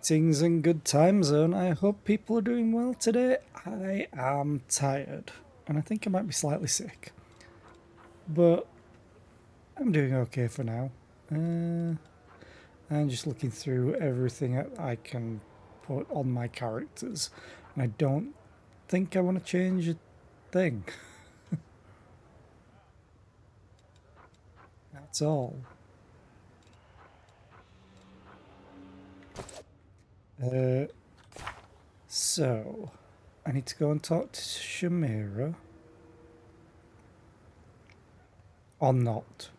Greetings and good time zone. I hope people are doing well today. I am tired and I think I might be slightly sick, but I'm doing okay for now. I'm just looking through everything that I can put on my characters, and I don't think I want to change a thing. That's all. Uh, so, I need to go and talk to Shamira. Or not.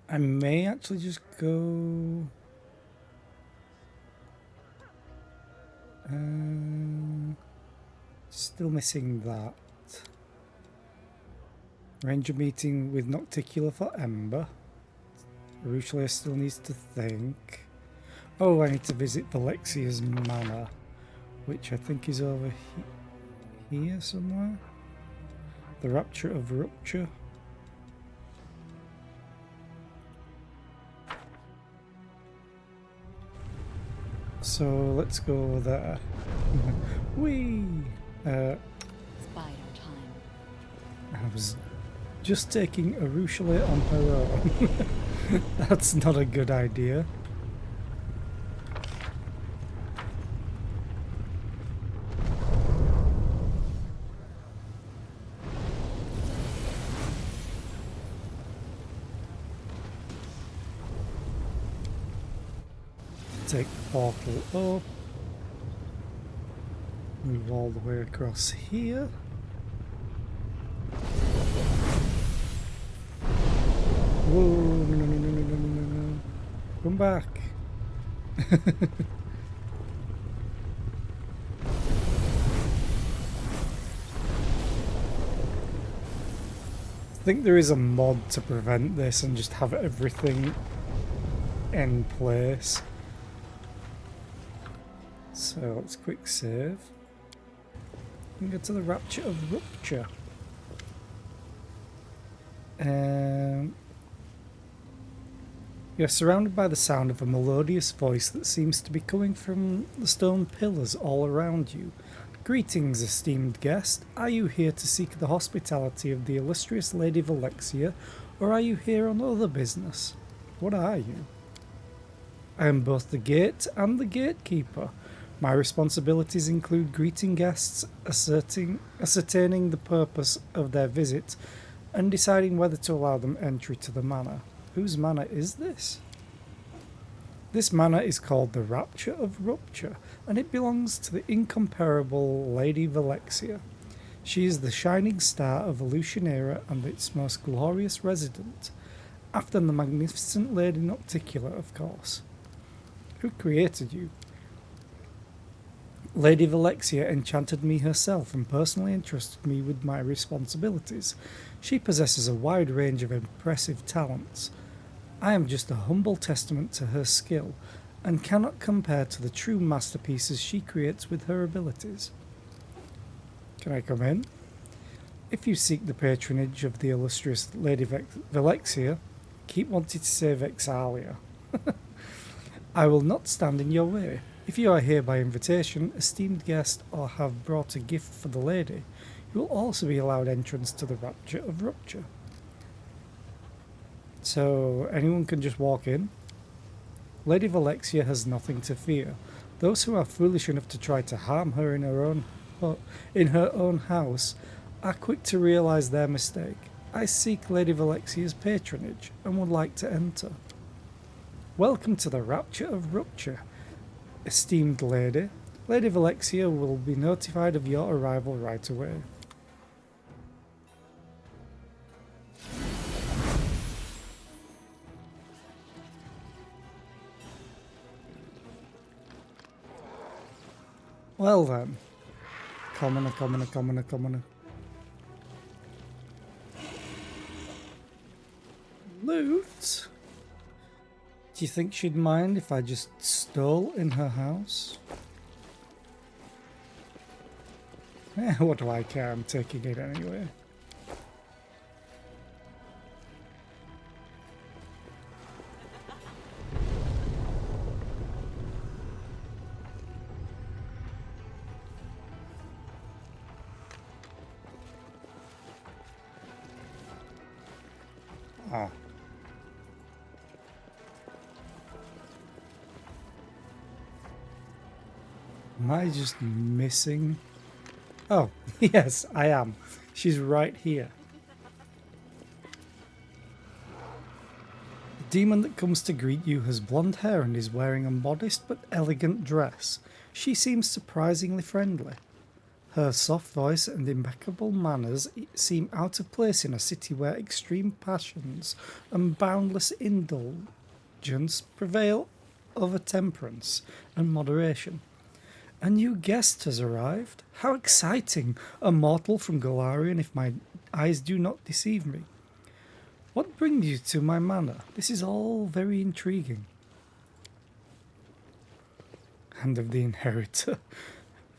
I may actually just go... Still missing that. Arrange a meeting with Nocticula for Ember. Ruchlia still needs to think. Oh, I need to visit Valexia's manor, which I think is over here somewhere. The Rapture of Rupture. So let's go there. Whee! Spider time. I was just taking a Ruchlia on her own. That's not a good idea. Take the portal up. Move all the way across here. Whoa, no. Come back. I think there is a mod to prevent this and just have everything in place. So let's quick save. And go to the Rapture of Rupture. You're surrounded by the sound of a melodious voice that seems to be coming from the stone pillars all around you. Greetings, esteemed guest. Are you here to seek the hospitality of the illustrious Lady Valexia, or are you here on other business? What are you? I am both the gate and the gatekeeper. My responsibilities include greeting guests, ascertaining the purpose of their visit, and deciding whether to allow them entry to the manor. Whose manor is this? This manor is called the Rapture of Rupture, and it belongs to the incomparable Lady Valexia. She is the shining star of Elutionera and its most glorious resident, after the magnificent Lady Nocticula, of course. Who created you? Lady Valexia enchanted me herself and personally entrusted me with my responsibilities. She possesses a wide range of impressive talents. I am just a humble testament to her skill, and cannot compare to the true masterpieces she creates with her abilities. Can I come in? If you seek the patronage of the illustrious Lady Valexia, keep wanting to say Vexalia. I will not stand in your way. If you are here by invitation, esteemed guest, or have brought a gift for the lady, you will also be allowed entrance to the Rapture of Rupture. So, anyone can just walk in? Lady Valexia has nothing to fear. Those who are foolish enough to try to harm her in her own house are quick to realize their mistake. I seek Lady Valexia's patronage and would like to enter. Welcome to the Rapture of Rupture, esteemed lady. Lady Valexia will be notified of your arrival right away. Well then. Commoner. Loot? Do you think she'd mind if I just stole in her house? What do I care? I'm taking it anyway. Oh. Am I just missing? Oh, yes, I am. She's right here. The demon that comes to greet you has blonde hair and is wearing a modest but elegant dress. She seems surprisingly friendly. Her soft voice and impeccable manners seem out of place in a city where extreme passions and boundless indulgence prevail over temperance and moderation. A new guest has arrived. How exciting! A mortal from Golarion, if my eyes do not deceive me. What brings you to my manor? This is all very intriguing. Hand of the Inheritor.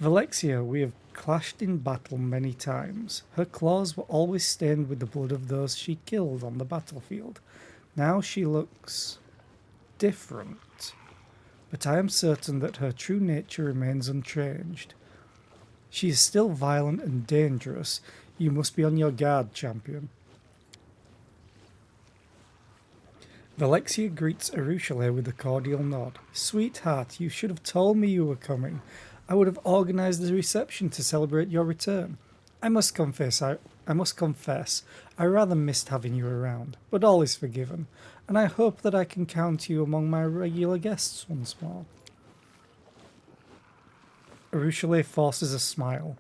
Valexia, we have clashed in battle many times. Her claws were always stained with the blood of those she killed on the battlefield. Now she looks different, but I am certain that her true nature remains unchanged. She is still violent and dangerous. You must be on your guard, champion. Valexia greets Arushale with a cordial nod. Sweetheart, you should have told me you were coming. I would have organised the reception to celebrate your return. I must confess, I rather missed having you around, but all is forgiven, and I hope that I can count you among my regular guests once more. Arushale forces a smile.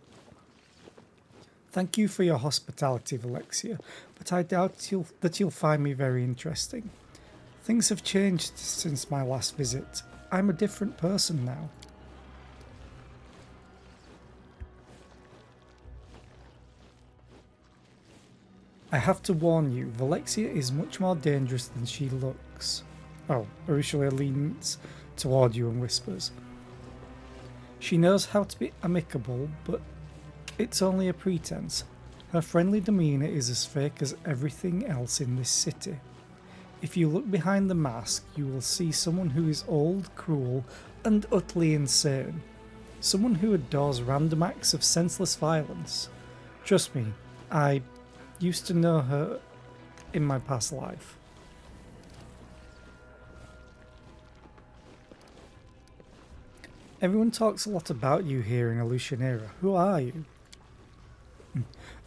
Thank you for your hospitality, Valexia, but I doubt that you'll find me very interesting. Things have changed since my last visit. I'm a different person now. I have to warn you, Valexia is much more dangerous than she looks. Oh, Arushale leans toward you and whispers. She knows how to be amicable, but it's only a pretense. Her friendly demeanour is as fake as everything else in this city. If you look behind the mask, you will see someone who is old, cruel, and utterly insane. Someone who adores random acts of senseless violence. Trust me, I used to know her in my past life. Everyone talks a lot about you here in Illusionera. Who are you?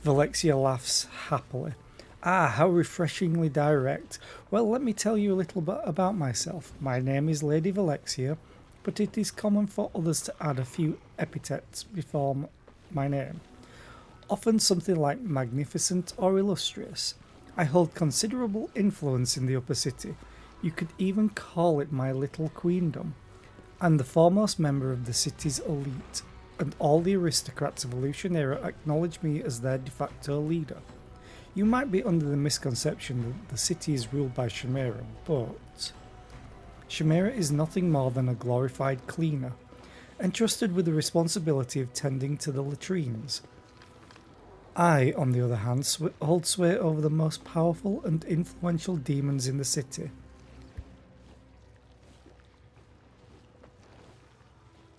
Valexia laughs happily. Ah, how refreshingly direct. Well, let me tell you a little bit about myself. My name is Lady Valexia, but it is common for others to add a few epithets before my name. Often something like magnificent or illustrious. I hold considerable influence in the upper city. You could even call it my little queendom. I'm the foremost member of the city's elite, and all the aristocrats of Illusionera acknowledge me as their de facto leader. You might be under the misconception that the city is ruled by Chimera, but Chimera is nothing more than a glorified cleaner, entrusted with the responsibility of tending to the latrines. I, on the other hand, hold sway over the most powerful and influential demons in the city.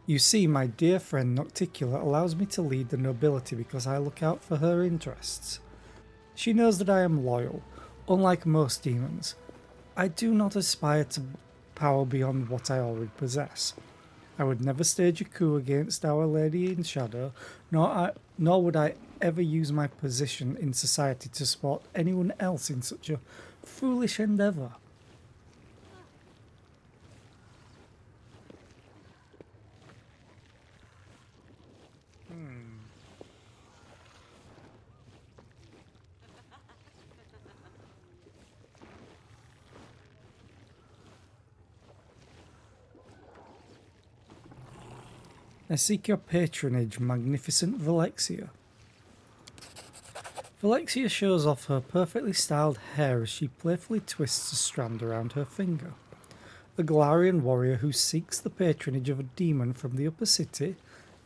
You see, my dear friend Nocticula allows me to lead the nobility because I look out for her interests. She knows that I am loyal, unlike most demons. I do not aspire to power beyond what I already possess. I would never stage a coup against Our Lady in Shadow, nor would I ever use my position in society to support anyone else in such a foolish endeavour. I seek your patronage, magnificent Valexia. Valexia shows off her perfectly styled hair as she playfully twists a strand around her finger. A Galarian warrior who seeks the patronage of a demon from the upper city,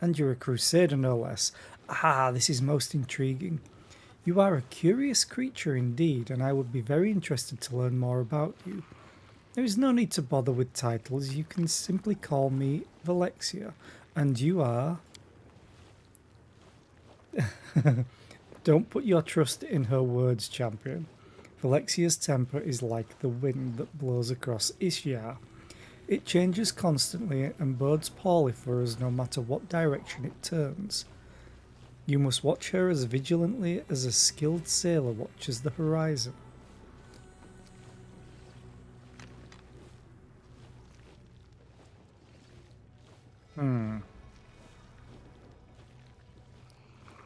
and you're a crusader no less. Ah, this is most intriguing. You are a curious creature indeed, and I would be very interested to learn more about you. There is no need to bother with titles, you can simply call me Valexia. And you are... Don't put your trust in her words, champion. Valexia's temper is like the wind that blows across Ishtar. It changes constantly and bodes poorly for us no matter what direction it turns. You must watch her as vigilantly as a skilled sailor watches the horizon.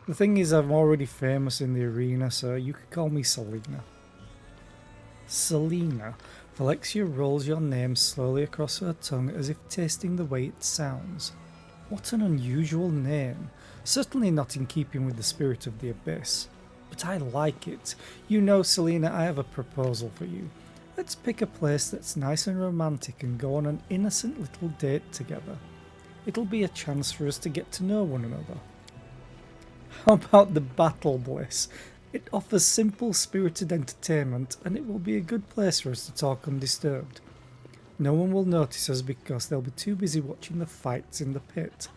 The thing is, I'm already famous in the arena, so you could call me Selena. Selena. Alexia rolls your name slowly across her tongue as if tasting the way it sounds. What an unusual name. Certainly not in keeping with the spirit of the Abyss. But I like it. You know, Selena, I have a proposal for you. Let's pick a place that's nice and romantic and go on an innocent little date together. It'll be a chance for us to get to know one another. How about the Battle Bliss? It offers simple, spirited entertainment, and it will be a good place for us to talk undisturbed. No one will notice us because they'll be too busy watching the fights in the pit.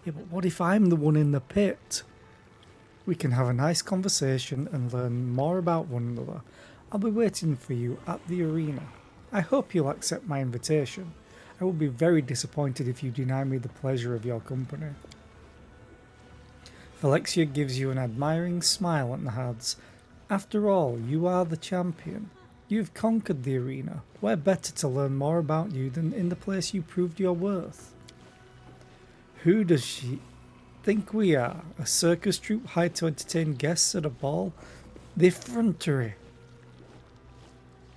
Yeah, but what if I'm the one in the pit? We can have a nice conversation and learn more about one another. I'll be waiting for you at the arena. I hope you'll accept my invitation. I will be very disappointed if you deny me the pleasure of your company. Alexia gives you an admiring smile and adds, After all, you are the champion. You've conquered the arena. Where better to learn more about you than in the place you proved your worth? Who does she think we are? A circus troupe hired to entertain guests at a ball? The effrontery.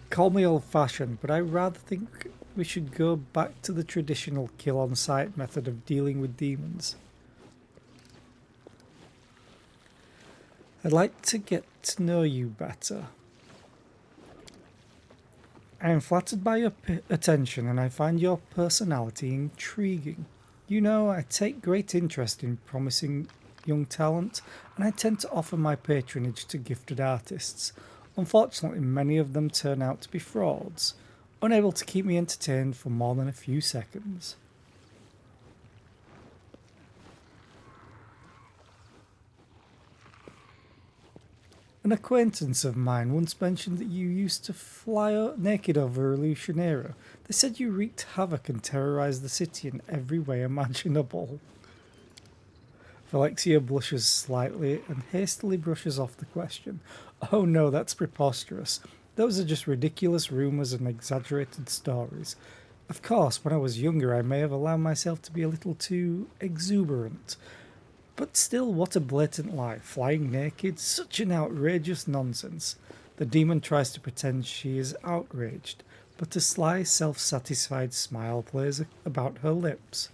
Call me old-fashioned, but I rather think we should go back to the traditional kill-on-sight method of dealing with demons. I'd like to get to know you better. I am flattered by your attention and I find your personality intriguing. You know, I take great interest in promising young talent and I tend to offer my patronage to gifted artists. Unfortunately, many of them turn out to be frauds, unable to keep me entertained for more than a few seconds. An acquaintance of mine once mentioned that you used to fly naked over Illusionera. They said you wreaked havoc and terrorized the city in every way imaginable. Alexia blushes slightly and hastily brushes off the question. Oh no, that's preposterous. Those are just ridiculous rumours and exaggerated stories. Of course, when I was younger I may have allowed myself to be a little too exuberant. But still, what a blatant lie. Flying naked? Such an outrageous nonsense. The demon tries to pretend she is outraged, but a sly, self-satisfied smile plays about her lips.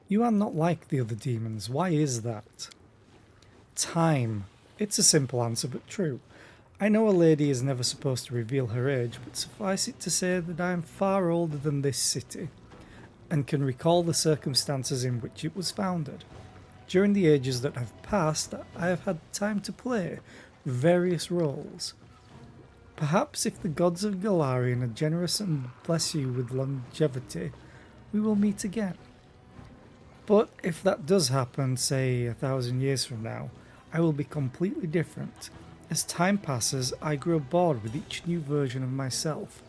You are not like the other demons. Why is that? Time. It's a simple answer, but true. I know a lady is never supposed to reveal her age, but suffice it to say that I am far older than this city, and can recall the circumstances in which it was founded. During the ages that have passed, I have had time to play various roles. Perhaps if the gods of Galarian are generous and bless you with longevity, we will meet again. But if that does happen, say 1,000 years from now, I will be completely different. As time passes, I grow bored with each new version of myself.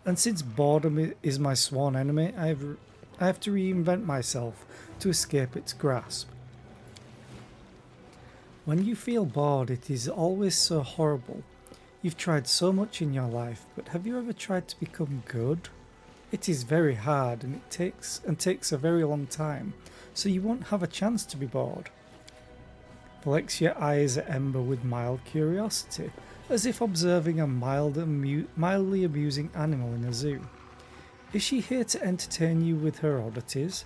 And since boredom is my sworn enemy, I have to reinvent myself to escape its grasp. When you feel bored, it is always so horrible. You've tried so much in your life, but have you ever tried to become good? It is very hard and it takes a very long time, so you won't have a chance to be bored. Alexia eyes Ember with mild curiosity, as if observing a mildly amusing animal in a zoo. Is she here to entertain you with her oddities?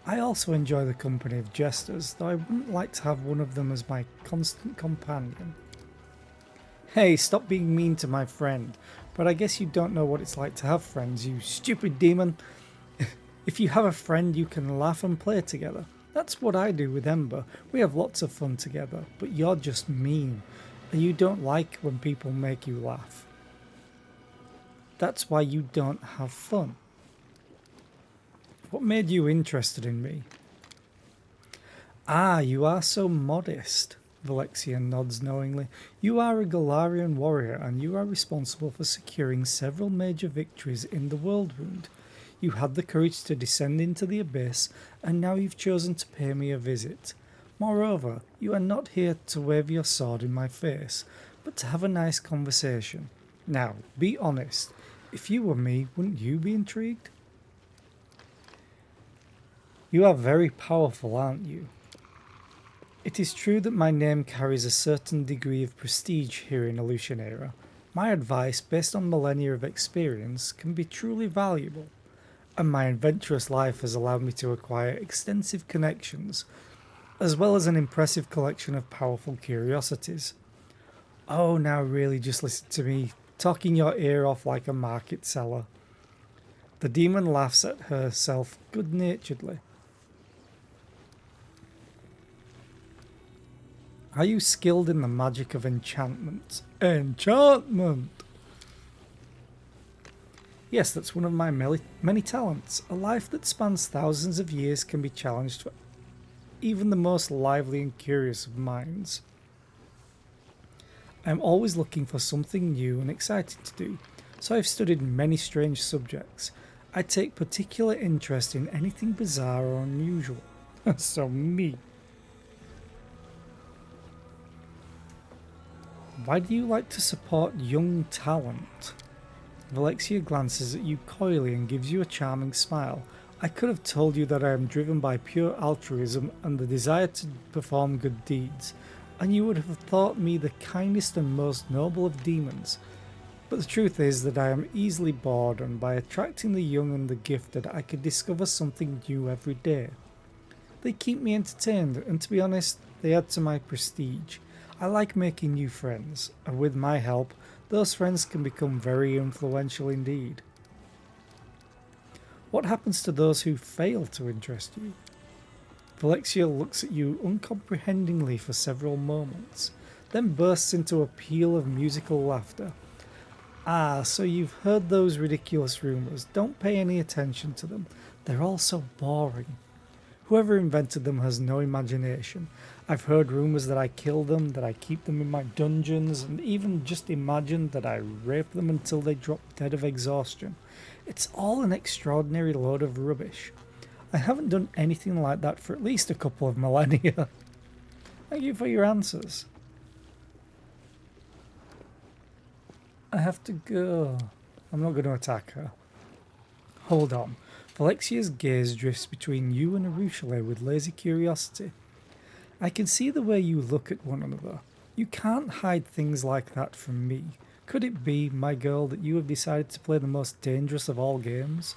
I also enjoy the company of jesters, though I wouldn't like to have one of them as my constant companion. Hey, stop being mean to my friend, but I guess you don't know what it's like to have friends, you stupid demon. If you have a friend, you can laugh and play together. That's what I do with Ember. We have lots of fun together, but you're just mean, and you don't like when people make you laugh. That's why you don't have fun. What made you interested in me? Ah, you are so modest. Valexia nods knowingly. You are a Galarian warrior, and you are responsible for securing several major victories in the World Wound. You had the courage to descend into the abyss, and now you've chosen to pay me a visit. Moreover, you are not here to wave your sword in my face, but to have a nice conversation. Now, be honest. If you were me, wouldn't you be intrigued? You are very powerful, aren't you? It is true that my name carries a certain degree of prestige here in Illusionera. My advice, based on millennia of experience, can be truly valuable, and my adventurous life has allowed me to acquire extensive connections, as well as an impressive collection of powerful curiosities. Oh, now really just listen to me, talking your ear off like a market seller. The demon laughs at herself good-naturedly. Are you skilled in the magic of enchantment? Enchantment! Yes, that's one of my many talents. A life that spans thousands of years can be challenged for even the most lively and curious of minds. I am always looking for something new and exciting to do, so I've studied many strange subjects. I take particular interest in anything bizarre or unusual. So me. Why do you like to support young talent? Valexia glances at you coyly and gives you a charming smile. I could have told you that I am driven by pure altruism and the desire to perform good deeds, and you would have thought me the kindest and most noble of demons. But the truth is that I am easily bored, and by attracting the young and the gifted I could discover something new every day. They keep me entertained, and to be honest, they add to my prestige. I like making new friends, and with my help, those friends can become very influential indeed. What happens to those who fail to interest you? Valexia looks at you uncomprehendingly for several moments, then bursts into a peal of musical laughter. Ah, so you've heard those ridiculous rumours. Don't pay any attention to them. They're all so boring. Whoever invented them has no imagination. I've heard rumours that I kill them, that I keep them in my dungeons, and even just imagined that I rape them until they drop dead of exhaustion. It's all an extraordinary load of rubbish. I haven't done anything like that for at least a couple of millennia. Thank you for your answers. I have to go. I'm not going to attack her. Hold on. Valexia's gaze drifts between you and Arushale with lazy curiosity. I can see the way you look at one another. You can't hide things like that from me. Could it be, my girl, that you have decided to play the most dangerous of all games?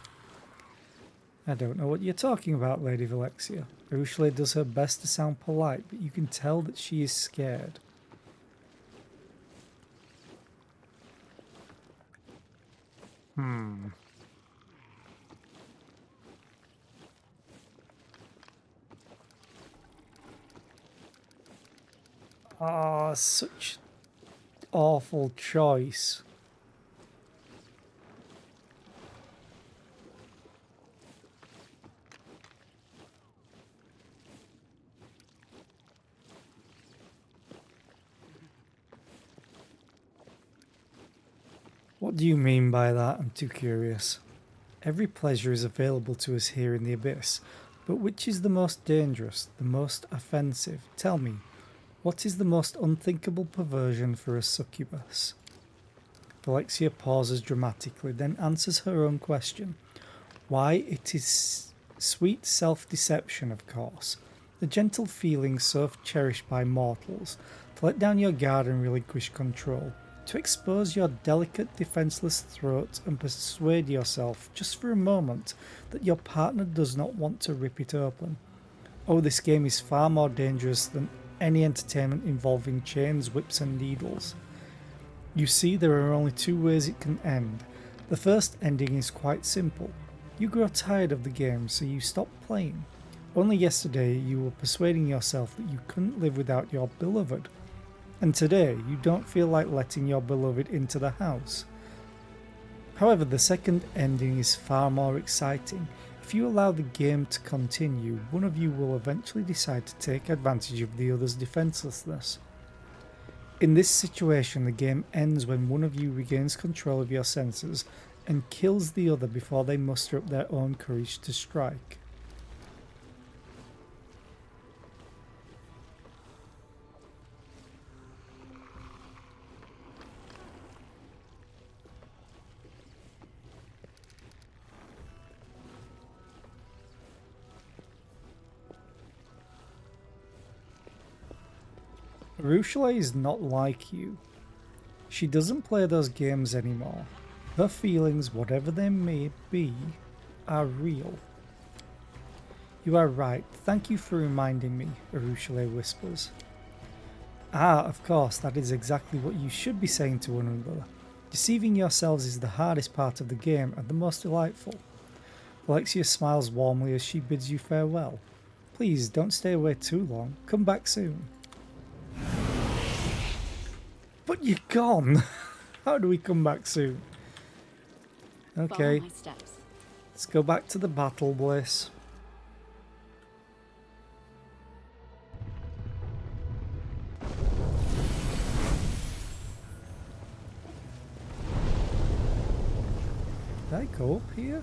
I don't know what you're talking about, Lady Valexia. Arushale does her best to sound polite, but you can tell that she is scared. Ah, such awful choice. What do you mean by that? I'm too curious. Every pleasure is available to us here in the Abyss, but which is the most dangerous, the most offensive? Tell me, what is the most unthinkable perversion for a succubus? Valexia pauses dramatically, then answers her own question. Why, it is sweet self-deception, of course. The gentle feeling so cherished by mortals, to let down your guard and relinquish control, to expose your delicate, defenceless throat and persuade yourself, just for a moment, that your partner does not want to rip it open. Oh, this game is far more dangerous than any entertainment involving chains, whips and needles. You see, there are only two ways it can end. The first ending is quite simple. You grow tired of the game, so you stop playing. Only yesterday you were persuading yourself that you couldn't live without your beloved. And today you don't feel like letting your beloved into the house. However, the second ending is far more exciting. If If you allow the game to continue, one of you will eventually decide to take advantage of the other's defenselessness. In this situation, the game ends when one of you regains control of your senses and kills the other before they muster up their own courage to strike. Rushla is not like you. She doesn't play those games anymore. Her feelings, whatever they may be, are real. You are right. Thank you for reminding me, Arushale whispers. Ah, of course, that is exactly what you should be saying to one another. Deceiving yourselves is the hardest part of the game and the most delightful. Alexia smiles warmly as she bids you farewell. Please don't stay away too long. Come back soon. But you're gone. How do we come back soon? Okay. Follow my steps. Let's go back to the battle, Bliss. Did I go up here?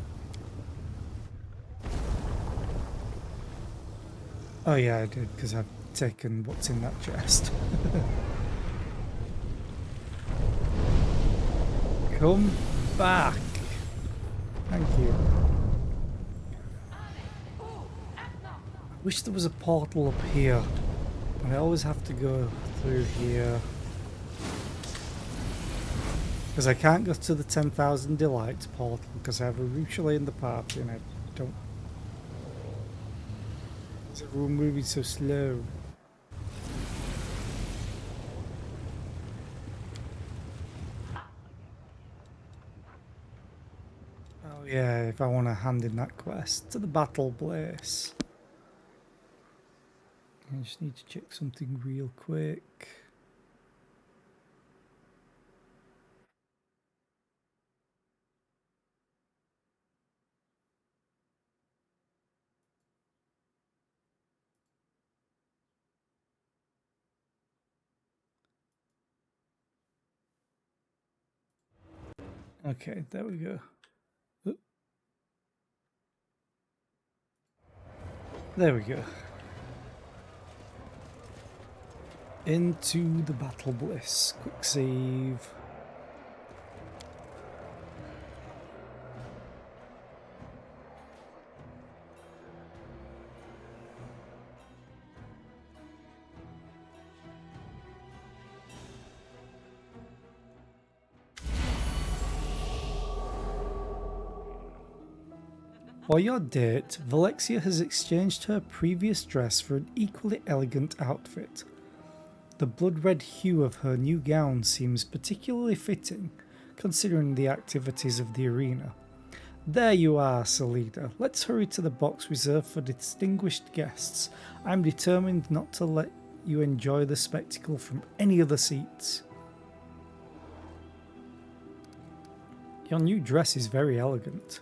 Oh yeah, I did, because I've taken what's in that chest. Come back. Thank you. I wish there was a portal up here, but I always have to go through here. Because I can't go to the 10,000 Delights portal because I have a Ruchele in the party and I don't... Is everyone moving so slow? Oh yeah, if I want to hand in that quest to the battle place. I just need to check something real quick. Okay, there we go. Oop. There we go. Into the battle bliss. Quick save. For your date, Valexia has exchanged her previous dress for an equally elegant outfit. The blood-red hue of her new gown seems particularly fitting, considering the activities of the arena. There you are, Salida. Let's hurry to the box reserved for distinguished guests. I'm determined not to let you enjoy the spectacle from any other seats. Your new dress is very elegant.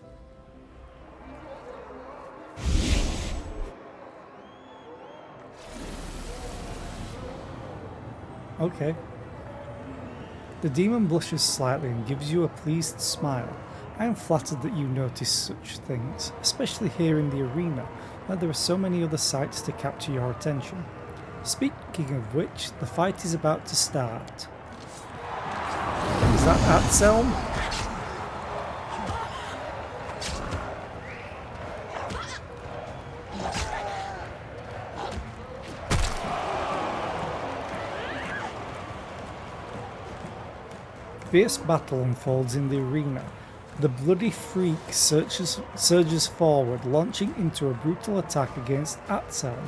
Okay. The demon blushes slightly and gives you a pleased smile. I am flattered that you notice such things, especially here in the arena, where there are so many other sights to capture your attention. Speaking of which, the fight is about to start. Is that Atselm? Fierce battle unfolds in the arena. The bloody freak surges forward, launching into a brutal attack against Atselm.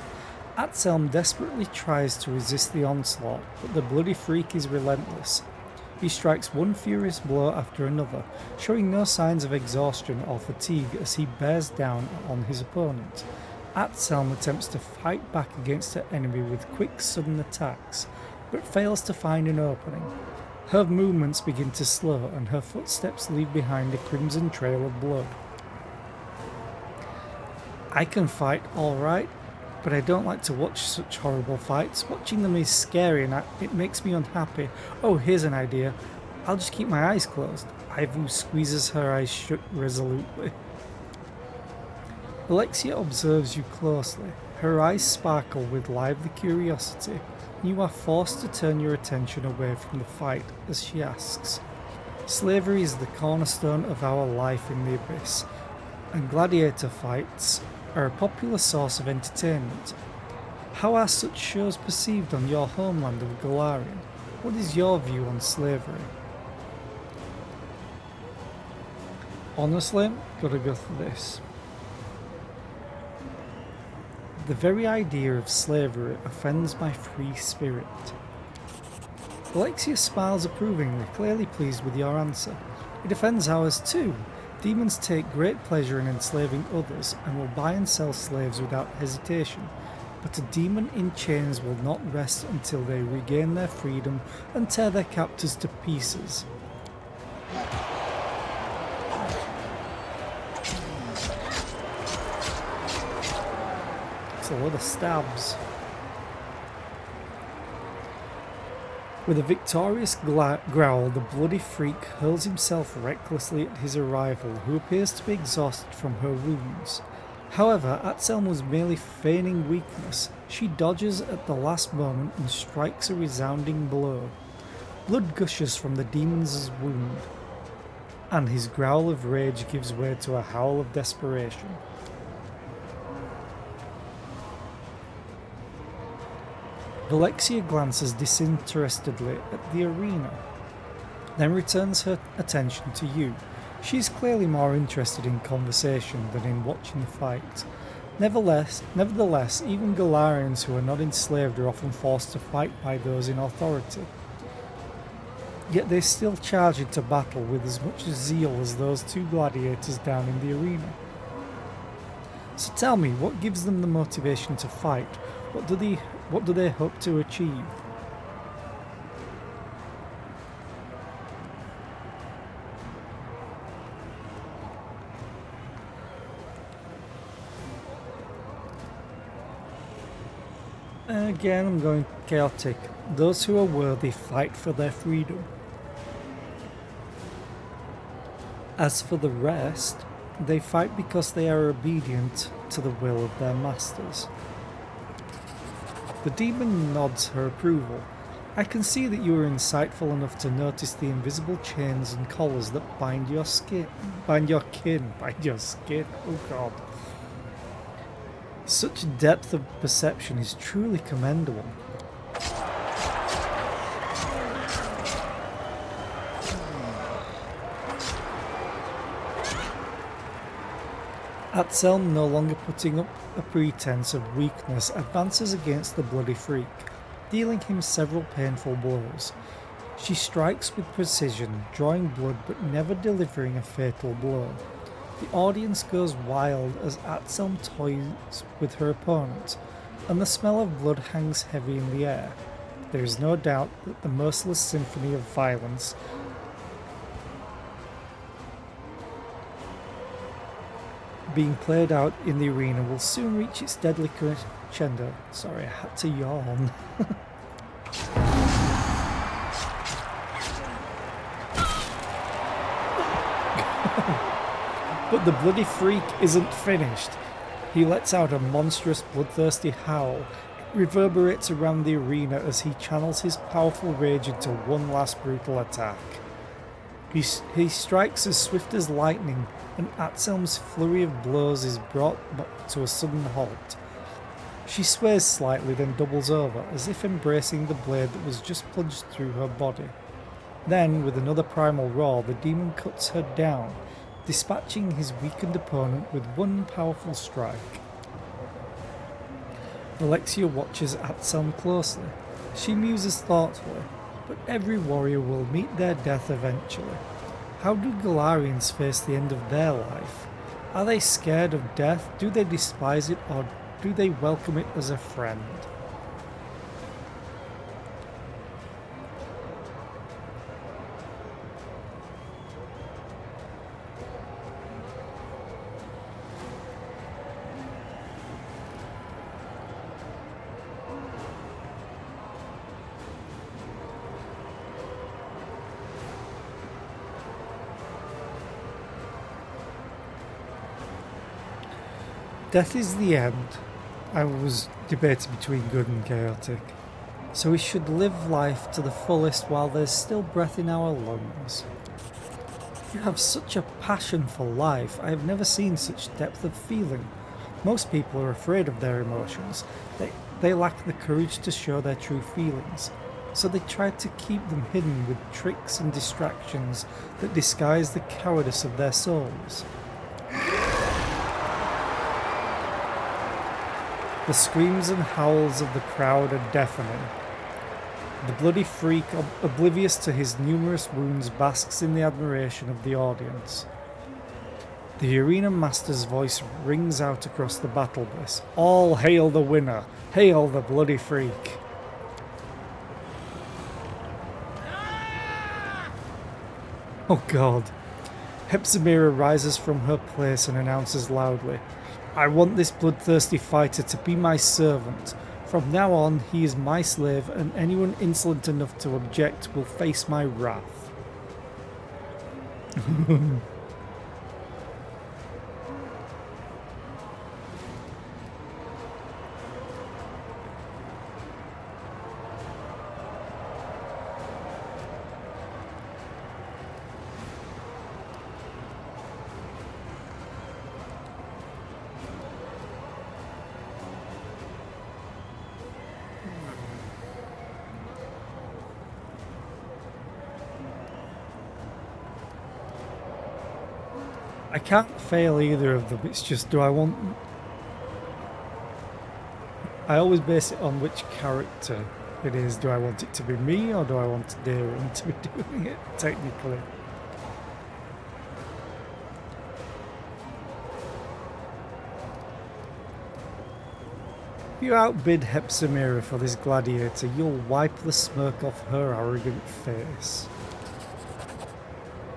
Atselm desperately tries to resist the onslaught, but the bloody freak is relentless. He strikes one furious blow after another, showing no signs of exhaustion or fatigue as he bears down on his opponent. Atselm attempts to fight back against her enemy with quick, sudden attacks, but fails to find an opening. Her movements begin to slow, and her footsteps leave behind a crimson trail of blood. I can fight alright, but I don't like to watch such horrible fights. Watching them is scary and it makes me unhappy. Oh, here's an idea. I'll just keep my eyes closed. Ivu squeezes her eyes shut resolutely. Alexia observes you closely. Her eyes sparkle with lively curiosity. You are forced to turn your attention away from the fight as she asks, "Slavery is the cornerstone of our life in the Abyss, and gladiator fights are a popular source of entertainment. How are such shows perceived on your homeland of Galarian? What is your view on slavery?" Honestly, gotta go through this. The very idea of slavery offends my free spirit. Alexia smiles approvingly, clearly pleased with your answer. It offends ours too. Demons take great pleasure in enslaving others and will buy and sell slaves without hesitation. But a demon in chains will not rest until they regain their freedom and tear their captors to pieces. It's a lot of stabs. With a victorious growl, the bloody freak hurls himself recklessly at his arrival, who appears to be exhausted from her wounds. However, Atselm was merely feigning weakness. She dodges at the last moment and strikes a resounding blow. Blood gushes from the demon's wound, and his growl of rage gives way to a howl of desperation. Alexia glances disinterestedly at the arena, then returns her attention to you. She is clearly more interested in conversation than in watching the fight. Nevertheless, even Galarians who are not enslaved are often forced to fight by those in authority. Yet they still charge into battle with as much zeal as those two gladiators down in the arena. So tell me, what gives them the motivation to fight? What do they hope to achieve? Again, I'm going chaotic. Those who are worthy fight for their freedom. As for the rest, they fight because they are obedient to the will of their masters. The demon nods her approval. I can see that you are insightful enough to notice the invisible chains and collars that bind your skin. Oh god. Such depth of perception is truly commendable. Atselm, no longer putting up a pretense of weakness, advances against the bloody freak, dealing him several painful blows. She strikes with precision, drawing blood but never delivering a fatal blow. The audience goes wild as Atselm toys with her opponent, and the smell of blood hangs heavy in the air. There is no doubt that the merciless symphony of violence being played out in the arena will soon reach its deadly crescendo. Sorry, I had to yawn. But the bloody freak isn't finished. He lets out a monstrous, bloodthirsty howl. It reverberates around the arena as he channels his powerful rage into one last brutal attack. He strikes as swift as lightning, and Atselm's flurry of blows is brought to a sudden halt. She sways slightly, then doubles over, as if embracing the blade that was just plunged through her body. Then, with another primal roar, the demon cuts her down, dispatching his weakened opponent with one powerful strike. Alexia watches Atselm closely. She muses thoughtfully, but every warrior will meet their death eventually. How do Galarians face the end of their life? Are they scared of death? Do they despise it, or do they welcome it as a friend? Death is the end. I was debating between good and chaotic. So we should live life to the fullest while there's still breath in our lungs. You have such a passion for life. I have never seen such depth of feeling. Most people are afraid of their emotions. They lack the courage to show their true feelings. So they try to keep them hidden with tricks and distractions that disguise the cowardice of their souls. The screams and howls of the crowd are deafening. The bloody freak, oblivious to his numerous wounds, basks in the admiration of the audience. The arena master's voice rings out across the battle bliss. All hail the winner! Hail the bloody freak! Oh god. Hepzibah rises from her place and announces loudly, I want this bloodthirsty fighter to be my servant. From now on, he is my slave, and anyone insolent enough to object will face my wrath. I can't fail either of them, it's just do I want... I always base it on which character it is. Do I want it to be me or do I want Darren to be doing it, technically? If you outbid Hepzibah for this gladiator, you'll wipe the smirk off her arrogant face.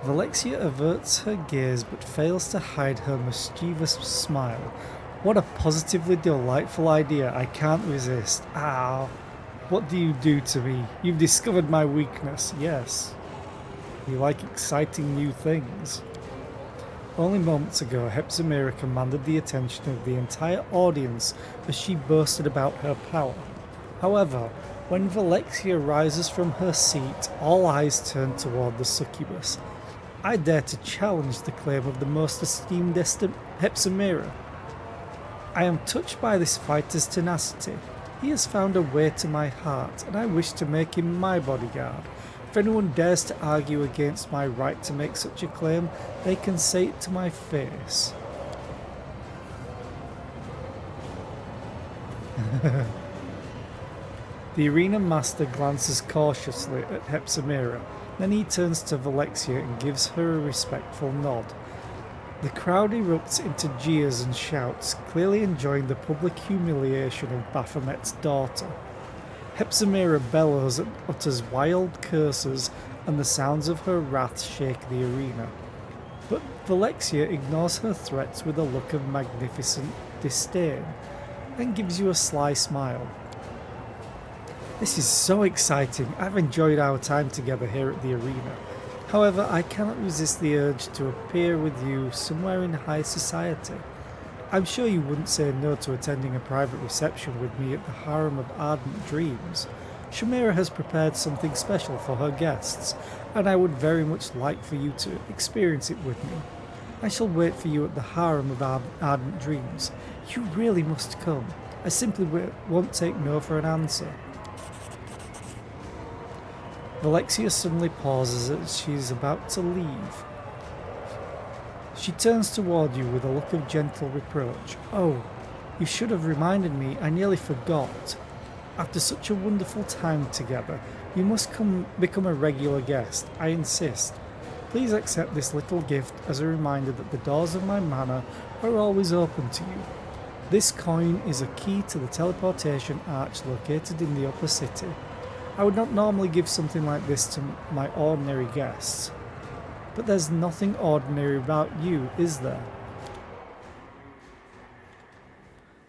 Valexia averts her gaze but fails to hide her mischievous smile. What a positively delightful idea, I can't resist. Ow. What do you do to me? You've discovered my weakness, yes. You like exciting new things. Only moments ago, Hepzibah commanded the attention of the entire audience as she boasted about her power. However, when Valexia rises from her seat, all eyes turn toward the succubus. I dare to challenge the claim of the most esteemed Hepzibah. I am touched by this fighter's tenacity. He has found a way to my heart, and I wish to make him my bodyguard. If anyone dares to argue against my right to make such a claim, they can say it to my face. The arena master glances cautiously at Hepzibah. Then he turns to Valexia and gives her a respectful nod. The crowd erupts into jeers and shouts, clearly enjoying the public humiliation of Baphomet's daughter. Hepzibah bellows and utters wild curses, and the sounds of her wrath shake the arena. But Valexia ignores her threats with a look of magnificent disdain, and gives you a sly smile. This is so exciting. I've enjoyed our time together here at the arena. However, I cannot resist the urge to appear with you somewhere in high society. I'm sure you wouldn't say no to attending a private reception with me at the Harem of Ardent Dreams. Shamira has prepared something special for her guests, and I would very much like for you to experience it with me. I shall wait for you at the Harem of Ardent Dreams. You really must come. I simply won't take no for an answer. Valexia suddenly pauses as she is about to leave. She turns toward you with a look of gentle reproach. Oh, you should have reminded me, I nearly forgot. After such a wonderful time together, you must become a regular guest, I insist. Please accept this little gift as a reminder that the doors of my manor are always open to you. This coin is a key to the teleportation arch located in the upper city. I would not normally give something like this to my ordinary guests. But there's nothing ordinary about you, is there?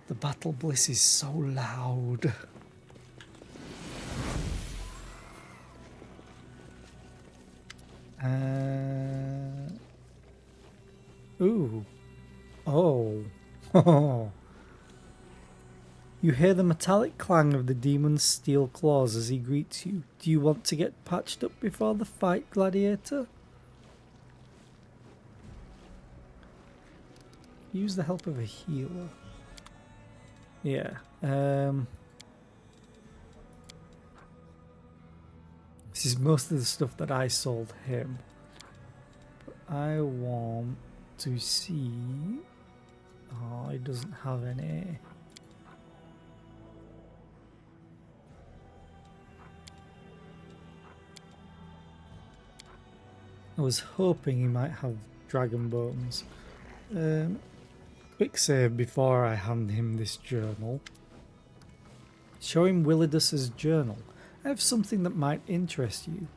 The battle bliss is so loud. Ooh. Oh. You hear the metallic clang of the demon's steel claws as he greets you. Do you want to get patched up before the fight, gladiator? Use the help of a healer. Yeah. This is most of the stuff that I sold him. But I want to see... Oh, he doesn't have any. I was hoping he might have dragon bones. Quick save before I hand him this journal. Show him Willidus's journal. I have something that might interest you.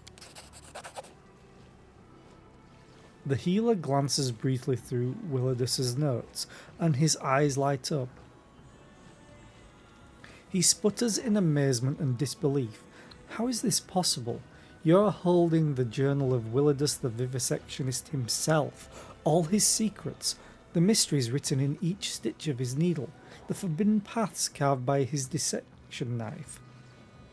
The healer glances briefly through Willidus's notes, and his eyes light up. He sputters in amazement and disbelief. How is this possible? You're holding the journal of Willidus the Vivisectionist himself, all his secrets, the mysteries written in each stitch of his needle, the forbidden paths carved by his dissection knife.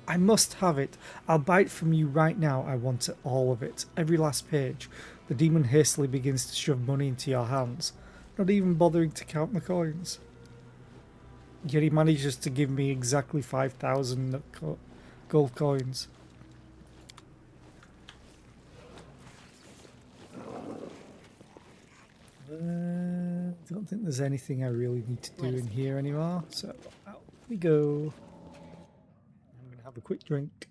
I must have it. I'll buy it from you right now. I want it, all of it, every last page. The demon hastily begins to shove money into your hands, not even bothering to count the coins. Yet he manages to give me exactly 5,000 gold coins. Don't think there's anything I really need to do in here anymore, so out we go. I'm going to have a quick drink.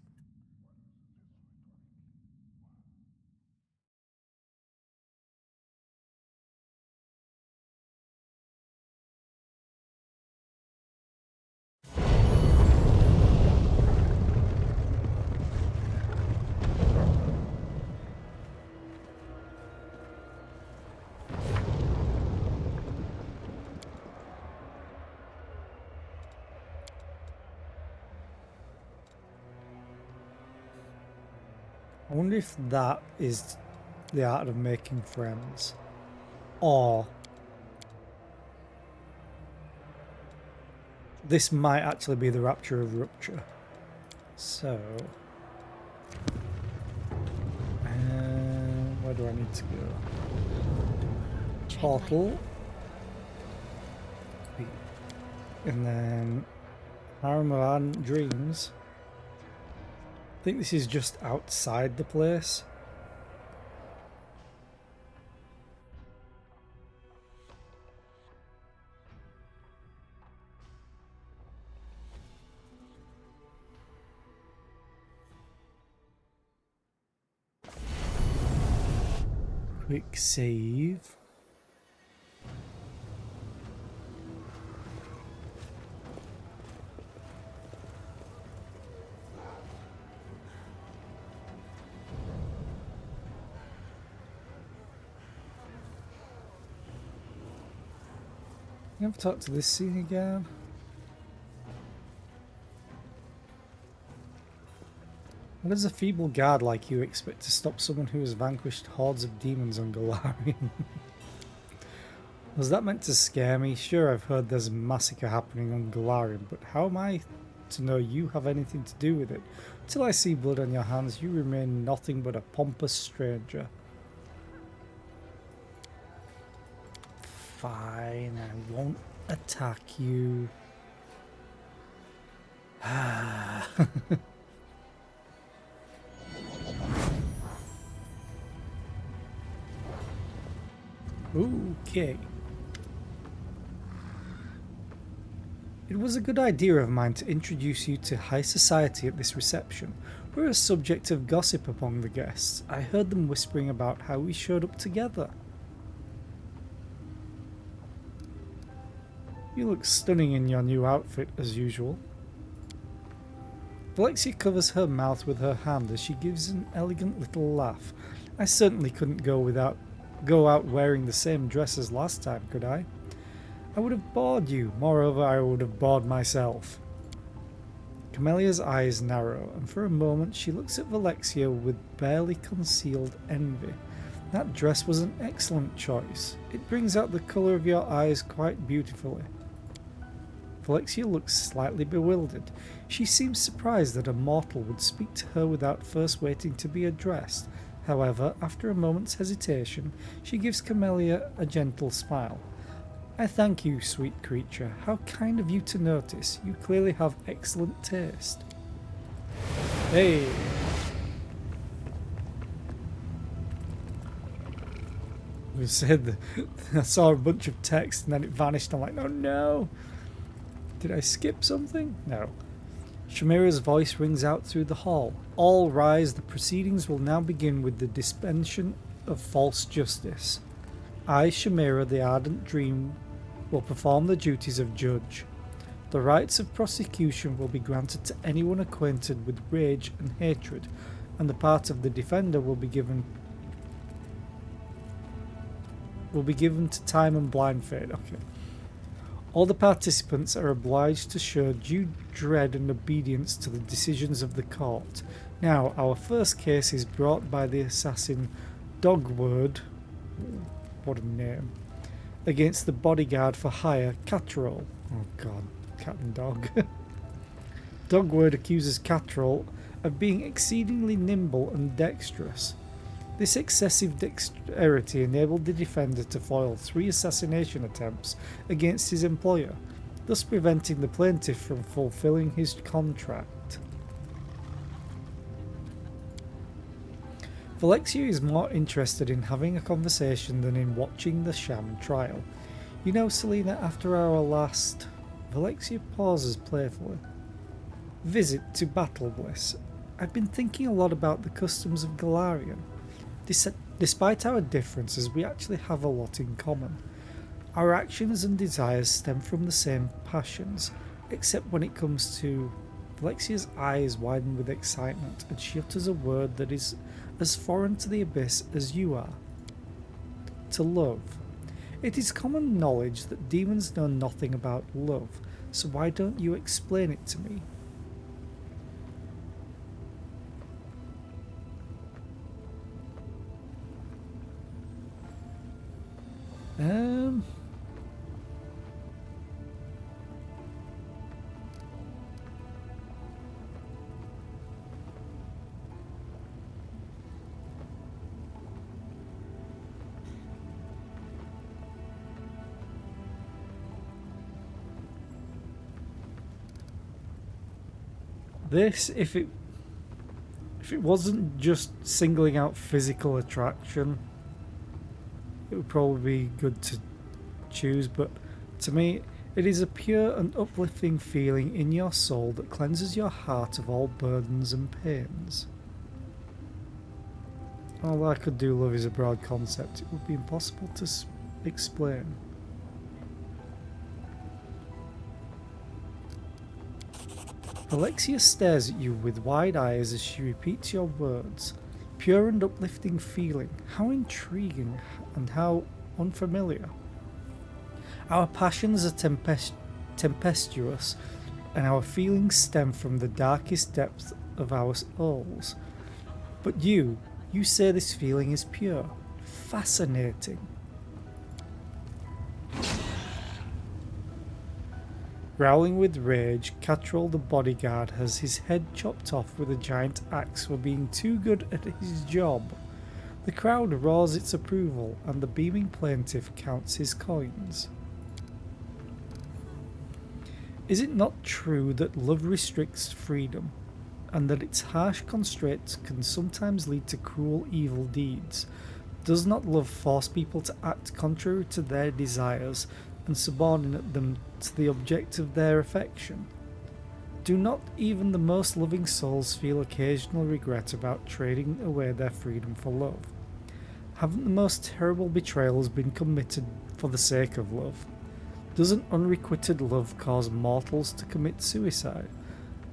I wonder if that is the art of making friends, or this might actually be the rapture of rupture. So, where do I need to go? Portal, and then Harem of Ardent Dreams. I think this is just outside the place. Quick save. Never talk to this scene again. What does a feeble guard like you expect to stop someone who has vanquished hordes of demons on Galarian? Was that meant to scare me? Sure, I've heard there's a massacre happening on Galarian, but how am I to know you have anything to do with it? Till I see blood on your hands, you remain nothing but a pompous stranger. Fine, I won't attack you. Okay. It was a good idea of mine to introduce you to high society at this reception. We're a subject of gossip among the guests. I heard them whispering about how we showed up together. You look stunning in your new outfit, as usual. Alexia covers her mouth with her hand as she gives an elegant little laugh. I certainly couldn't go out wearing the same dress as last time, could I? I would have bored you. Moreover, I would have bored myself. Camelia's eyes narrow, and for a moment she looks at Alexia with barely concealed envy. That dress was an excellent choice. It brings out the colour of your eyes quite beautifully. Alexia looks slightly bewildered. She seems surprised that a mortal would speak to her without first waiting to be addressed. However, after a moment's hesitation, she gives Camellia a gentle smile. I thank you, sweet creature. How kind of you to notice. You clearly have excellent taste. Hey! We said that I saw a bunch of text and then it vanished. I'm like, oh no! Did I skip something? No. Shamira's voice rings out through the hall. All rise, the proceedings will now begin with the dispensation of false justice. I, Shamira, the Ardent Dream, will perform the duties of judge. The rights of prosecution will be granted to anyone acquainted with rage and hatred, and the part of the defender will be given to time and blind fate. Okay. All the participants are obliged to show due dread and obedience to the decisions of the court. Now, our first case is brought by the assassin Dogword, what a name, against the bodyguard for hire, Catrol. Oh god, cat and dog. Dogword accuses Catrol of being exceedingly nimble and dexterous. This excessive dexterity enabled the defender to foil 3 assassination attempts against his employer, thus preventing the plaintiff from fulfilling his contract. Alexia is more interested in having a conversation than in watching the sham trial. You know, Selena, after our last... Alexia pauses playfully. Visit to Battle Bliss. I've been thinking a lot about the customs of Galarian. Despite our differences, we actually have a lot in common. Our actions and desires stem from the same passions, except when it comes to... Alexia's eyes widen with excitement, and she utters a word that is as foreign to the abyss as you are. To love. It is common knowledge that demons know nothing about love, so why don't you explain it to me? This, if it wasn't just singling out physical attraction, it would probably be good to choose, but to me, it is a pure and uplifting feeling in your soul that cleanses your heart of all burdens and pains. Although I could do love is a broad concept, it would be impossible to explain. Alexia stares at you with wide eyes as she repeats your words. Pure and uplifting feeling. How intriguing and how unfamiliar. Our passions are tempestuous, and our feelings stem from the darkest depths of our souls. But you say this feeling is pure. Fascinating. Growling with rage, Catrol the bodyguard has his head chopped off with a giant axe for being too good at his job. The crowd roars its approval, and the beaming plaintiff counts his coins. Is it not true that love restricts freedom, and that its harsh constraints can sometimes lead to cruel evil deeds? Does not love force people to act contrary to their desires and subordinate them to the object of their affection? Do not even the most loving souls feel occasional regret about trading away their freedom for love? Haven't the most terrible betrayals been committed for the sake of love? Doesn't unrequited love cause mortals to commit suicide?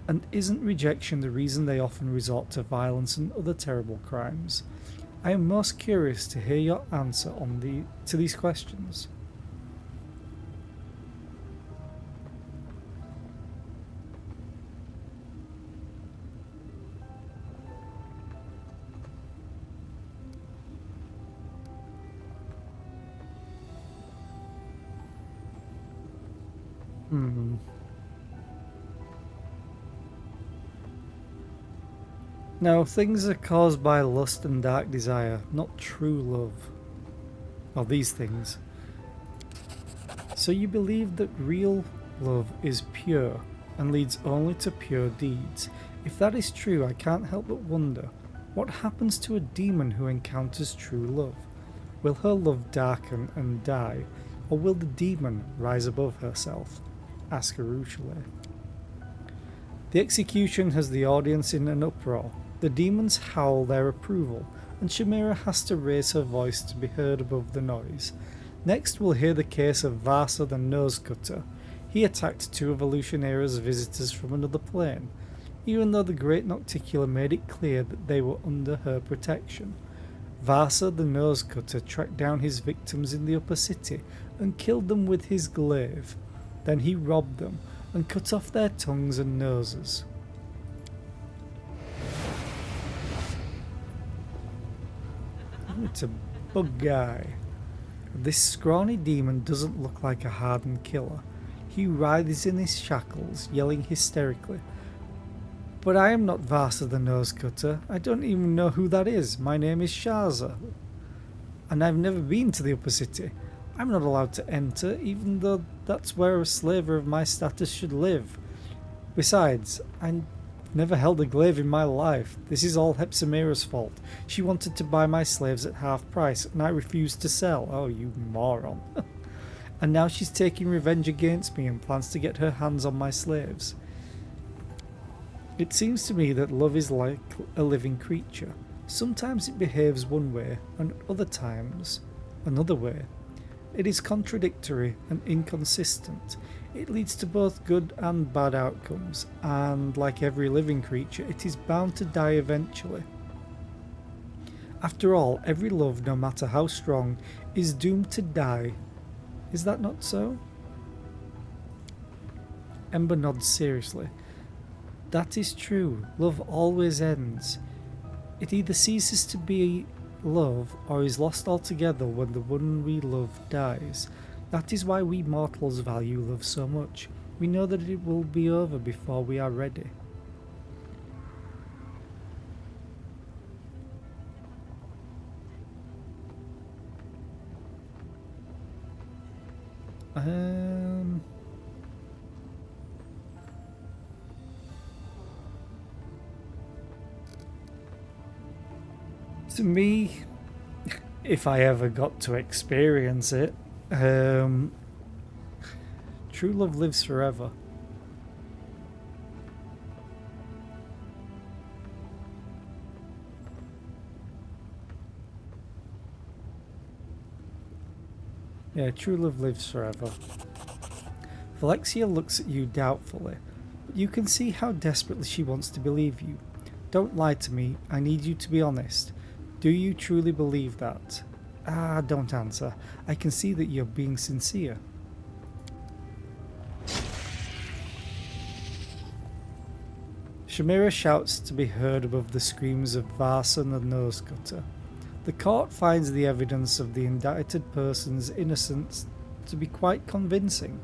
And isn't rejection the reason they often resort to violence and other terrible crimes? I am most curious to hear your answer to these questions. No, things are caused by lust and dark desire, not true love. Or these things. So you believe that real love is pure and leads only to pure deeds. If that is true, I can't help but wonder, what happens to a demon who encounters true love? Will her love darken and die, or will the demon rise above herself? Ask Arushale. The execution has the audience in an uproar. The demons howl their approval, and Shamira has to raise her voice to be heard above the noise. Next we'll hear the case of Vasa the Nose Cutter. He attacked two Evolutionaries visitors from another plane, even though the great Nocticula made it clear that they were under her protection. Vasa the Nose Cutter tracked down his victims in the upper city and killed them with his glaive. Then he robbed them and cut off their tongues and noses. It's a bug guy. This scrawny demon doesn't look like a hardened killer. He writhes in his shackles, yelling hysterically. But I am not Vasa the Nose Cutter. I don't even know who that is. My name is Shaza. And I've never been to the upper city. I'm not allowed to enter, even though that's where a slaver of my status should live. Besides, I never held a glaive in my life. This is all Hepsimira's fault. She wanted to buy my slaves at half price, and I refused to sell. Oh, you moron. And now she's taking revenge against me and plans to get her hands on my slaves. It seems to me that love is like a living creature. Sometimes it behaves one way, and other times another way. It is contradictory and inconsistent. It leads to both good and bad outcomes, and like every living creature, it is bound to die eventually. After all, every love, no matter how strong, is doomed to die. Is that not so? Ember nods seriously. That is true. Love always ends. It either ceases to be love or is lost altogether when the one we love dies. That is why we mortals value love so much. We know that it will be over before we are ready. To me, if I ever got to experience it, true love lives forever. Yeah, true love lives forever. Valexia looks at you doubtfully, but you can see how desperately she wants to believe you. Don't lie to me, I need you to be honest. Do you truly believe that? Don't answer. I can see that you're being sincere. Shamira shouts to be heard above the screams of Vasa and the Nose Cutter. The court finds the evidence of the indicted person's innocence to be quite convincing.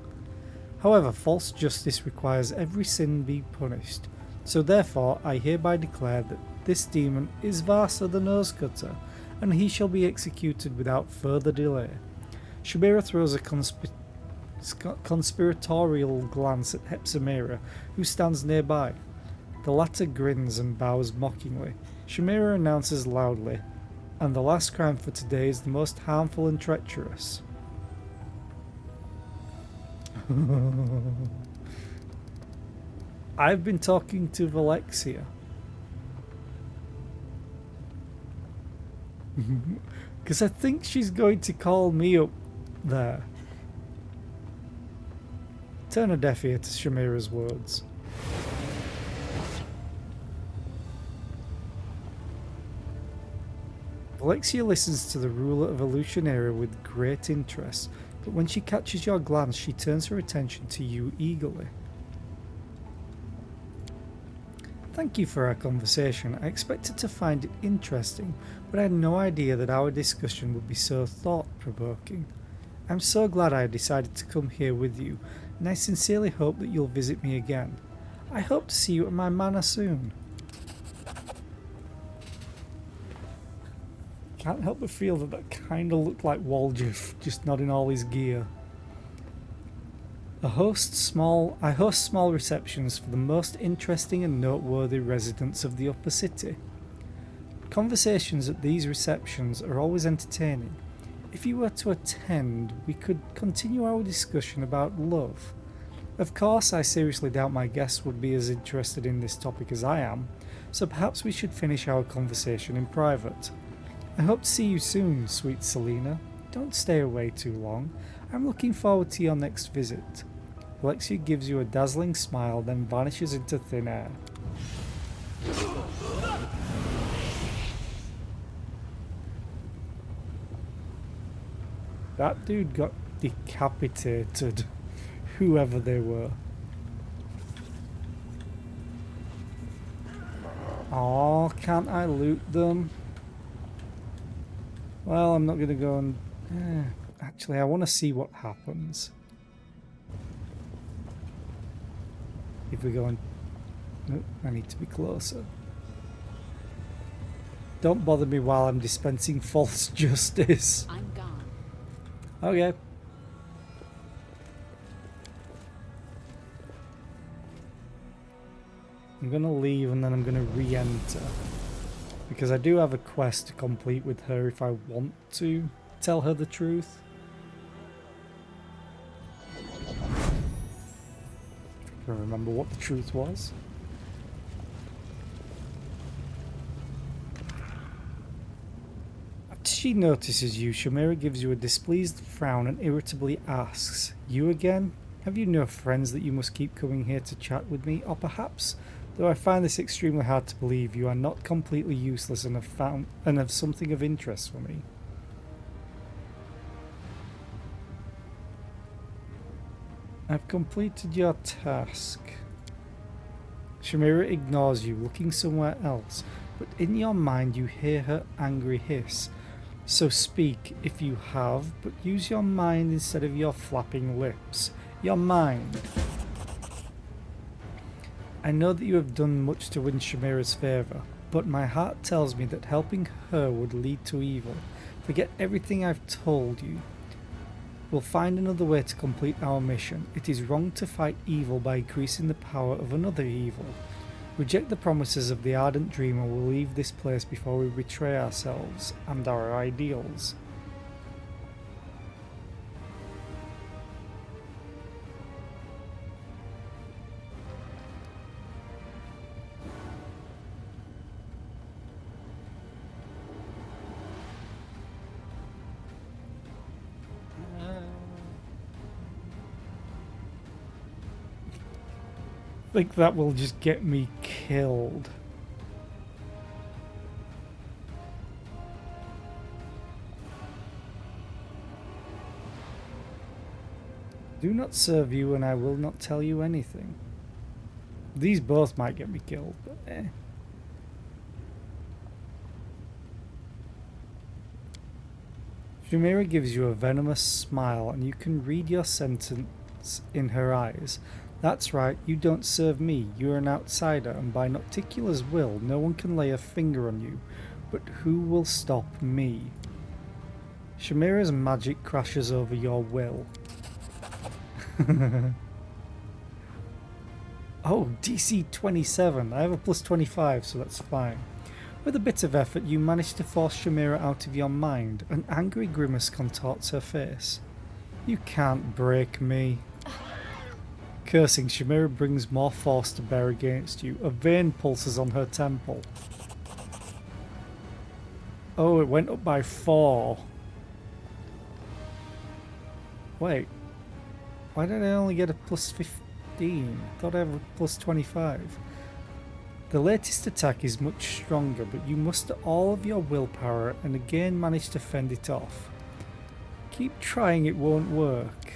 However, false justice requires every sin be punished, so therefore I hereby declare that this demon is Vasa the Nose Cutter, and he shall be executed without further delay. Shamira throws a conspiratorial glance at Hepsimira, who stands nearby. The latter grins and bows mockingly. Shamira announces loudly, and the last crime for today is the most harmful and treacherous. I've been talking to Valexia. Because I think she's going to call me up there. Turn a deaf ear to Shamira's words. Valexia listens to the ruler of Evolutionary with great interest, but when she catches your glance, she turns her attention to you eagerly. Thank you for our conversation. I expected to find it interesting, but I had no idea that our discussion would be so thought-provoking. I'm so glad I decided to come here with you, and I sincerely hope that you'll visit me again. I hope to see you at my manor soon. Can't help but feel that that kind of looked like Waldriff, just not in all his gear. I host small receptions for the most interesting and noteworthy residents of the upper city. Conversations at these receptions are always entertaining. If you were to attend, we could continue our discussion about love. Of course, I seriously doubt my guests would be as interested in this topic as I am, so perhaps we should finish our conversation in private. I hope to see you soon, sweet Selena. Don't stay away too long. I'm looking forward to your next visit. Alexia gives you a dazzling smile, then vanishes into thin air. That dude got decapitated, whoever they were. Oh, can't I loot them? Well, I'm not going to go and... actually, I want to see what happens. If we go and... Nope, I need to be closer. Don't bother me while I'm dispensing false justice. I'm gone. Okay. I'm going to leave and then I'm going to re-enter. Because I do have a quest to complete with her if I want to tell her the truth. I can remember what the truth was. After she notices you, Shamira gives you a displeased frown and irritably asks, "You again? Have you no friends that you must keep coming here to chat with me? Or perhaps, though I find this extremely hard to believe, you are not completely useless and have something of interest for me?" I've completed your task. Shamira ignores you, looking somewhere else, but in your mind you hear her angry hiss. So speak if you have, but use your mind instead of your flapping lips. Your mind. I know that you have done much to win Shamira's favour, but my heart tells me that helping her would lead to evil. Forget everything I've told you. We'll find another way to complete our mission. It is wrong to fight evil by increasing the power of another evil. Reject the promises of the ardent dreamer. We'll leave this place before we betray ourselves and our ideals. I think that will just get me killed. Do not serve you and I will not tell you anything. These both might get me killed, but eh. Shamira gives you a venomous smile and you can read your sentence in her eyes. That's right, you don't serve me, you're an outsider, and by Nocticula's will, no one can lay a finger on you. But who will stop me? Shamira's magic crashes over your will. Oh, DC 27. I have a plus 25, so that's fine. With a bit of effort, you manage to force Shamira out of your mind. An angry grimace contorts her face. You can't break me. Cursing, Shamira brings more force to bear against you. A vein pulses on her temple. Oh, it went up by 4. Wait. Why did I only get a plus 15? I thought I had a plus 25. The latest attack is much stronger, but you muster all of your willpower and again manage to fend it off. Keep trying, it won't work.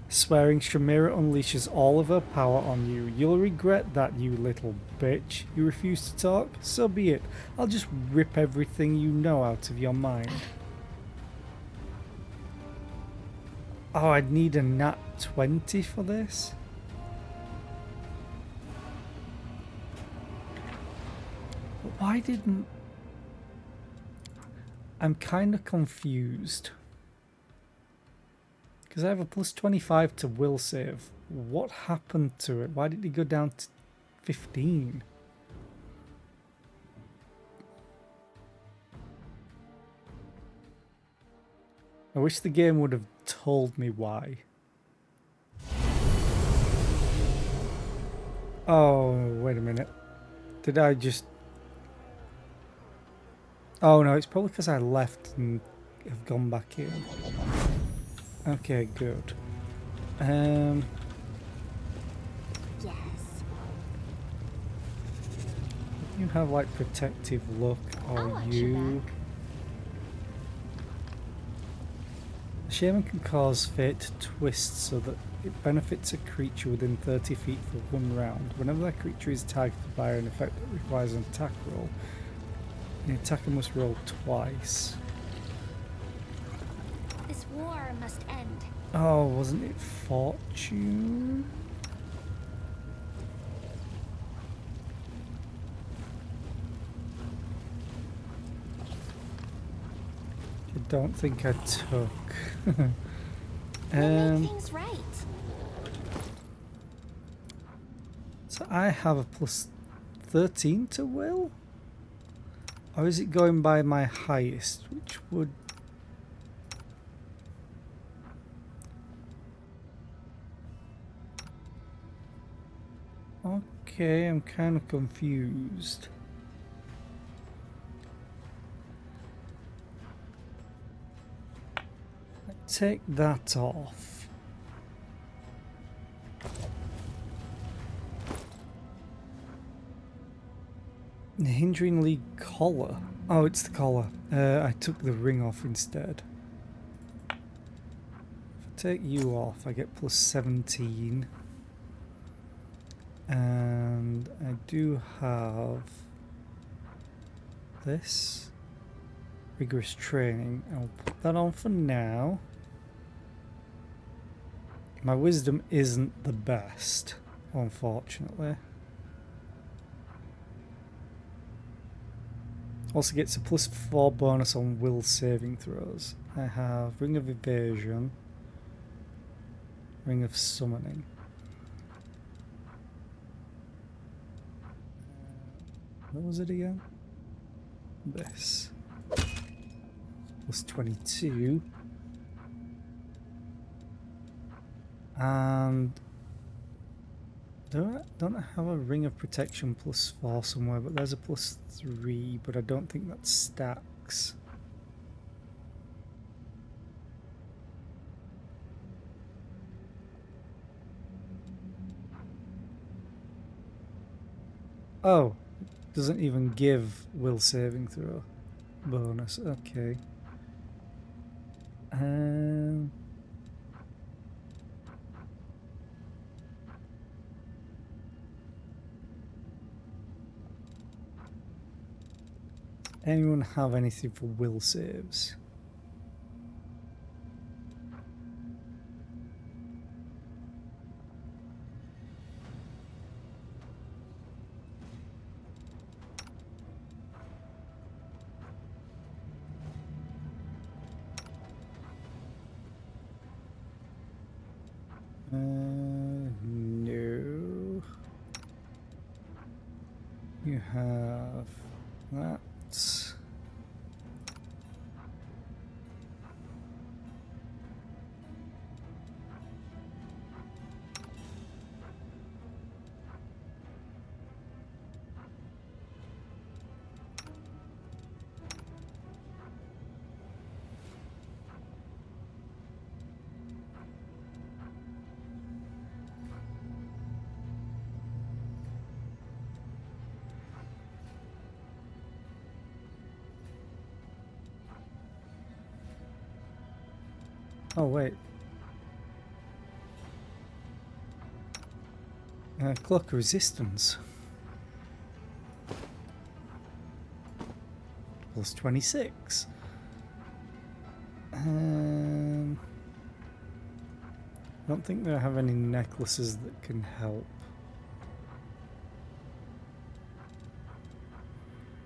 Swearing, Shamira unleashes all of her power on you. You'll regret that, you little bitch. You refuse to talk? So be it. I'll just rip everything you know out of your mind. Oh, I'd need a nat 20 for this? But why didn't... I'm kind of confused. Because I have a plus 25 to will save. What happened to it? Why did it go down to 15? I wish the game would have told me why. Oh, wait a minute. Did I just... Oh no, it's probably because I left and have gone back in. Okay, good. Yes. You have like protective look, or I'll watch you... your back. The shaman can cause fate to twist so that it benefits a creature within 30 feet for 1 round. Whenever that creature is targeted by an effect that requires an attack roll, the attacker must roll twice. This war must end. Oh, wasn't it fortune? I don't think I took. We'll make things right. So I have a plus 13 to will? Or is it going by my highest, which would... Okay, I'm kind of confused. Take that off. The Hindering League collar. Oh, it's the collar. I took the ring off instead. If I take you off, I get plus 17. And I do have this. Rigorous training. I'll put that on for now. My wisdom isn't the best, unfortunately. Also gets a plus 4 bonus on will saving throws. I have Ring of Evasion, Ring of Summoning. What was it again? This. Plus 22. And don't I have a Ring of Protection plus 4 somewhere, but there's a plus 3, but I don't think that stacks. Oh, doesn't even give will saving throw bonus. Okay. Anyone have anything for will saves? No. You have that. Oh, wait. Clock of Resistance. Plus 26. I don't think that I have any necklaces that can help.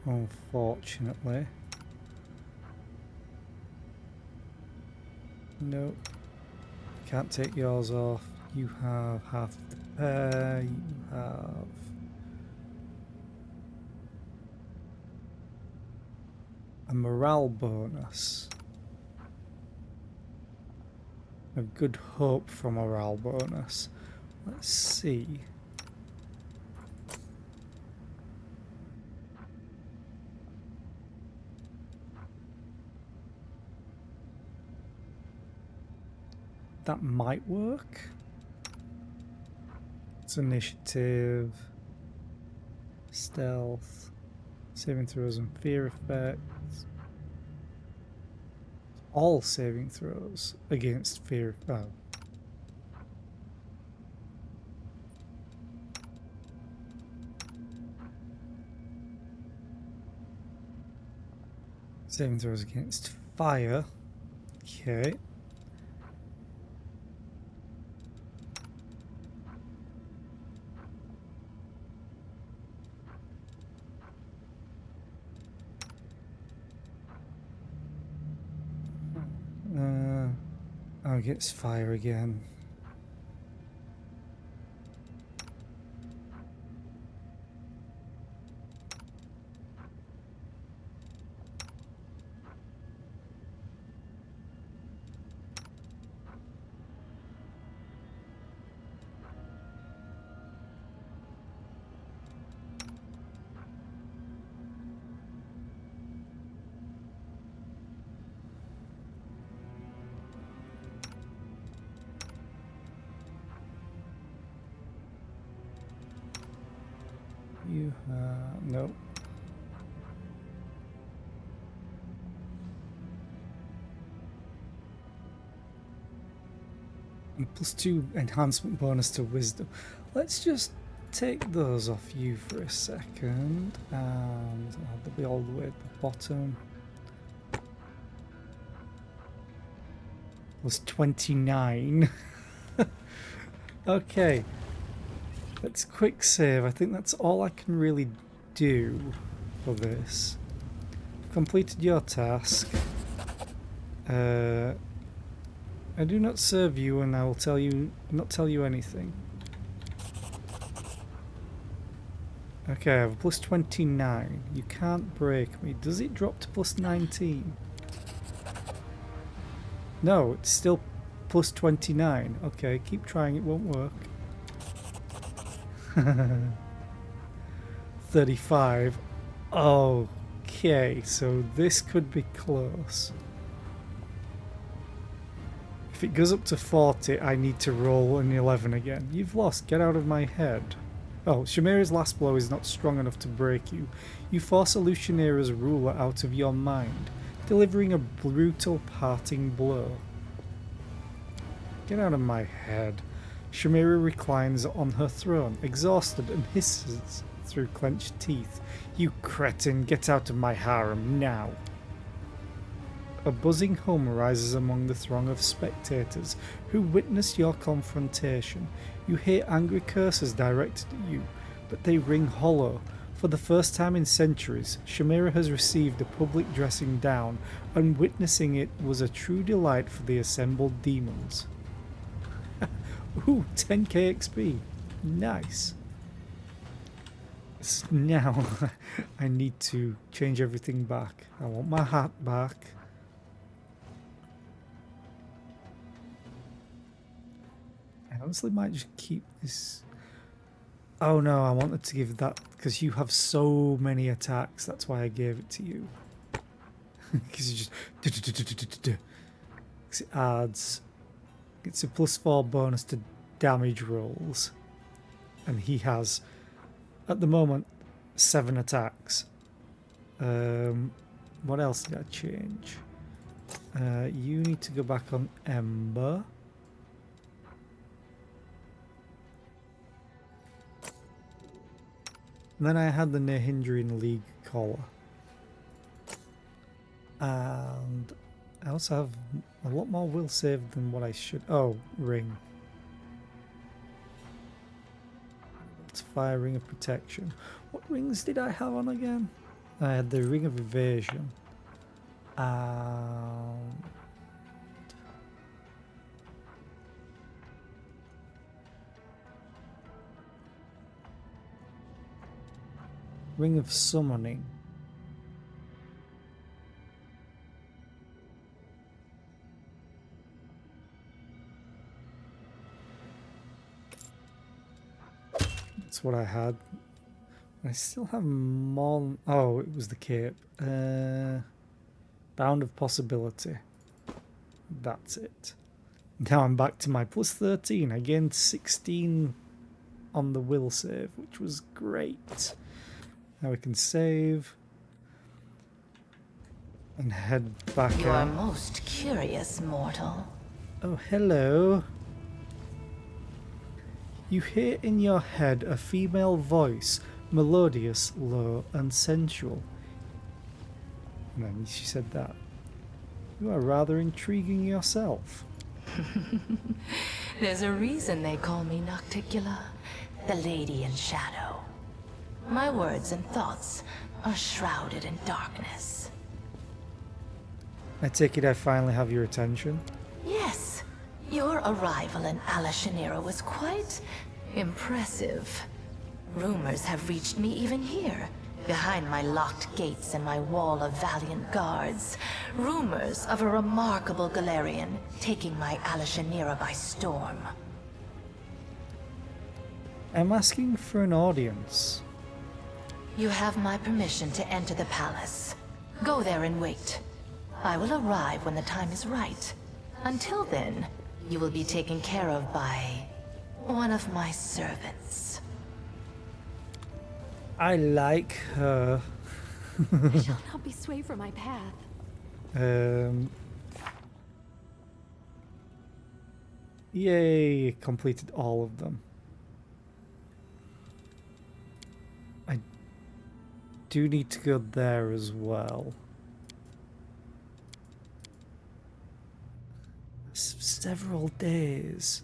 Unfortunately. No. Can't take yours off. You have half the pair. You have a morale bonus. A good hope for morale bonus. Let's see. That might work. It's initiative, stealth, saving throws and fear effects. All saving throws against fear. Oh. Saving throws against fire. Okay. Oh, against fire again. You nope. And +2 enhancement bonus to wisdom. Let's just take those off you for a second, and they'll be all the way at the bottom. +29. Okay. Let's quick save. I think that's all I can really do for this. I've completed your task. I do not serve you, and I will not tell you anything. Okay, I have a +29. You can't break me. Does it drop to +19? No, it's still +29. Okay, keep trying, it won't work. 35. Okay, so this could be close. If it goes up to 40, I need to roll an 11 again. You've lost. Get out of my head. Oh, Shamira's last blow is not strong enough to break you. You force a Lucianera's ruler out of your mind, delivering a brutal parting blow. Get out of my head. Shamira reclines on her throne, exhausted, and hisses through clenched teeth. You cretin, get out of my harem now. A buzzing hum rises among the throng of spectators who witness your confrontation. You hear angry curses directed at you, but they ring hollow. For the first time in centuries, Shamira has received a public dressing down, and witnessing it was a true delight for the assembled demons. Ooh, 10k XP. Nice. Now, I need to change everything back. I want my hat back. I honestly might just keep this. Oh no, I wanted to give that because you have so many attacks. That's why I gave it to you. Because you just. It adds. It's a +4 bonus to damage rolls. And he has, at the moment, 7 attacks. What else did I change? You need to go back on Ember. And then I had the Nahindrian League collar. And I also have a lot more will save than what I should. Oh, ring. It's fire, ring of protection. What rings did I have on again? I had the ring of evasion. Ring of Summoning. That's what I had. I still have more. Oh, it was the cape. Bound of Possibility. That's it. Now I'm back to my plus 13. I gained 16 on the will save, which was great. Now we can save and head back You are out. most curious, mortal. Oh, hello. You hear in your head a female voice, melodious, low, and sensual. And then she said that. You are rather intriguing yourself. There's a reason they call me Nocticula, the Lady in Shadow. My words and thoughts are shrouded in darkness. I take it I finally have your attention. Yes, your arrival in Alashanira was quite impressive. Rumors have reached me even here, behind my locked gates and my wall of valiant guards. Rumors of a remarkable Galarian taking my Alashanira by storm. I'm asking for an audience. You have my permission to enter the palace. Go there and wait. I will arrive when the time is right. Until then, you will be taken care of by one of my servants. I like her. I shall not be swayed from my path. Yay, completed all of them. I do need to go there as well. Several days.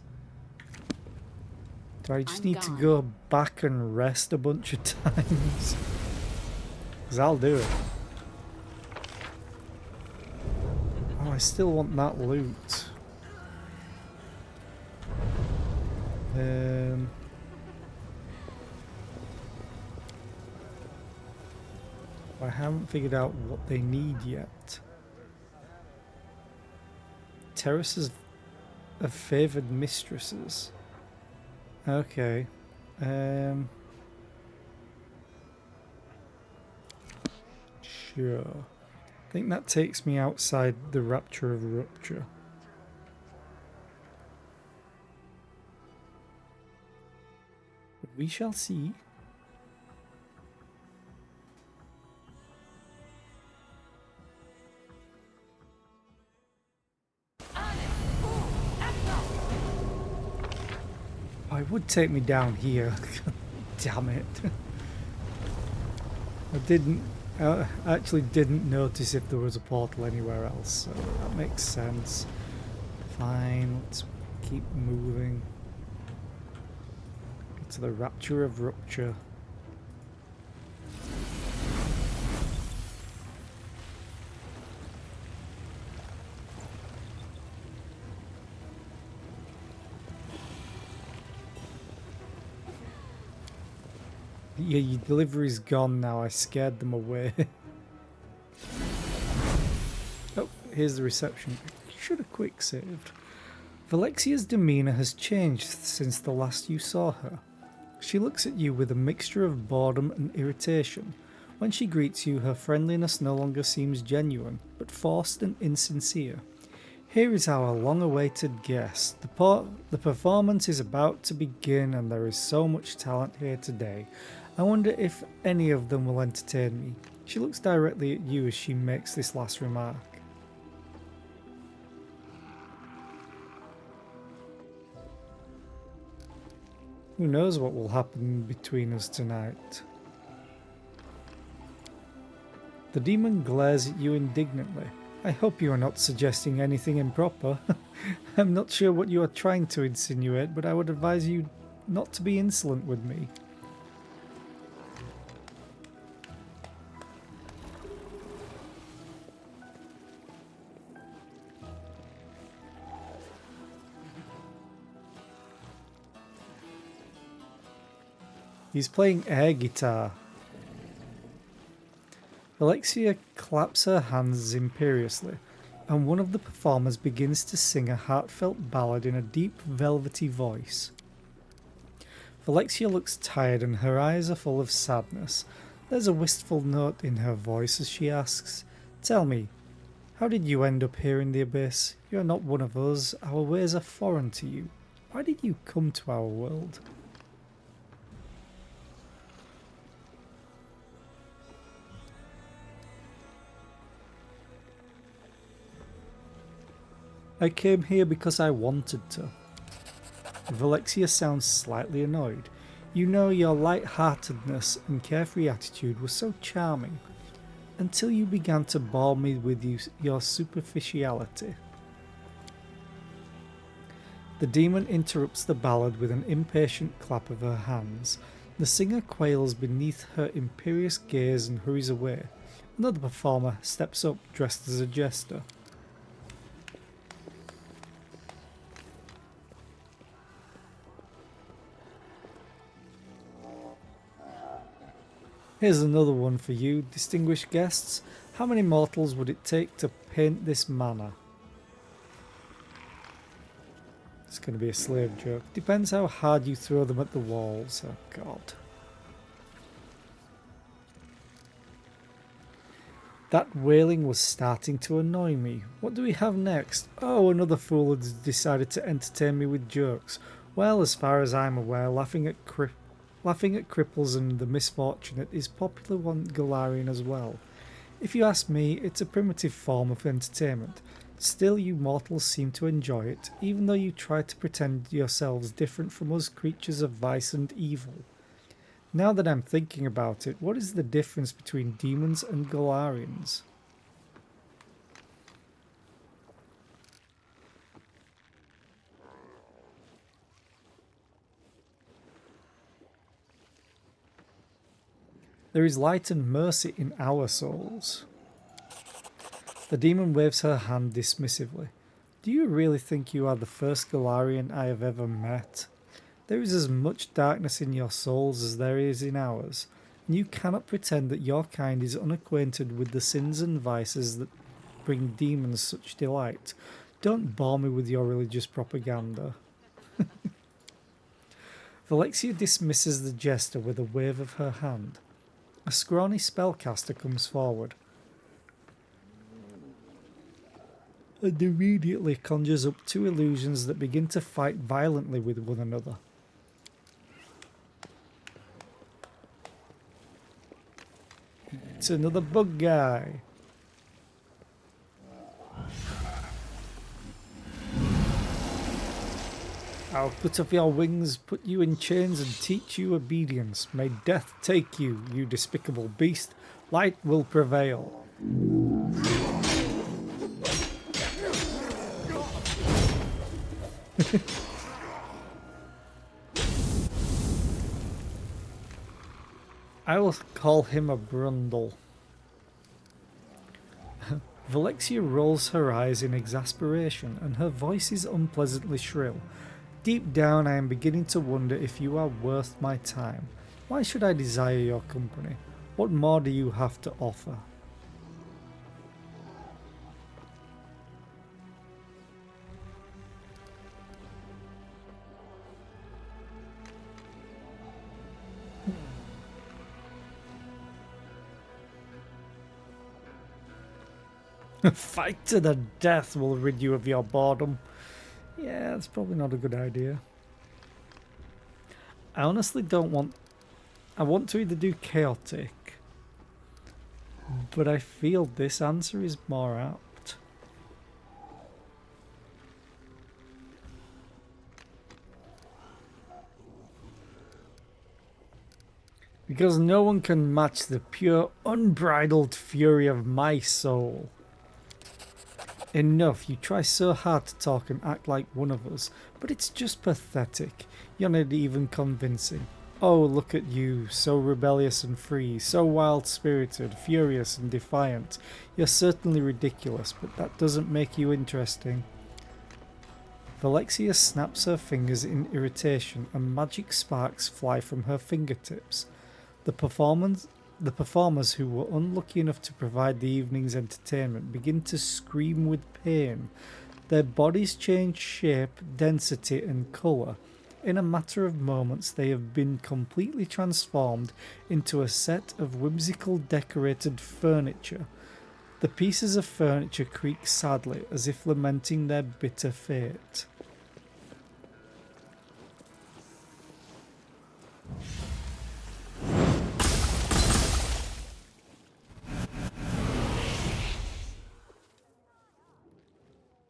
Do I just I'm need to gone. go back and rest a bunch of times? Because I'll do it. Oh, I still want that loot. I haven't figured out what they need yet. Terraces of favoured mistresses. Okay. Sure. I think that takes me outside the Rapture of Rupture. But we shall see. Oh, it would take me down here. Damn it. I actually didn't notice if there was a portal anywhere else, so that makes sense. Fine, let's keep moving. Get to the Rapture of Rupture. Yeah, your delivery's gone now. I scared them away. Oh, here's the reception. Should have quick saved. Valexia's demeanour has changed since the last you saw her. She looks at you with a mixture of boredom and irritation. When she greets you, her friendliness no longer seems genuine, but forced and insincere. Here is our long-awaited guest. The performance is about to begin and there is so much talent here today. I wonder if any of them will entertain me. She looks directly at you as she makes this last remark. Who knows what will happen between us tonight? The demon glares at you indignantly. I hope you are not suggesting anything improper. I'm not sure what you are trying to insinuate, but I would advise you not to be insolent with me. He's playing air guitar. Alexia claps her hands imperiously, and one of the performers begins to sing a heartfelt ballad in a deep, velvety voice. Alexia looks tired and her eyes are full of sadness. There's a wistful note in her voice as she asks, "Tell me, how did you end up here in the abyss? You are not one of us. Our ways are foreign to you. Why did you come to our world?" "I came here because I wanted to." Alexia sounds slightly annoyed. "You know, your light-heartedness and carefree attitude was so charming, until you began to bore me with your superficiality." The demon interrupts the ballad with an impatient clap of her hands. The singer quails beneath her imperious gaze and hurries away. Another performer steps up dressed as a jester. "Here's another one for you, distinguished guests. How many mortals would it take to paint this manor?" It's going to be a slave joke. "Depends how hard you throw them at the walls." Oh god. That wailing was starting to annoy me. What do we have next? Oh, another fool has decided to entertain me with jokes. Well, as far as I'm aware, laughing at cripples and the misfortunate is popular on Galarian as well. If you ask me, it's a primitive form of entertainment. Still, you mortals seem to enjoy it, even though you try to pretend yourselves different from us creatures of vice and evil. Now that I'm thinking about it, what is the difference between demons and Galarians? There is light and mercy in our souls. The demon waves her hand dismissively. "Do you really think you are the first Galarian I have ever met? There is as much darkness in your souls as there is in ours, and you cannot pretend that your kind is unacquainted with the sins and vices that bring demons such delight. Don't bore me with your religious propaganda." Alexia dismisses the jester with a wave of her hand. A scrawny spellcaster comes forward and immediately conjures up two illusions that begin to fight violently with one another. It's another bug guy. "I'll cut off your wings, put you in chains, and teach you obedience. May death take you, you despicable beast. Light will prevail." I will call him a Brundle. Valexia rolls her eyes in exasperation, and her voice is unpleasantly shrill. "Deep down I am beginning to wonder if you are worth my time. Why should I desire your company? What more do you have to offer?" "Fight to the death will rid you of your boredom." Yeah, that's probably not a good idea. I honestly don't want... I want to either do chaotic, but I feel this answer is more apt. Because no one can match the pure, unbridled fury of my soul. Enough, you try so hard to talk and act like one of us, but it's just pathetic. You're not even convincing. Oh, look at you, so rebellious and free, so wild-spirited, furious and defiant. You're certainly ridiculous, but that doesn't make you interesting. Valexia snaps her fingers in irritation and magic sparks fly from her fingertips. The The performers who were unlucky enough to provide the evening's entertainment begin to scream with pain. Their bodies change shape, density, and colour. In a matter of moments, they have been completely transformed into a set of whimsical decorated furniture. The pieces of furniture creak sadly, as if lamenting their bitter fate.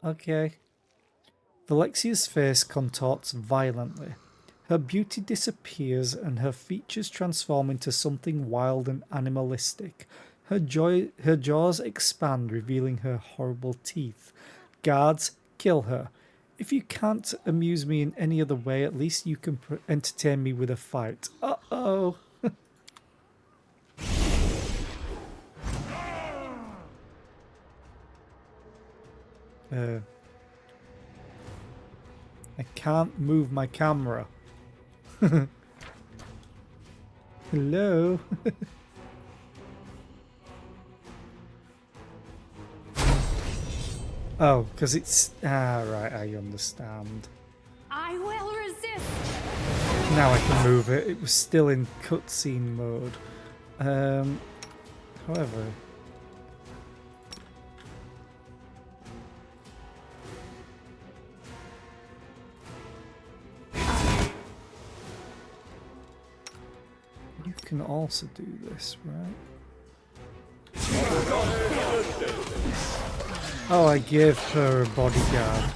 Okay. Valexia's face contorts violently. Her beauty disappears and her features transform into something wild and animalistic. Her jaws expand, revealing her horrible teeth. Guards, kill her. If you can't amuse me in any other way, at least you can entertain me with a fight. Uh-oh. I can't move my camera. Hello? Oh, because it's... Ah, right, I understand. I will resist. Now I can move it. It was still in cutscene mode. However... You can also do this, right? Oh, I gave her a bodyguard.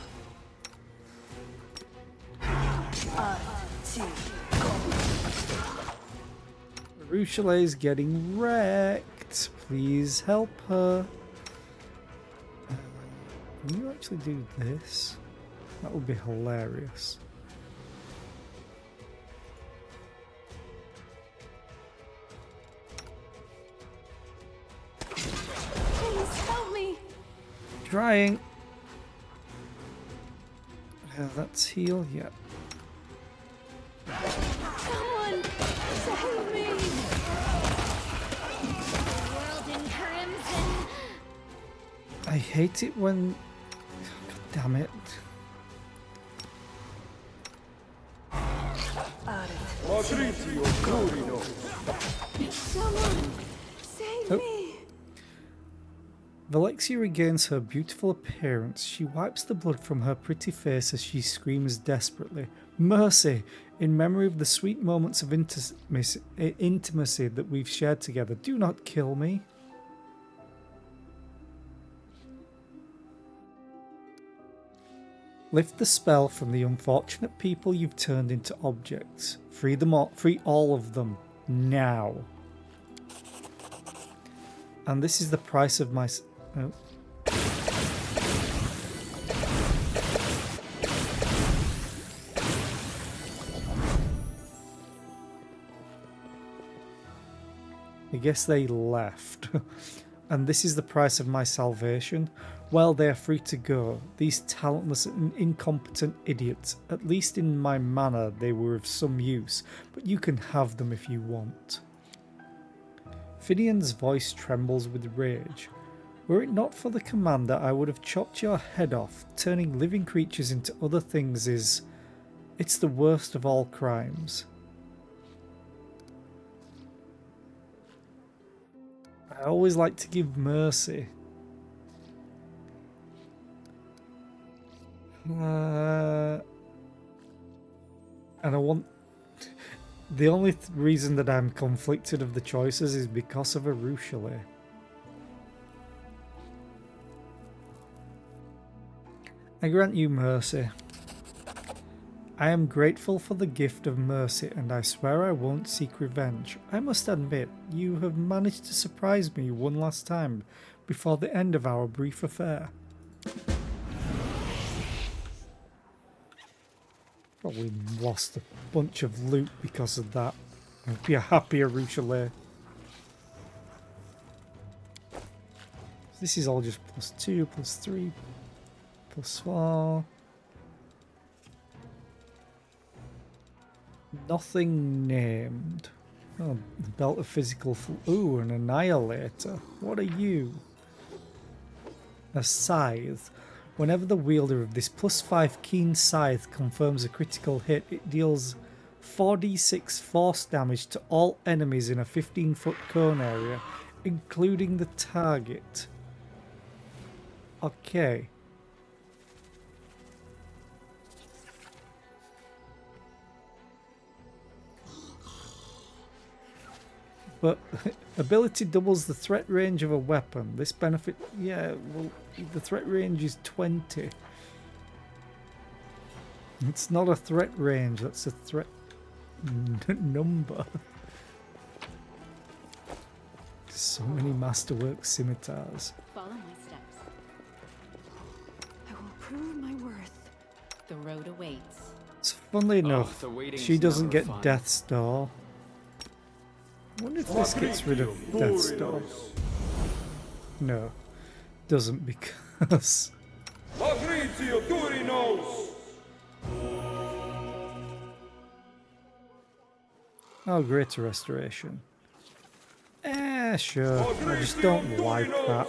Ruchelet is getting wrecked. Please help her. Can you actually do this? That would be hilarious. Please help me. Trying. That's heal, yeah. Someone save me. World in crimson. I hate it when... God damn it. Someone save me. Valexia regains her beautiful appearance. She wipes the blood from her pretty face as she screams desperately, "Mercy! In memory of the sweet moments of intimacy that we've shared together, do not kill me." Lift the spell from the unfortunate people you've turned into objects. Free them all. Free all of them. Now. And this is the price of my... Oh. I guess they left. And this is the price of my salvation. Well, they are free to go. These talentless and incompetent idiots. At least in my manner they were of some use, but you can have them if you want. Finian's voice trembles with rage. Were it not for the commander, I would have chopped your head off. Turning living creatures into other things is... It's the worst of all crimes. I always like to give mercy. And I want... The only reason that I'm conflicted of the choices is because of a Ruchelet. I grant you mercy. I am grateful for the gift of mercy, and I swear I won't seek revenge. I must admit, you have managed to surprise me one last time before the end of our brief affair. Probably lost a bunch of loot because of that. I'd be a happier Ruchelet. This is all just +2, +3, +4. Nothing named. Oh, the belt of physical. Ooh, an annihilator. What are you? A scythe. Whenever the wielder of this +5 keen scythe confirms a critical hit, it deals 4d6 force damage to all enemies in a 15-foot cone area, including the target. Okay. But ability doubles the threat range of a weapon. This benefit, yeah, well, the threat range is 20. It's not a threat range, that's a threat number. So many masterwork scimitars. Follow my steps. I will prove my worth. The road awaits. So funnily enough, the waiting's she doesn't never get fun. Death's Door. I wonder if this gets rid of Death's Door. No, doesn't, because oh, Greater Restoration. Sure. I just don't like that.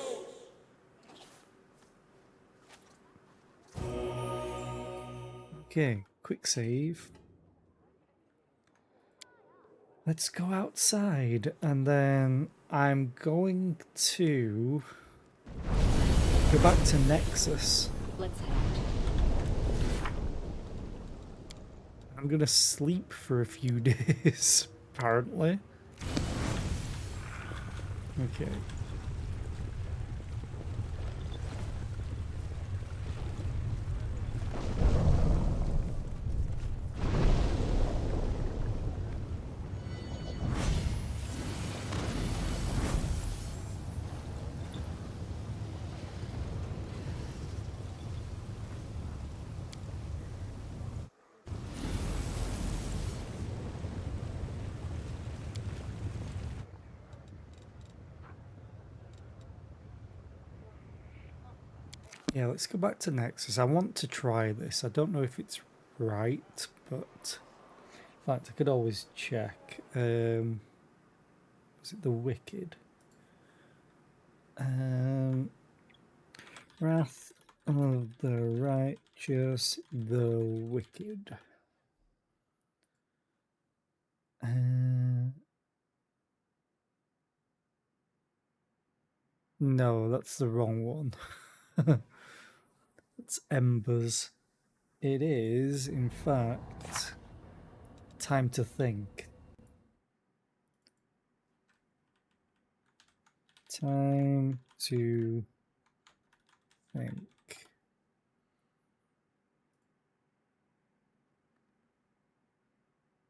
Okay, quick save. Let's go outside, and then I'm going to go back to Nexus. Let's head. I'm gonna sleep for a few days, apparently. Okay. Yeah, let's go back to Nexus. I want to try this. I don't know if it's right, but in fact, I could always check. Was it the Wicked? Wrath of the Righteous, the Wicked. No, that's the wrong one. It's Embers. It is, in fact, Time to Think. Time to think.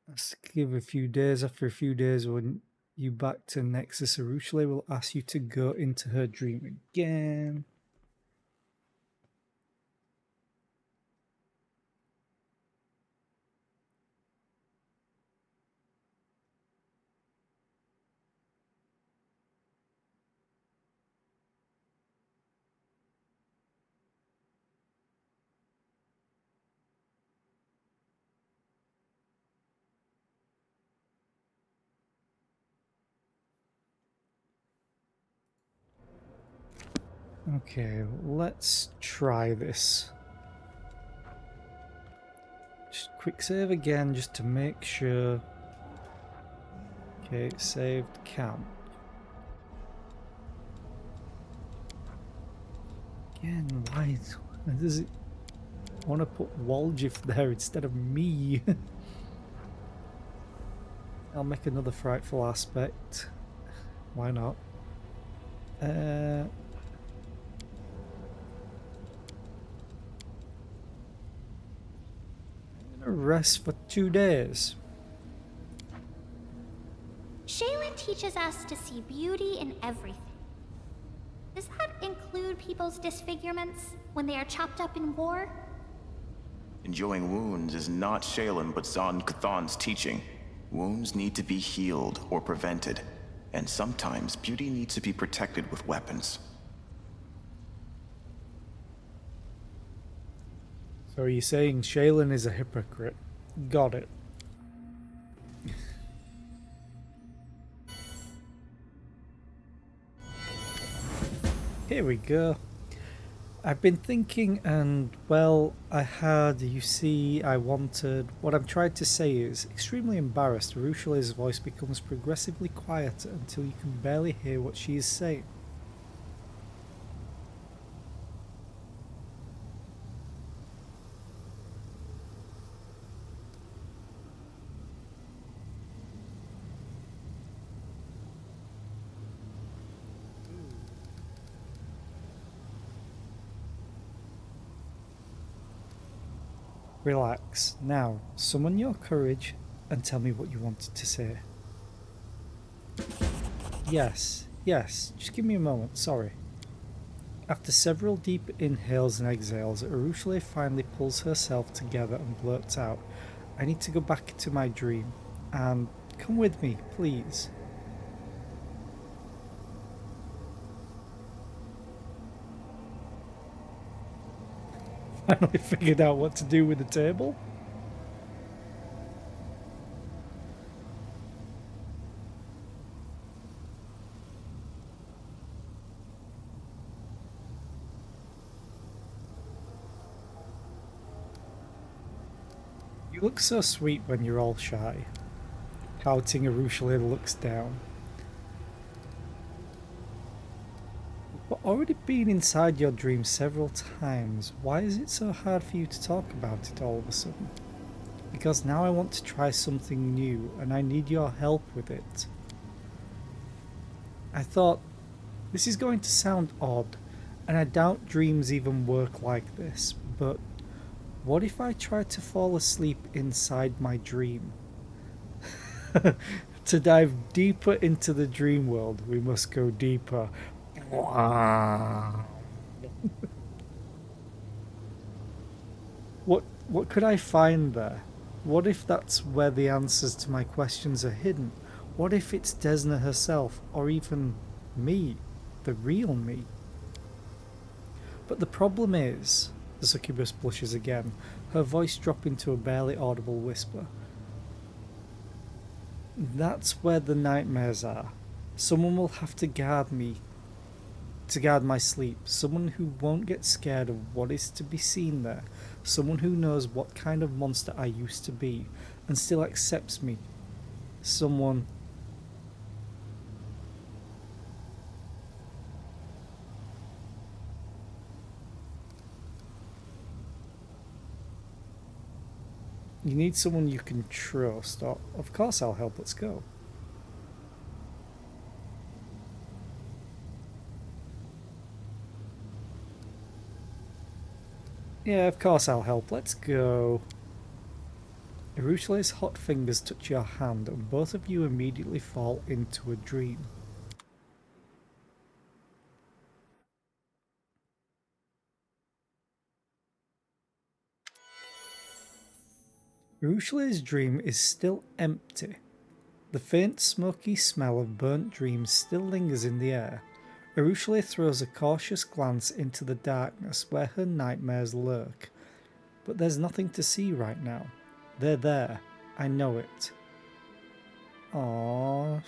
Let's give a few days. After a few days, when you back to Nexus, Arushale will ask you to go into her dream again. Okay, let's try this. Just quick save again, just to make sure. Okay, saved camp. Again, why does it want to put Waljif there instead of me? I'll make another frightful aspect. Why not? Rest for 2 days. Shaylin teaches us to see beauty in everything. Does that include people's disfigurements when they are chopped up in war? Enjoying wounds is not Shaylin but Zon Cathan's teaching. Wounds need to be healed or prevented, and sometimes beauty needs to be protected with weapons. So are you saying Shaylin is a hypocrite? Got it. Here we go. I've been thinking, and well, I had, you see, I wanted. What I'm trying to say is, extremely embarrassed, Rushale's voice becomes progressively quieter until you can barely hear what she is saying. Relax. Now, summon your courage and tell me what you wanted to say. Yes, just give me a moment, sorry. After several deep inhales and exhales, Arushale finally pulls herself together and blurts out, I need to go back to my dream. And come with me, please. Finally figured out what to do with the table. You look so sweet when you're all shy. Pouting, Arushale looks down. But already been inside your dream several times. Why is it so hard for you to talk about it all of a sudden? Because now I want to try something new and I need your help with it. I thought, this is going to sound odd, and I doubt dreams even work like this, but what if I try to fall asleep inside my dream? To dive deeper into the dream world, we must go deeper. What could I find there? What if that's where the answers to my questions are hidden? What if it's Desna herself, or even me, the real me? But the problem is, the succubus blushes again, her voice dropping to a barely audible whisper. That's where the nightmares are. Someone will have to guard me, to guard my sleep. Someone who won't get scared of what is to be seen there. Someone who knows what kind of monster I used to be and still accepts me. Someone. You need someone you can trust. Oh, of course I'll help. Let's go. Yeah, of course I'll help. Let's go. Erushale's hot fingers touch your hand and both of you immediately fall into a dream. Erushale's dream is still empty. The faint smoky smell of burnt dreams still lingers in the air. Erushale throws a cautious glance into the darkness where her nightmares lurk. But there's nothing to see right now. They're there. I know it. Aww.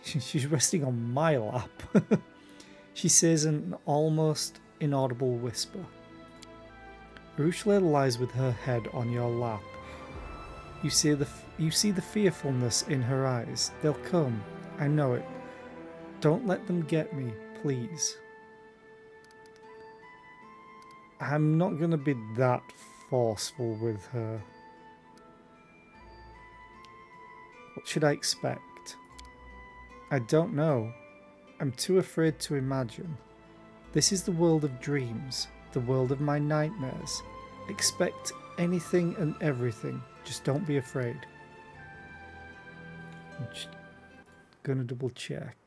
She's resting on my lap. She says in an almost inaudible whisper. Erushale lies with her head on your lap. You see the fearfulness in her eyes. They'll come. I know it. Don't let them get me, please. I'm not gonna be that forceful with her. What should I expect? I don't know. I'm too afraid to imagine. This is the world of dreams, the world of my nightmares. Expect anything and everything. Just don't be afraid. I'm just gonna double check.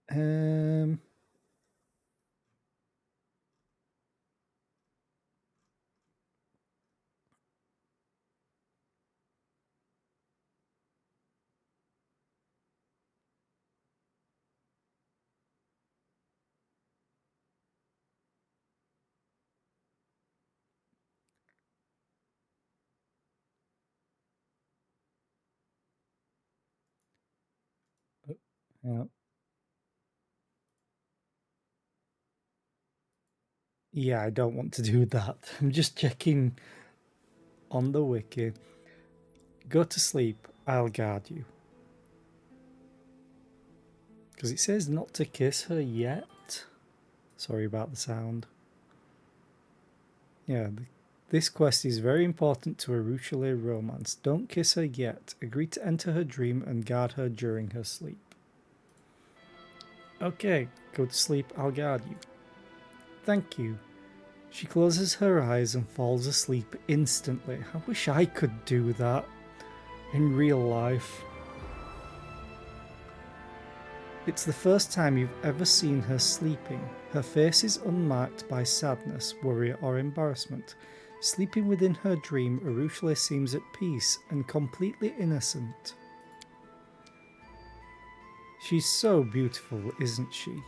Um, Yeah. Yeah, I don't want to do that. I'm just checking on the wiki. Go to sleep, I'll guard you. Because it says not to kiss her yet. Sorry about the sound. Yeah, this quest is very important to a Ruchele romance. Don't kiss her yet. Agree to enter her dream and guard her during her sleep. Okay, go to sleep, I'll guard you. Thank you. She closes her eyes and falls asleep instantly. I wish I could do that in real life. It's the first time you've ever seen her sleeping. Her face is unmarked by sadness, worry, or embarrassment. Sleeping within her dream, Arushale seems at peace and completely innocent. She's so beautiful, isn't she?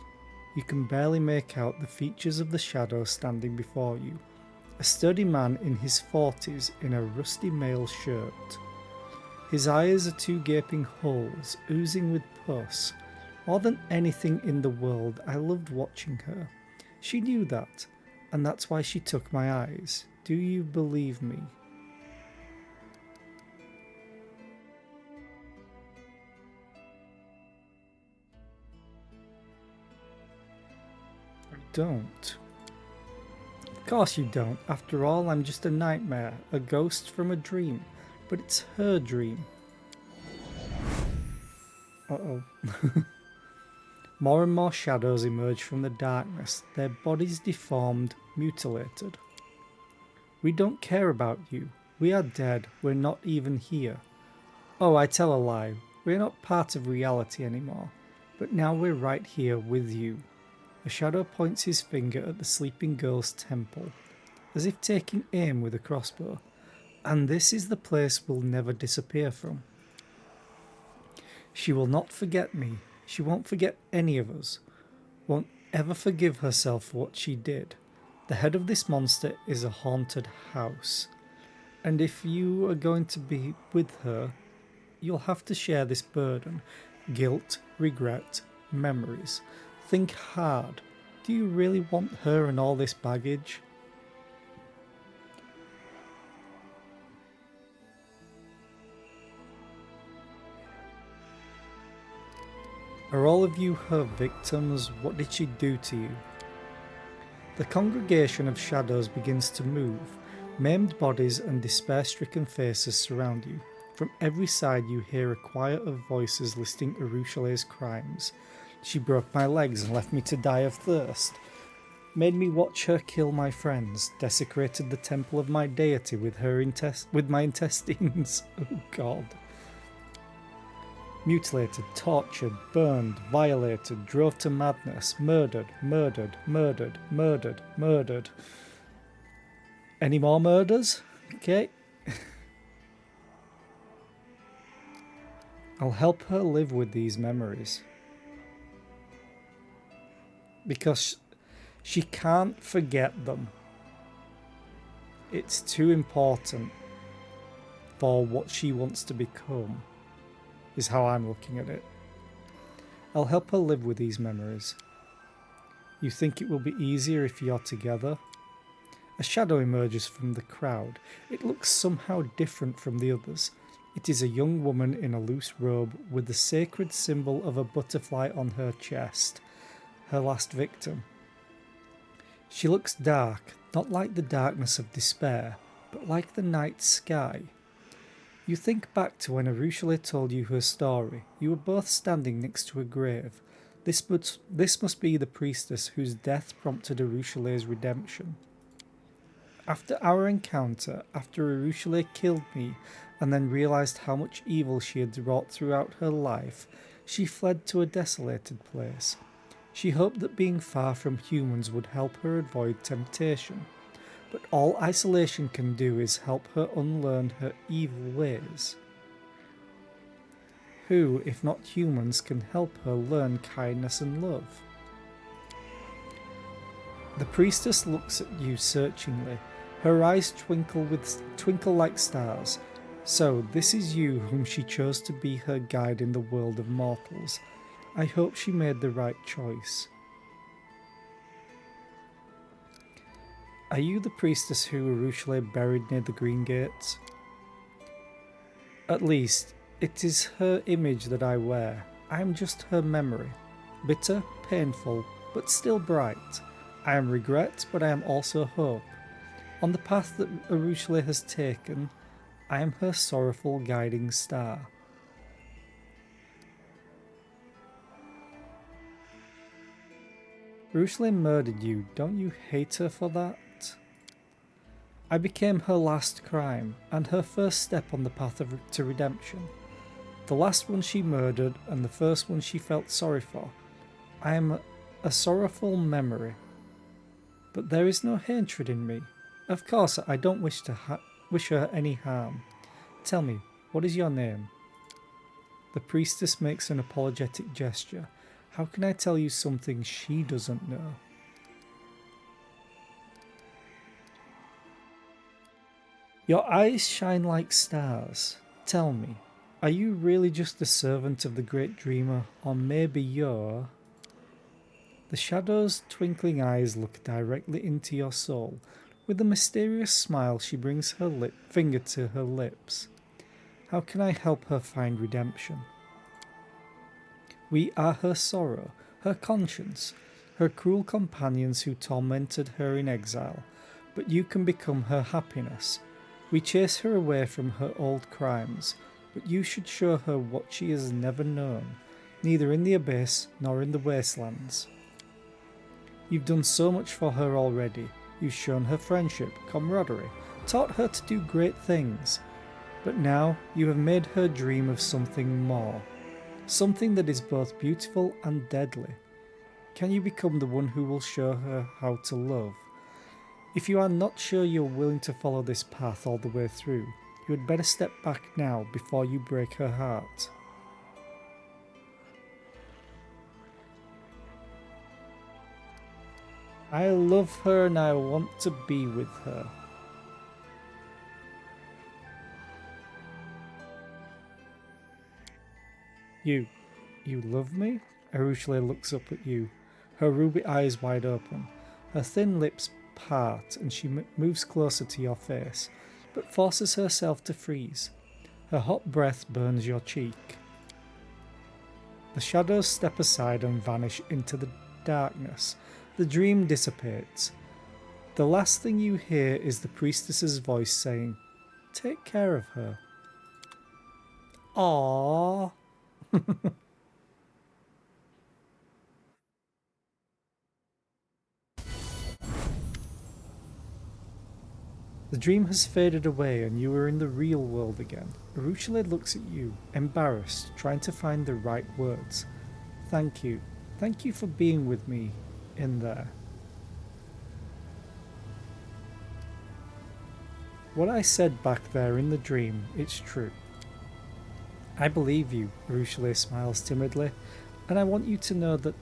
You can barely make out the features of the shadow standing before you. A sturdy man in his 40s in a rusty mail shirt. His eyes are two gaping holes, oozing with pus. More than anything in the world, I loved watching her. She knew that, and that's why she took my eyes. Do you believe me? I don't. Of course you don't. After all, I'm just a nightmare, a ghost from a dream. But it's her dream. Uh-oh. More and more shadows emerge from the darkness, their bodies deformed, mutilated. We don't care about you. We are dead. We're not even here. Oh, I tell a lie. We're not part of reality anymore. But now we're right here with you. A shadow points his finger at the sleeping girl's temple, as if taking aim with a crossbow. And this is the place we'll never disappear from. She will not forget me. She won't forget any of us. Won't ever forgive herself for what she did. The head of this monster is a haunted house. And if you are going to be with her, you'll have to share this burden. Guilt, regret, memories. Think hard. Do you really want her and all this baggage? Are all of you her victims? What did she do to you? The congregation of shadows begins to move. Maimed bodies and despair-stricken faces surround you. From every side you hear a choir of voices listing Arushale's crimes. She broke my legs and left me to die of thirst. Made me watch her kill my friends. Desecrated the temple of my deity with my intestines. Oh God. Mutilated, tortured, burned, violated, drove to madness, murdered, murdered, murdered, murdered, murdered. Any more murders? Okay. I'll help her live with these memories. Because she can't forget them. It's too important for what she wants to become, is how I'm looking at it. I'll help her live with these memories. You think it will be easier if you're together? A shadow emerges from the crowd. It looks somehow different from the others. It is a young woman in a loose robe with the sacred symbol of a butterfly on her chest. Her last victim. She looks dark, not like the darkness of despair, but like the night sky. You think back to when Arushale told you her story. You were both standing next to a grave. This must be the priestess whose death prompted Arushale's redemption. After our encounter, after Arushale killed me and then realised how much evil she had wrought throughout her life, she fled to a desolated place. She hoped that being far from humans would help her avoid temptation. But all isolation can do is help her unlearn her evil ways. Who, if not humans, can help her learn kindness and love? The priestess looks at you searchingly. Her eyes twinkle like stars. So, this is you whom she chose to be her guide in the world of mortals. I hope she made the right choice. Are you the priestess who Urushle buried near the Green Gates? At least, it is her image that I wear. I am just her memory. Bitter, painful, but still bright. I am regret, but I am also hope. On the path that Urushle has taken, I am her sorrowful guiding star. Urushle murdered you. Don't you hate her for that? I became her last crime, and her first step on the path to redemption. The last one she murdered, and the first one she felt sorry for. I am a sorrowful memory. But there is no hatred in me. Of course, I don't wish her any harm. Tell me, what is your name? The priestess makes an apologetic gesture. How can I tell you something she doesn't know? Your eyes shine like stars. Tell me, are you really just the servant of the great dreamer, or maybe you're... The shadow's twinkling eyes look directly into your soul. With a mysterious smile, she brings her finger to her lips. How can I help her find redemption? We are her sorrow, her conscience, her cruel companions who tormented her in exile, but you can become her happiness. We chase her away from her old crimes, but you should show her what she has never known, neither in the abyss nor in the wastelands. You've done so much for her already. You've shown her friendship, camaraderie, taught her to do great things. But now you have made her dream of something more. Something that is both beautiful and deadly. Can you become the one who will show her how to love? If you are not sure you're willing to follow this path all the way through, you had better step back now before you break her heart. I love her and I want to be with her. You love me? Urushle looks up at you, her ruby eyes wide open. Her thin lips part and she moves closer to your face, but forces herself to freeze. Her hot breath burns your cheek. The shadows step aside and vanish into the darkness. The dream dissipates. The last thing you hear is the priestess's voice saying, "Take care of her." Aww. The dream has faded away and you are in the real world again. Urushle looks at you, embarrassed, trying to find the right words. Thank you. Thank you for being with me in there. What I said back there in the dream, it's true. I believe you, Urushle smiles timidly, and I want you to know that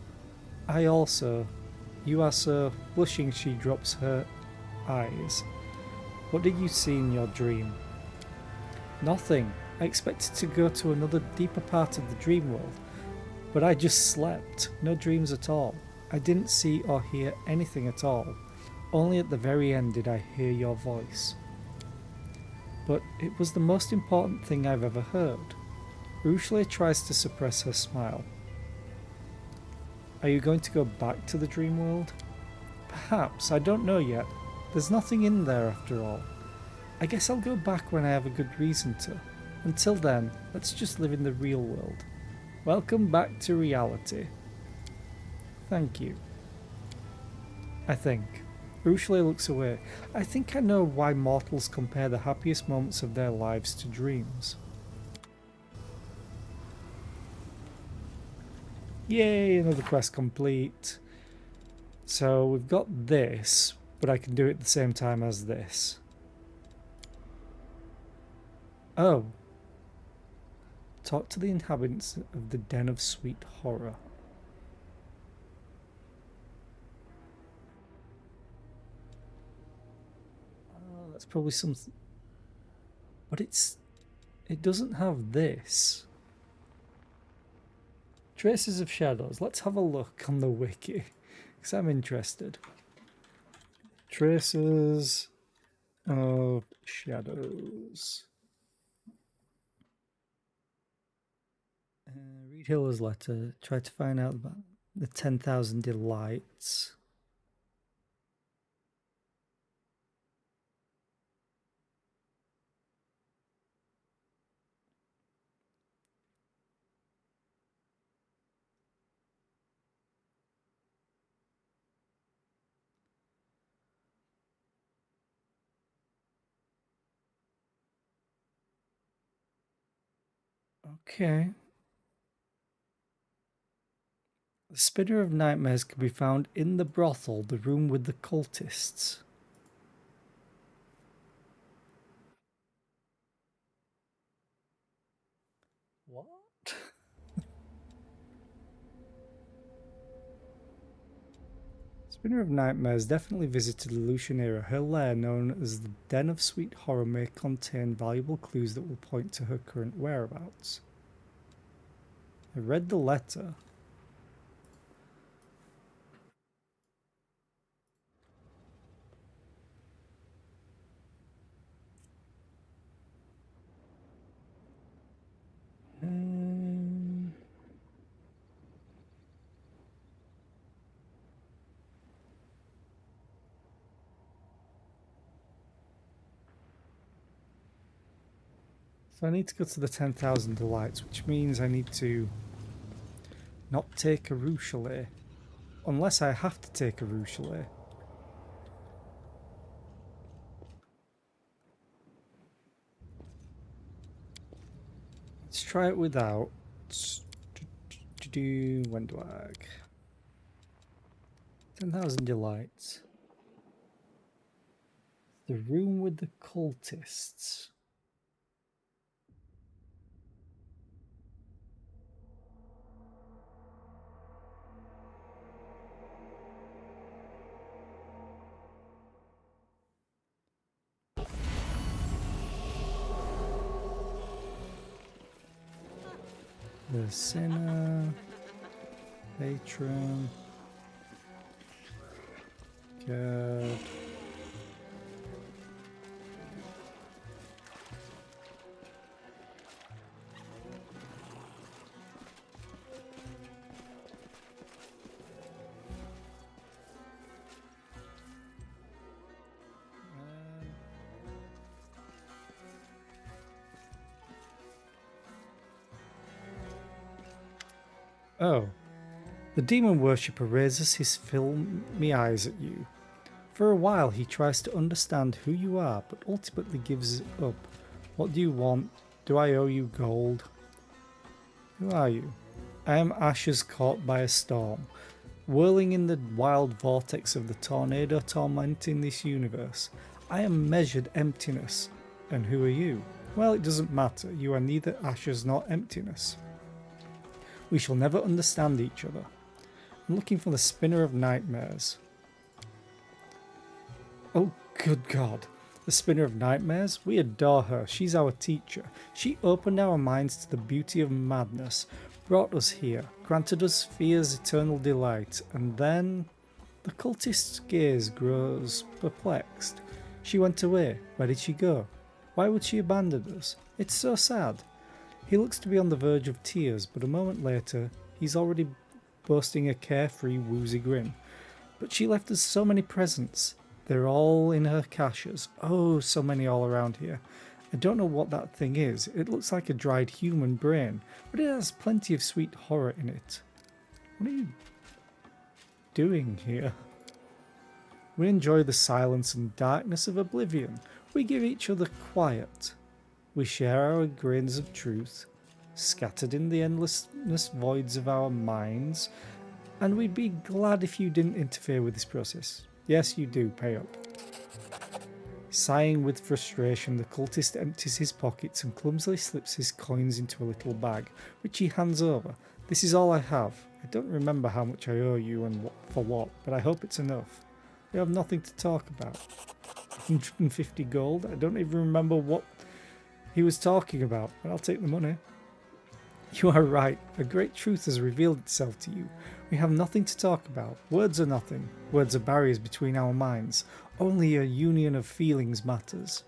I also... You are so... Blushing, she drops her eyes. What did you see in your dream? Nothing. I expected to go to another deeper part of the dream world, but I just slept. No dreams at all. I didn't see or hear anything at all. Only at the very end did I hear your voice. But it was the most important thing I've ever heard. Urushle tries to suppress her smile. Are you going to go back to the dream world? Perhaps, I don't know yet. There's nothing in there after all. I guess I'll go back when I have a good reason to. Until then, let's just live in the real world. Welcome back to reality. Thank you. I think. Urushle looks away. I think I know why mortals compare the happiest moments of their lives to dreams. Yay, another quest complete. So we've got this, but I can do it at the same time as this. Oh. Talk to the inhabitants of the Den of Sweet Horror. Oh, that's probably something. But it doesn't have this. Traces of shadows. Let's have a look on the wiki, because I'm interested. Traces of shadows. Read Hiller's letter. Try to find out about the 10,000 delights. Okay. The Spinner of Nightmares can be found in the brothel, the room with the cultists. What? Spinner of Nightmares definitely visited the Lucian era. Her lair, known as the Den of Sweet Horror, may contain valuable clues that will point to her current whereabouts. I read the letter. So I need to go to the 10,000 delights, which means I need to not take a Rue Chalet. Unless I have to take a Rue Chalet. Let's try it without. Wendwag. 10,000 delights. The room with the cultists. The sinner, patron, god. Oh. The demon worshipper raises his filmy eyes at you. For a while he tries to understand who you are, but ultimately gives up. What do you want? Do I owe you gold? Who are you? I am ashes caught by a storm, whirling in the wild vortex of the tornado tormenting this universe. I am measured emptiness. And who are you? Well, it doesn't matter. You are neither ashes nor emptiness. We shall never understand each other. I'm looking for the Spinner of Nightmares. Oh, good God. The Spinner of Nightmares? We adore her. She's our teacher. She opened our minds to the beauty of madness, brought us here, granted us fear's eternal delight, and then the cultist's gaze grows perplexed. She went away. Where did she go? Why would she abandon us? It's so sad. He looks to be on the verge of tears, but a moment later, he's already boasting a carefree, woozy grin. But she left us so many presents. They're all in her caches. Oh, so many all around here. I don't know what that thing is. It looks like a dried human brain, but it has plenty of sweet horror in it. What are you doing here? We enjoy the silence and darkness of oblivion. We give each other quiet. We share our grains of truth, scattered in the endlessness voids of our minds, and we'd be glad if you didn't interfere with this process. Yes, you do, pay up. Sighing with frustration, the cultist empties his pockets and clumsily slips his coins into a little bag, which he hands over. This is all I have. I don't remember how much I owe you and for what, but I hope it's enough. We have nothing to talk about. 150 gold? I don't even remember what he was talking about, but I'll take the money. You are right. A great truth has revealed itself to you. We have nothing to talk about. Words are nothing. Words are barriers between our minds. Only a union of feelings matters.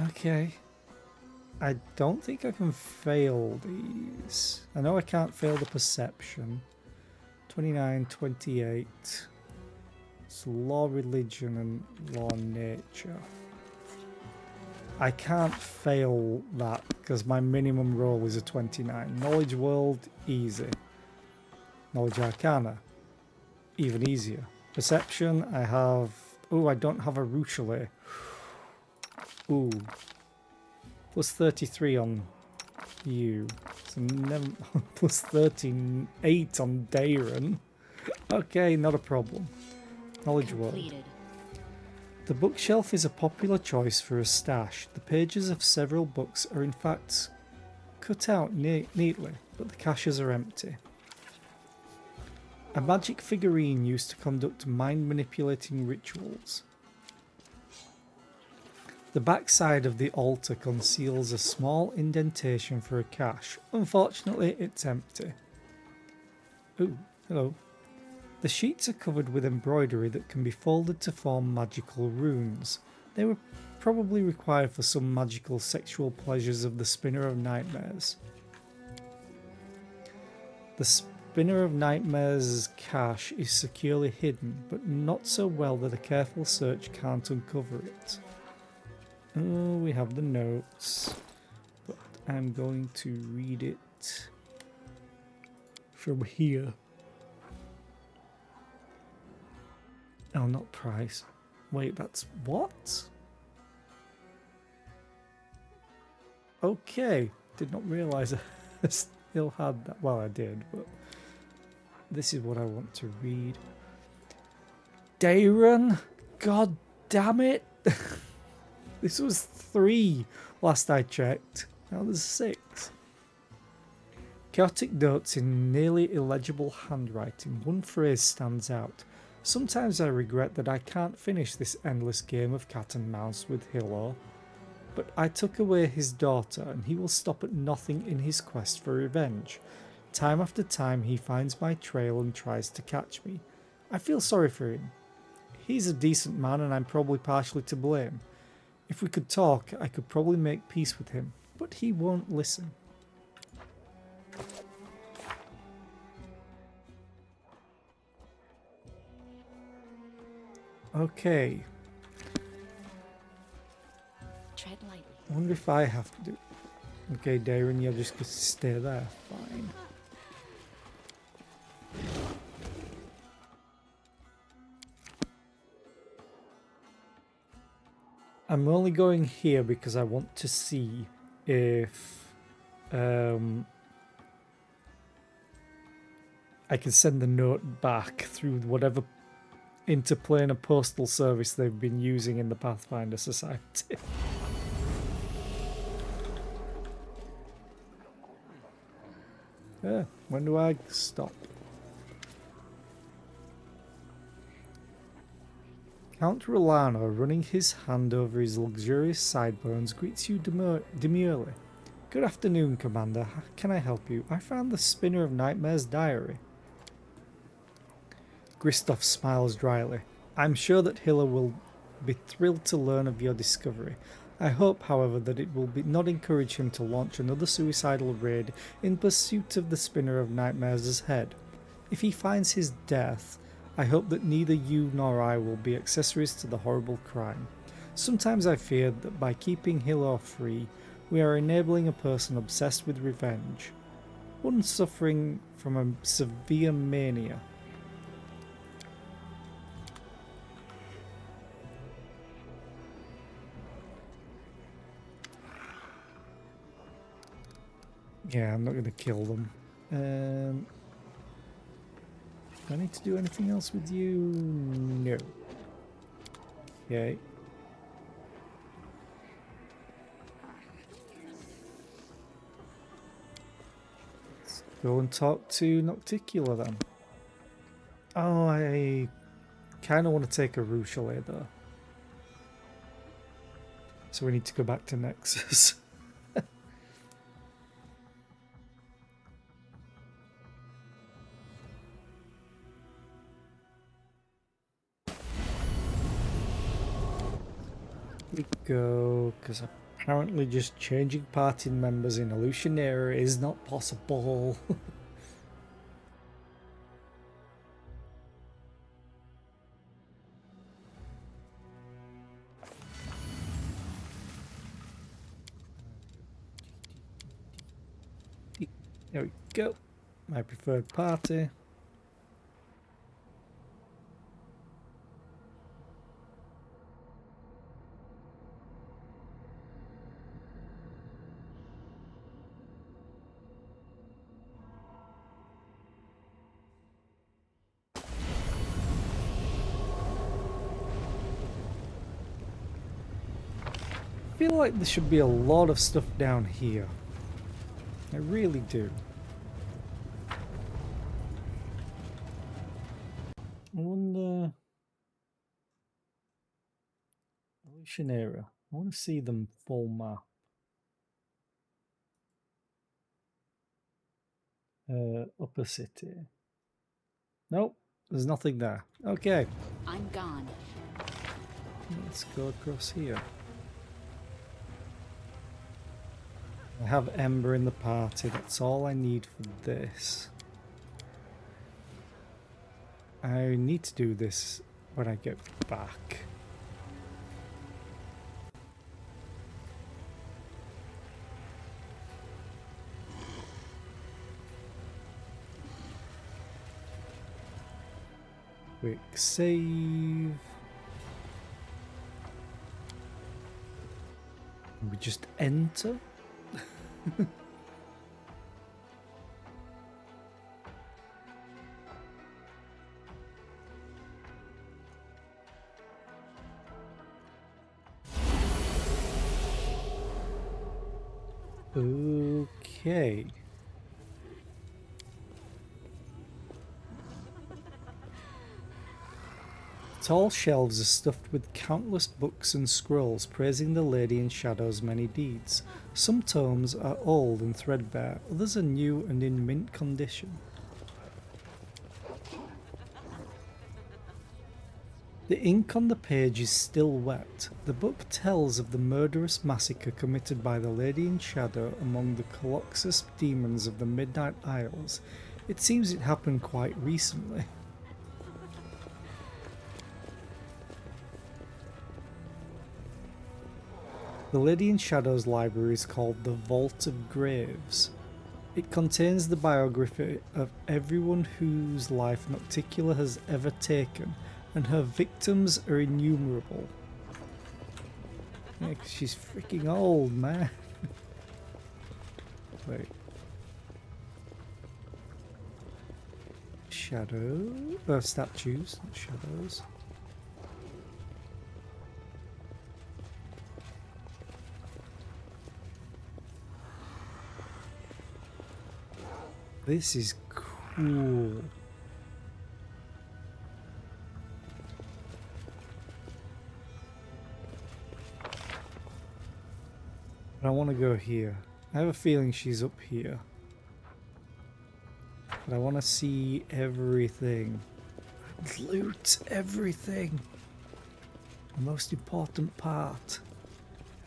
Okay. I don't think I can fail these. I know I can't fail the perception. 29, 28. It's law, religion, and law, nature. I can't fail that because my minimum roll is a 29. Knowledge world, easy. Knowledge arcana, even easier. Perception, I have... Oh, I don't have a Ruchelet. Ooh. Plus 33 on you. So never... Plus 38 on Darren. Okay, not a problem. Knowledge world. The bookshelf is a popular choice for a stash. The pages of several books are in fact cut out neatly, but the caches are empty. A magic figurine used to conduct mind-manipulating rituals. The backside of the altar conceals a small indentation for a cache. Unfortunately, it's empty. Ooh, hello. The sheets are covered with embroidery that can be folded to form magical runes. They were probably required for some magical sexual pleasures of the Spinner of Nightmares. The Spinner of Nightmares' cache is securely hidden, but not so well that a careful search can't uncover it. Oh, we have the notes, but I'm going to read it from here. Oh, not price. Wait, that's what? Okay, did not realise I still had that. Well, I did, but this is what I want to read. Darren, god damn it! This was 3 last I checked. Now there's 6. Chaotic notes in nearly illegible handwriting. One phrase stands out. Sometimes I regret that I can't finish this endless game of cat and mouse with Hilo, but I took away his daughter and he will stop at nothing in his quest for revenge. Time after time he finds my trail and tries to catch me. I feel sorry for him. He's a decent man and I'm probably partially to blame. If we could talk, I could probably make peace with him, but he won't listen. Okay. Tread lightly. I wonder if I have to do... Okay, Darren, you're just going to stay there. Fine. I'm only going here because I want to see if I can send the note back through whatever interplanar postal service they've been using in the Pathfinder Society. When do I stop? Count Rolano, running his hand over his luxurious sideburns, greets you demurely. Good afternoon, Commander. How can I help you? I found the Spinner of Nightmares' diary. Christoph smiles dryly. I'm sure that Hiller will be thrilled to learn of your discovery. I hope, however, that it will not encourage him to launch another suicidal raid in pursuit of the Spinner of Nightmares' head. If he finds his death, I hope that neither you nor I will be accessories to the horrible crime. Sometimes I fear that by keeping Hiller free, we are enabling a person obsessed with revenge, one suffering from a severe mania. Yeah, I'm not going to kill them. Do I need to do anything else with you? No. Okay. Let's go and talk to Nocticula then. Oh, I kind of want to take a Ruchelet though. So we need to go back to Nexus. we go, because apparently just changing party members in Illusionera is not possible. There we go. My preferred party. I feel like there should be a lot of stuff down here. I really do. I wonder... Illusionera. I want to see them full map. Upper city. Nope, there's nothing there. Okay, I'm gone. let's go across here. I have Ember in the party, that's all I need for this. I need to do this when I get back. Quick save. We just enter. Okay. Tall shelves are stuffed with countless books and scrolls praising the Lady in Shadow's many deeds. Some tomes are old and threadbare, others are new and in mint condition. The ink on the page is still wet. The book tells of the murderous massacre committed by the Lady in Shadow among the Colossus demons of the Midnight Isles. It seems it happened quite recently. The Lady in Shadow's library is called the Vault of Graves. It contains the biography of everyone whose life Nocticula has ever taken, and her victims are innumerable. Yeah, 'cause she's freaking old, man. Wait. Shadow... statues, not shadows. This is cool. But I want to go here. I have a feeling she's up here. But I want to see everything. Loot everything. The most important part.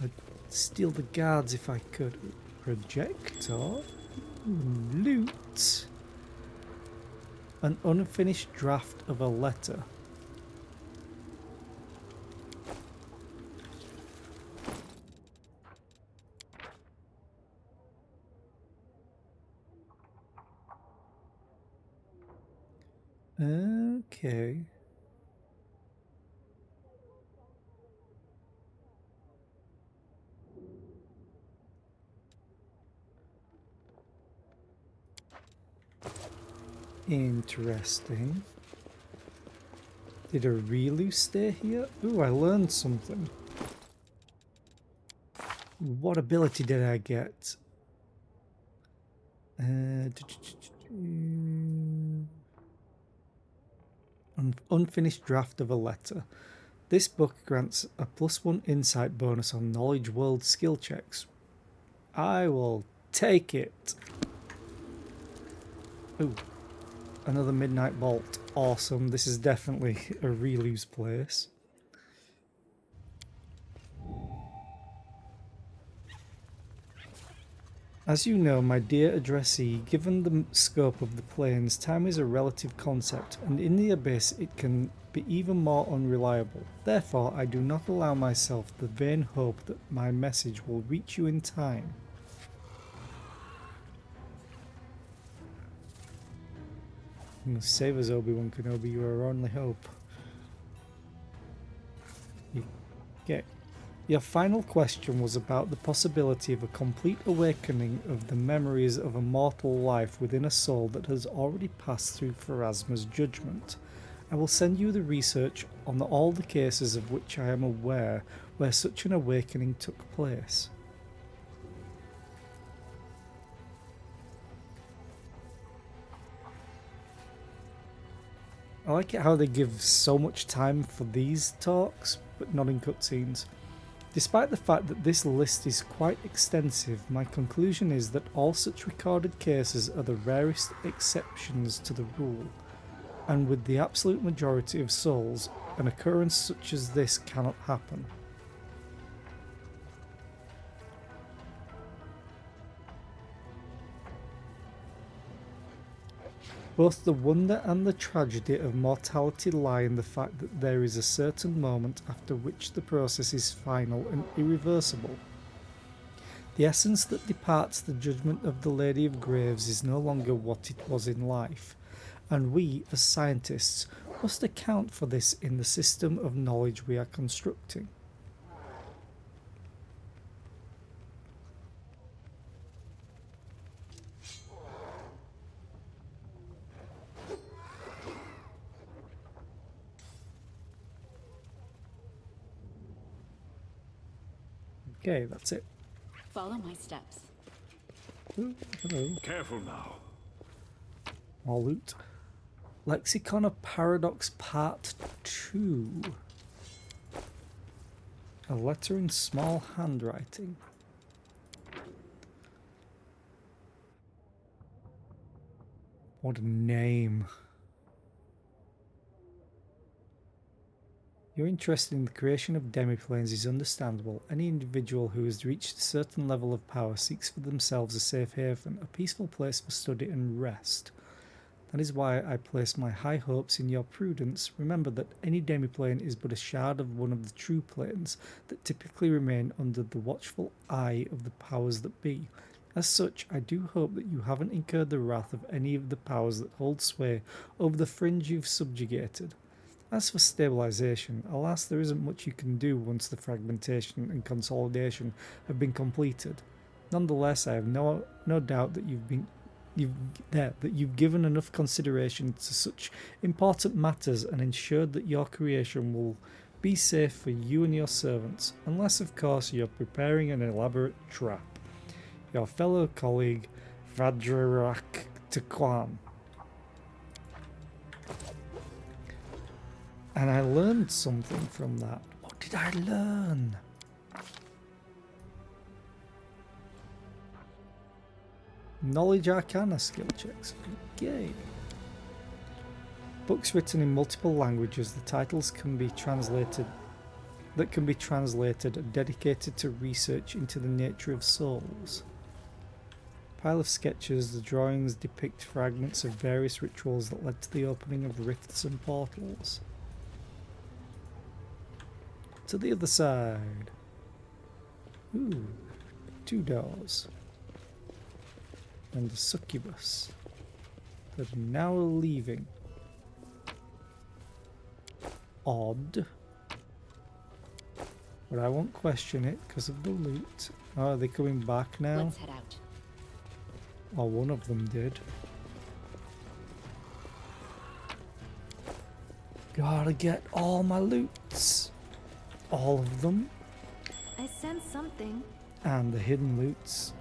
I'd steal the guards if I could. Projector. Loot. An unfinished draft of a letter. Okay. Interesting. Did a Relu stay here? Ooh, I learned something. What ability did I get? Unfinished draft of a letter. This book grants a +1 insight bonus on Knowledge World skill checks. I will take it. Ooh. Another Midnight Bolt. Awesome. This is definitely a Relu's place. As you know, my dear addressee, given the scope of the planes, time is a relative concept, and in the abyss it can be even more unreliable. Therefore, I do not allow myself the vain hope that my message will reach you in time. You must save us, Obi-Wan Kenobi, you are our only hope. Okay. Your final question was about the possibility of a complete awakening of the memories of a mortal life within a soul that has already passed through Pharasma's judgment. I will send you the research on all the cases of which I am aware where such an awakening took place. I like it how they give so much time for these talks, but not in cutscenes. Despite the fact that this list is quite extensive, my conclusion is that all such recorded cases are the rarest exceptions to the rule, and with the absolute majority of souls, an occurrence such as this cannot happen. Both the wonder and the tragedy of mortality lie in the fact that there is a certain moment after which the process is final and irreversible. The essence that departs the judgment of the Lady of Graves is no longer what it was in life, and we, as scientists, must account for this in the system of knowledge we are constructing. Okay, that's it. Follow my steps. Ooh, hello. Careful now. More loot. Lexicon of Paradox Part 2. A letter in small handwriting. What a name. Your interest in the creation of demiplanes is understandable. Any individual who has reached a certain level of power seeks for themselves a safe haven, a peaceful place for study and rest. That is why I place my high hopes in your prudence. Remember that any demiplane is but a shard of one of the true planes that typically remain under the watchful eye of the powers that be. As such, I do hope that you haven't incurred the wrath of any of the powers that hold sway over the fringe you've subjugated. As for stabilization, alas, there isn't much you can do once the fragmentation and consolidation have been completed. Nonetheless, I have no doubt that you've given enough consideration to such important matters and ensured that your creation will be safe for you and your servants, unless of course you're preparing an elaborate trap. Your fellow colleague, Vajrarak Tequan. And I learned something from that. What did I learn? Knowledge Arcana skill checks. Okay. Books written in multiple languages. The titles can be translated. Are dedicated to research into the nature of souls. Pile of sketches. The drawings depict fragments of various rituals that led to the opening of rifts and portals. To the other side. Ooh, 2 doors. And a succubus that are now leaving. Odd. But I won't question it because of the loot. Oh, are they coming back now? Let's head out. Or one of them did. Gotta get all my loots. All of them. I sense something. And the hidden loots.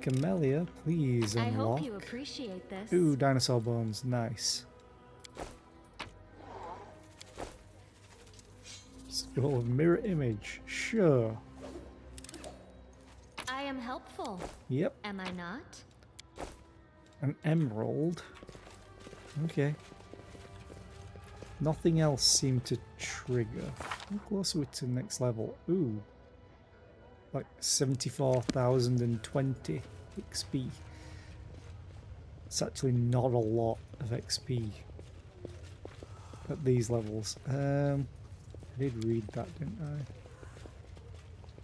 Camellia, please unlock. I hope you appreciate this. Ooh, dinosaur bones. Nice. Scroll of mirror image. Sure. I am helpful. Yep. Am I not? An emerald. Okay. Nothing else seemed to trigger. How close are we to the next level? Ooh. like 74,020 XP. It's actually not a lot of XP at these levels. I did read that, didn't I?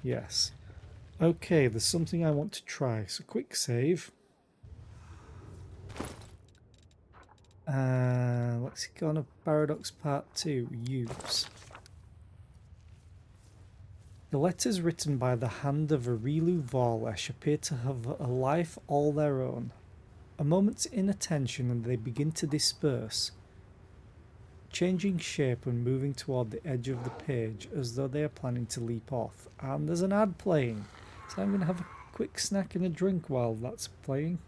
Yes. Okay, there's something I want to try. So quick save. Lexicon of Paradox Part 2. Use. The letters written by the hand of Arilu Vorlesh appear to have a life all their own. A moment's inattention and they begin to disperse, changing shape and moving toward the edge of the page as though they are planning to leap off. And there's an ad playing, so I'm going to have a quick snack and a drink while that's playing.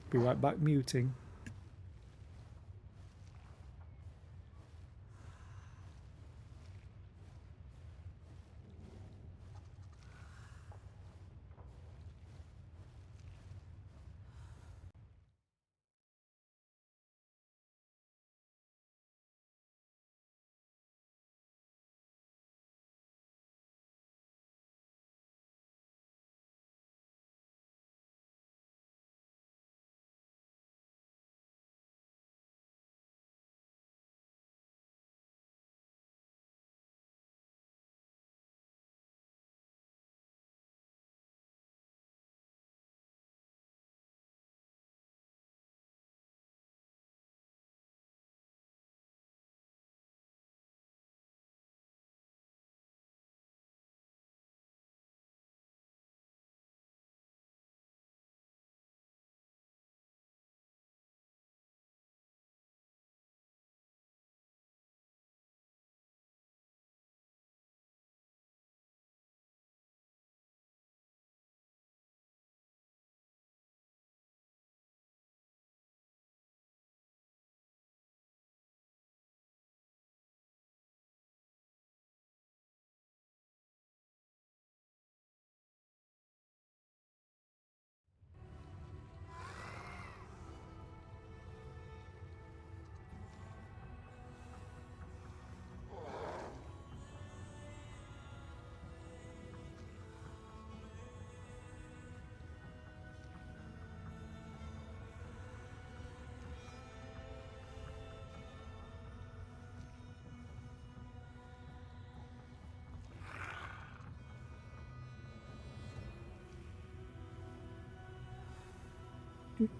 Be right back muting.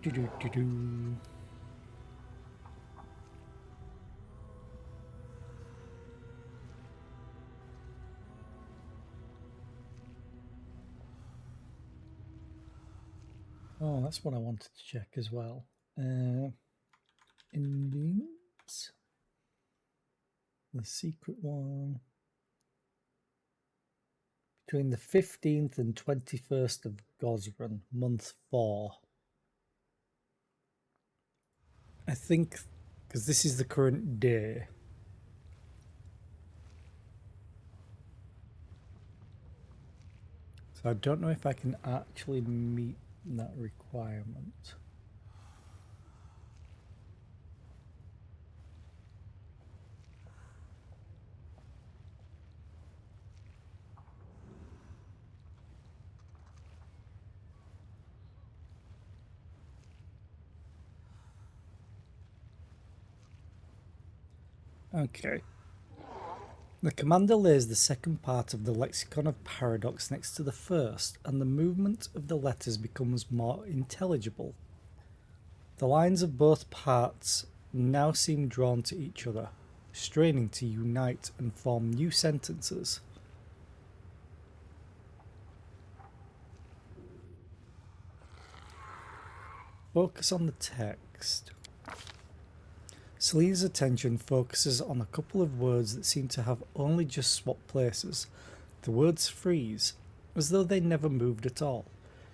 Do. Oh, that's what I wanted to check as well. Endings. The secret one. Between the 15th and 21st of Gosran, month 4. I think, because this is the current day. So I don't know if I can actually meet that requirement. Okay. The commander lays the second part of the Lexicon of Paradox next to the first, and the movement of the letters becomes more intelligible. The lines of both parts now seem drawn to each other, straining to unite and form new sentences. Focus on the text. Selena's attention focuses on a couple of words that seem to have only just swapped places. The words freeze, as though they never moved at all.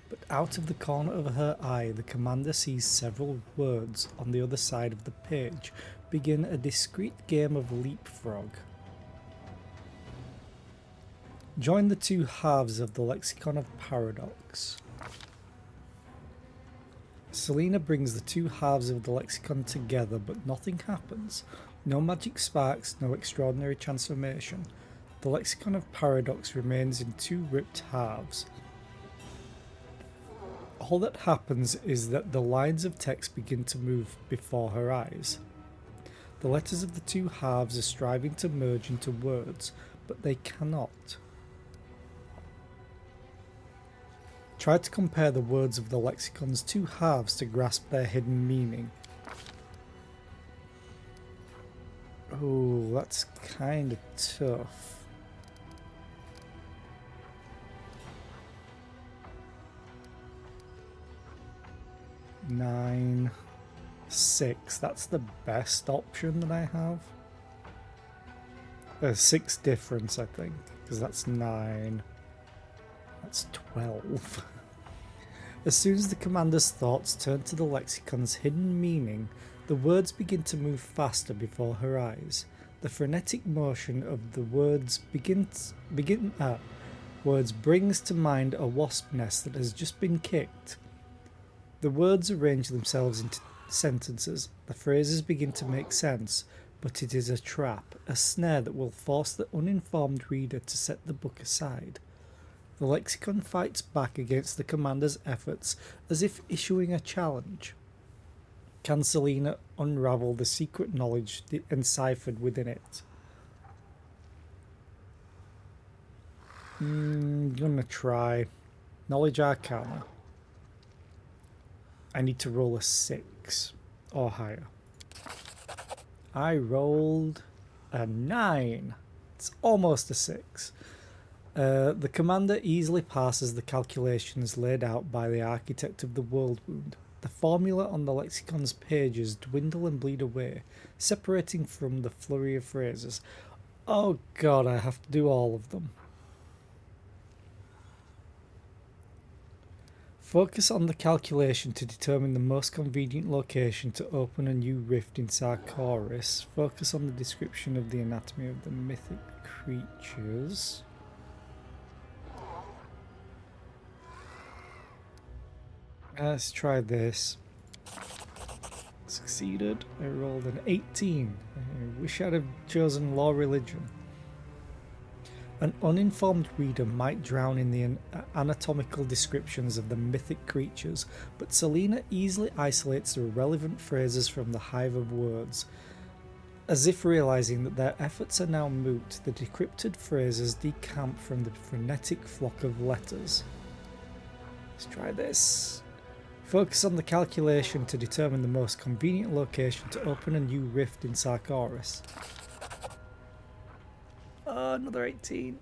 But out of the corner of her eye, the commander sees several words on the other side of the page begin a discreet game of leapfrog. Join the two halves of the Lexicon of Paradox. Selena brings the two halves of the lexicon together, but nothing happens. No magic sparks, no extraordinary transformation. The lexicon of paradox remains in two ripped halves. All that happens is that the lines of text begin to move before her eyes. The letters of the two halves are striving to merge into words, but they cannot. Try to compare the words of the lexicon's two halves to grasp their hidden meaning. Oh, that's kind of tough. Nine, 6. That's the best option that I have. 6 difference, I think, because that's 9. That's 12. As soon as the commander's thoughts turn to the lexicon's hidden meaning, the words begin to move faster before her eyes. The frenetic motion of the words brings to mind a wasp nest that has just been kicked. The words arrange themselves into sentences. The phrases begin to make sense, but it is a trap, a snare that will force the uninformed reader to set the book aside. The lexicon fights back against the commander's efforts as if issuing a challenge. Can Selena unravel the secret knowledge enciphered within it? Gonna try. Knowledge Arcana. I need to roll a 6 or higher. I rolled a 9. It's almost a 6. The commander easily passes the calculations laid out by the architect of the world wound. The formula on the lexicon's pages dwindle and bleed away, separating from the flurry of phrases. Oh god, I have to do all of them. Focus on the calculation to determine the most convenient location to open a new rift in Sarkoris. Focus on the description of the anatomy of the mythic creatures. Let's try this. Succeeded. I rolled an 18. I wish I'd have chosen law religion. An uninformed reader might drown in the anatomical descriptions of the mythic creatures, but Selena easily isolates the relevant phrases from the hive of words. As if realizing that their efforts are now moot, the decrypted phrases decamp from the frenetic flock of letters. Let's try this. Focus on the calculation to determine the most convenient location to open a new rift in Sarkoris. Oh, another 18.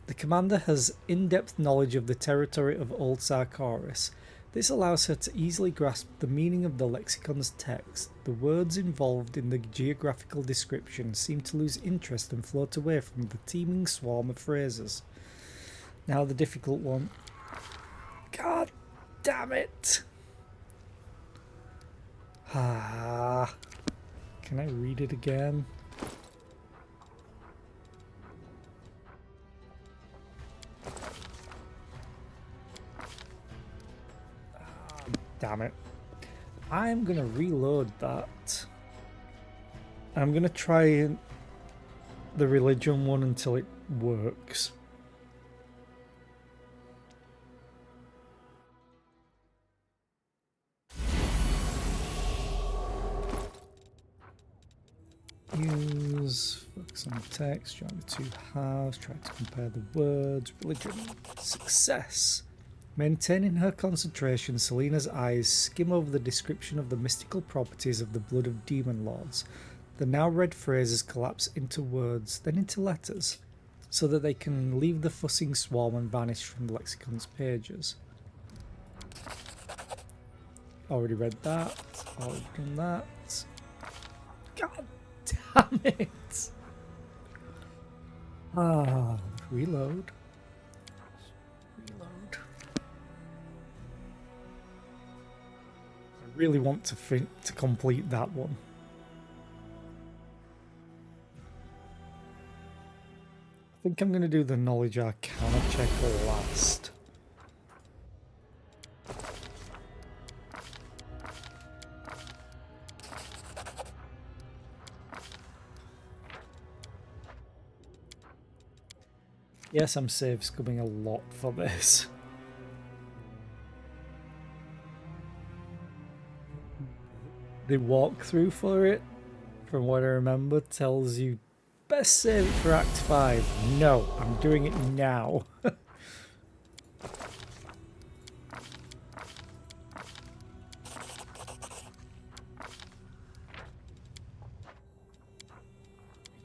The commander has in-depth knowledge of the territory of Old Sarkoris. This allows her to easily grasp the meaning of the lexicon's text. The words involved in the geographical description seem to lose interest and float away from the teeming swarm of phrases. Now the difficult one. God damn it! Ah. Can I read it again? Damn it. I'm going to reload that. I'm going to try the religion one until it works. Use, focus on the text, join the two halves, try to compare the words, religion, success. Maintaining her concentration, Selena's eyes skim over the description of the mystical properties of the blood of demon lords. The now read phrases collapse into words, then into letters, so that they can leave the fussing swarm and vanish from the lexicon's pages. Already read that, already done that. God damn it! Ah, reload. Really want to complete that one. I think I'm going to do the knowledge arcana check last. Yes, I'm save scumming a lot for this. The walkthrough for it, from what I remember, tells you best save it for Act 5. No, I'm doing it now.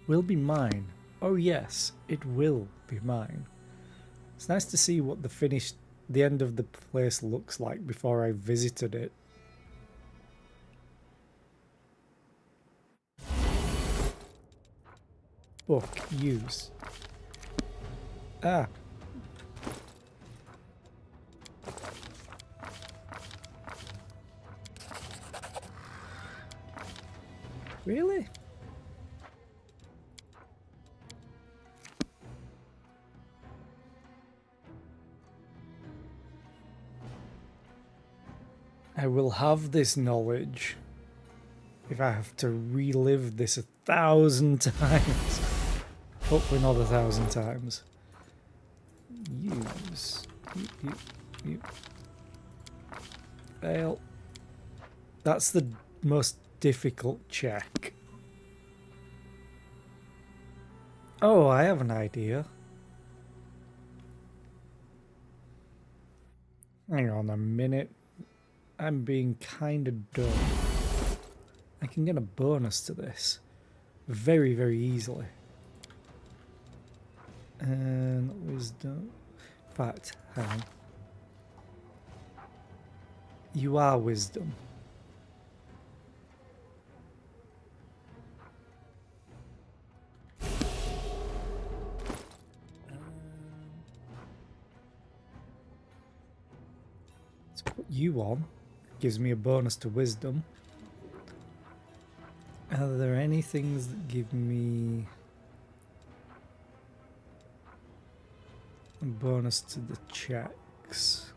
Will be mine. Oh yes, it will be mine. It's nice to see what the end of the place looks like before I visited it. Book use. Ah. Really? I will have this knowledge if I have to relive this 1,000 times. Hopefully not 1,000 times. Use. You. Fail. That's the most difficult check. Oh, I have an idea. Hang on a minute. I'm being kind of dumb. I can get a bonus to this very, very easily. And wisdom. In fact, hang on. You are wisdom. Let's put you on. Gives me a bonus to wisdom. Are there any things that give me a bonus to the checks?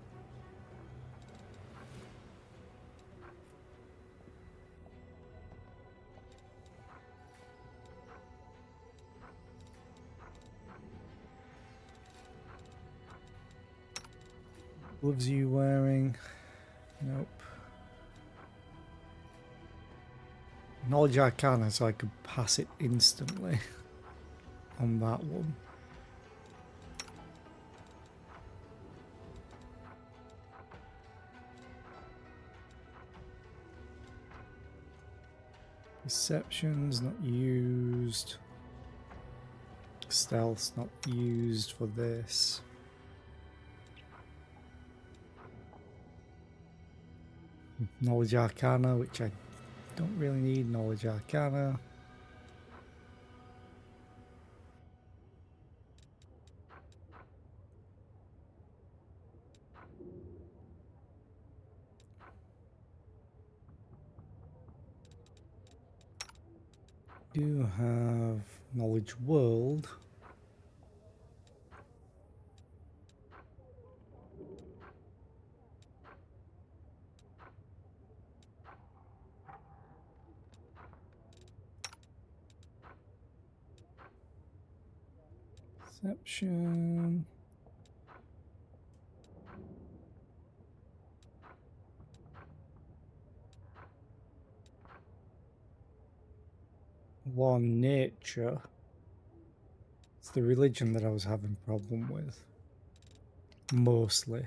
Gloves are you wearing? Nope. Knowledge Arcana, so I could pass it instantly on that one. Perception's not used. Stealth's not used for this. Knowledge Arcana, which I don't really need. Knowledge Arcana. Do have Knowledge World. Perception. Law Nature. It's the religion that I was having problem with. Mostly.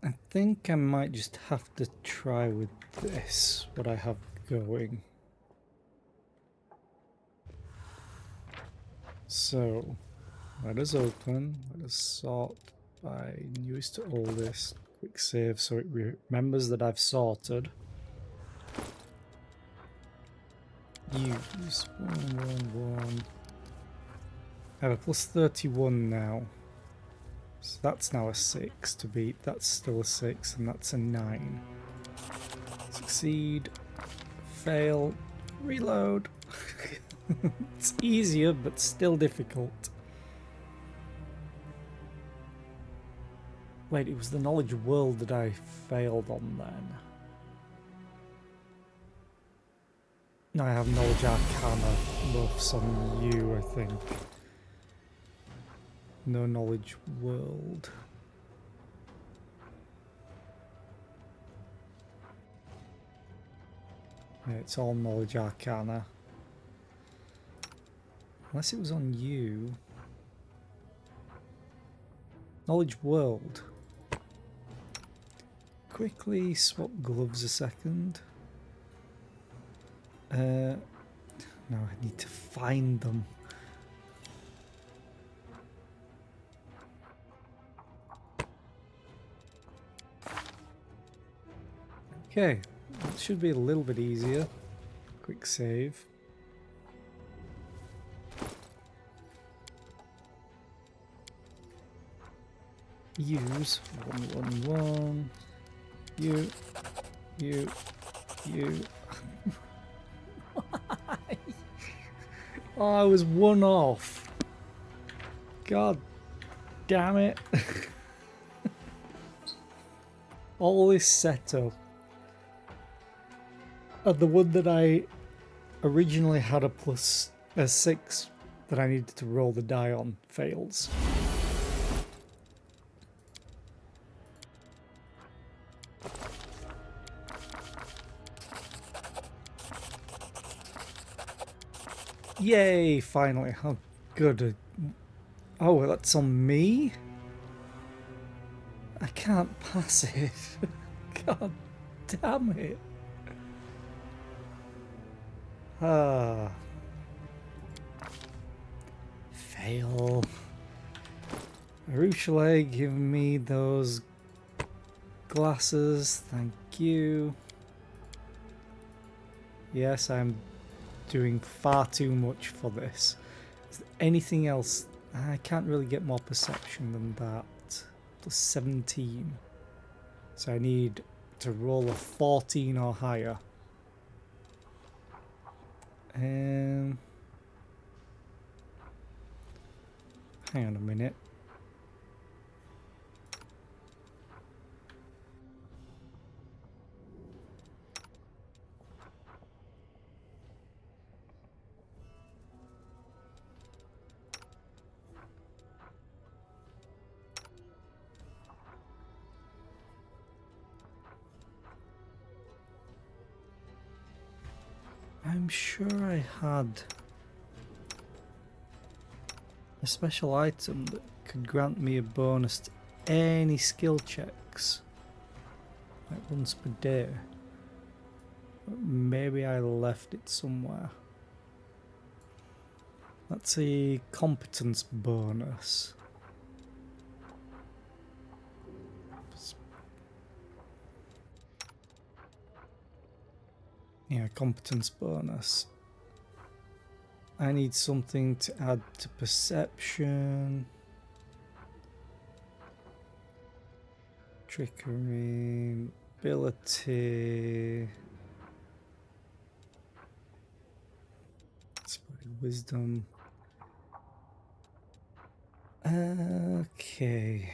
I think I might just have to try with this, what I have going. So, let us open, let us sort by newest to oldest, quick save so it remembers that I've sorted. Use 111. I have a plus 31 now. So that's now a 6 to beat. That's still a 6 and that's a 9. Succeed. Fail. Reload. It's easier but still difficult. Wait, it was the knowledge world that I failed on then. No, I have knowledge arcana buffs on you, I think. No knowledge world. Yeah, it's all knowledge arcana. Unless it was on you. Knowledge world. Quickly swap gloves a second. No, I need to find them. Okay, that should be a little bit easier. Quick save. Use 111. You. Why? Oh, I was one off. God damn it. All this setup. And the one that I originally had a 6 that I needed to roll the die on fails. Yay, finally. How good. Oh, that's on me? I can't pass it. God damn it. Ah. Fail. Arushale, give me those glasses. Thank you. Yes, I'm doing far too much for this. Is there anything else? I can't really get more perception than that. Plus 17. So I need to roll a 14 or higher. Hang on a minute. I'm sure I had a special item that could grant me a bonus to any skill checks, like once per day. But maybe I left it somewhere. That's a competence bonus. Yeah, competence bonus. I need something to add to perception. Trickery, ability. Wisdom. Okay.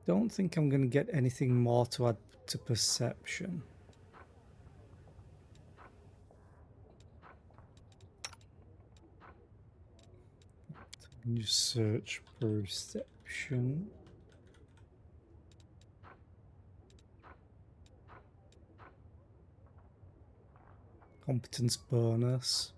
Don't think I'm going to get anything more to add to perception. Just search perception. Competence bonus.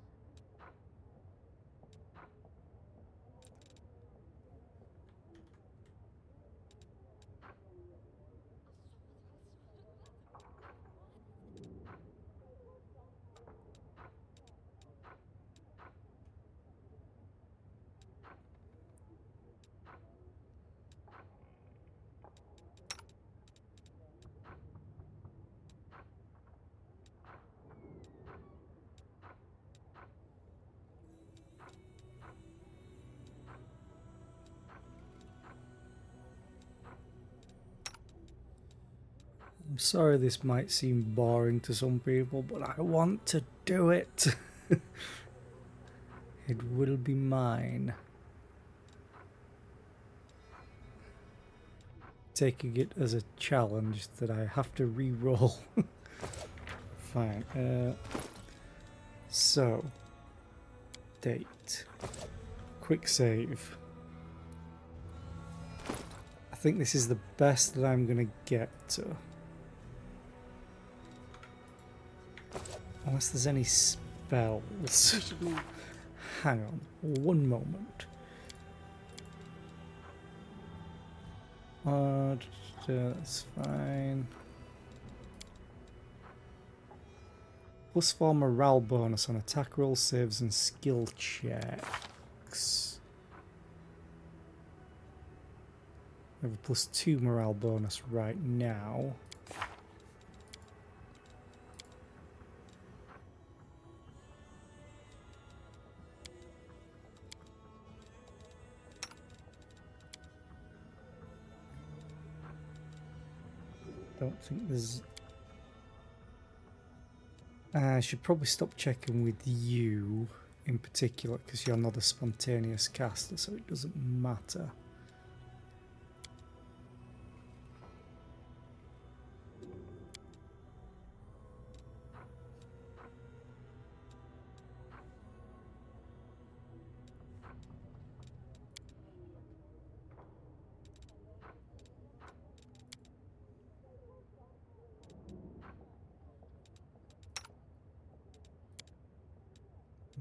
I'm sorry this might seem boring to some people, but I want to do it. It will be mine. Taking it as a challenge that I have to re-roll. Fine. So, date. Quick save. I think this is the best that I'm going to get to. Unless there's any spells. Hang on, one moment. That's fine. +4 morale bonus on attack roll, saves, and skill checks. I have a +2 morale bonus right now. Don't think there's... I should probably stop checking with you in particular because you're not a spontaneous caster, so it doesn't matter.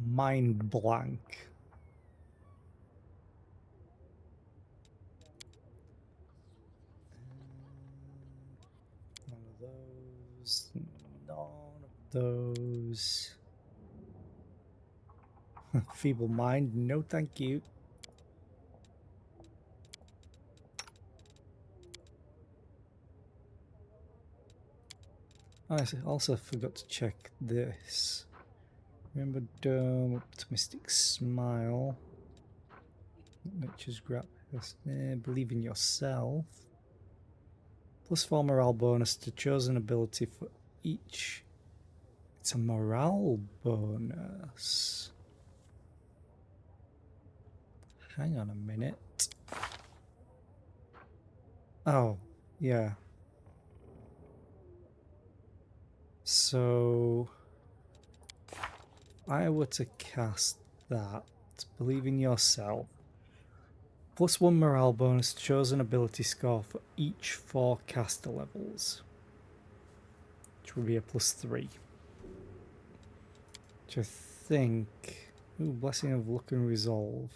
Mind blank. None of those. None of those. Feeble mind, no thank you. I also forgot to check this. Remember Dome, Optimistic Smile. Nature's Grab. Believe in yourself. +4 morale bonus to chosen ability for each. It's a morale bonus. Hang on a minute. Oh, yeah. So, if I were to cast that, believe in yourself. +1 morale bonus, chosen ability score for each 4 caster levels. Which would be a +3. Which I think... Ooh, Blessing of Luck and Resolve.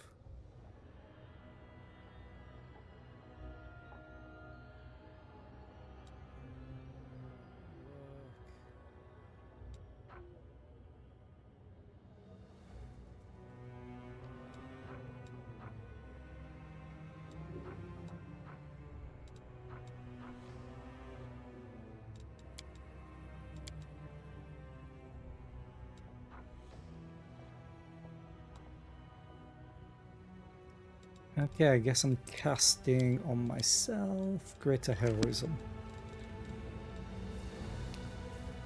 Okay, I guess I'm casting on myself Greater Heroism.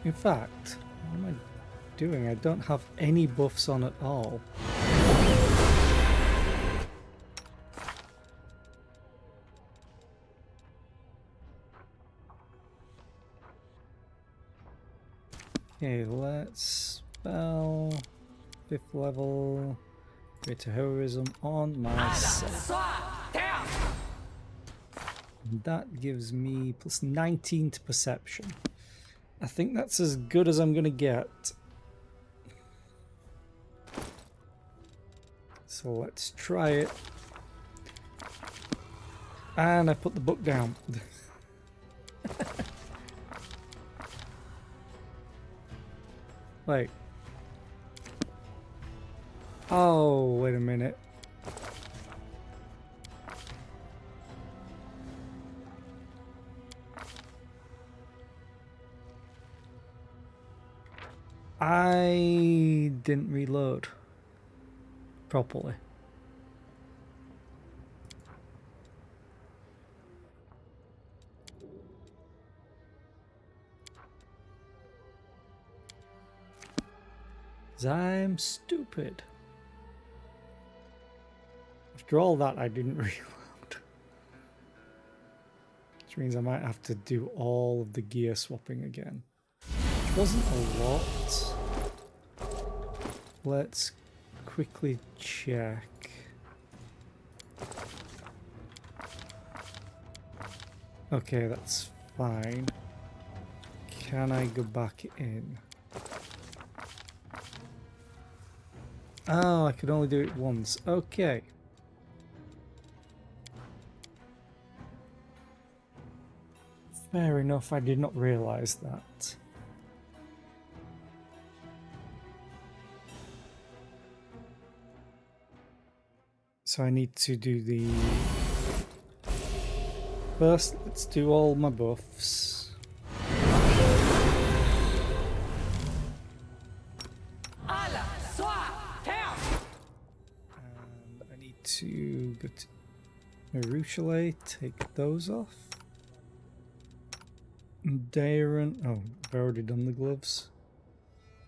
In fact, what am I doing? I don't have any buffs on at all. Okay, let's spell 5th level Greater Heroism on myself. And that gives me +19 to Perception. I think that's as good as I'm gonna get. So let's try it. And I put the book down. Wait. Oh, wait a minute. I didn't reload properly. I'm stupid. After all that, I didn't reload. Which means I might have to do all of the gear swapping again. Which wasn't a lot. Let's quickly check. Okay, that's fine. Can I go back in? Oh, I could only do it once. Okay. Fair enough, I did not realise that. So I need to do the... First, let's do all my buffs. And I need to go to Maruchale, take those off. Darren, oh, I've already done the gloves.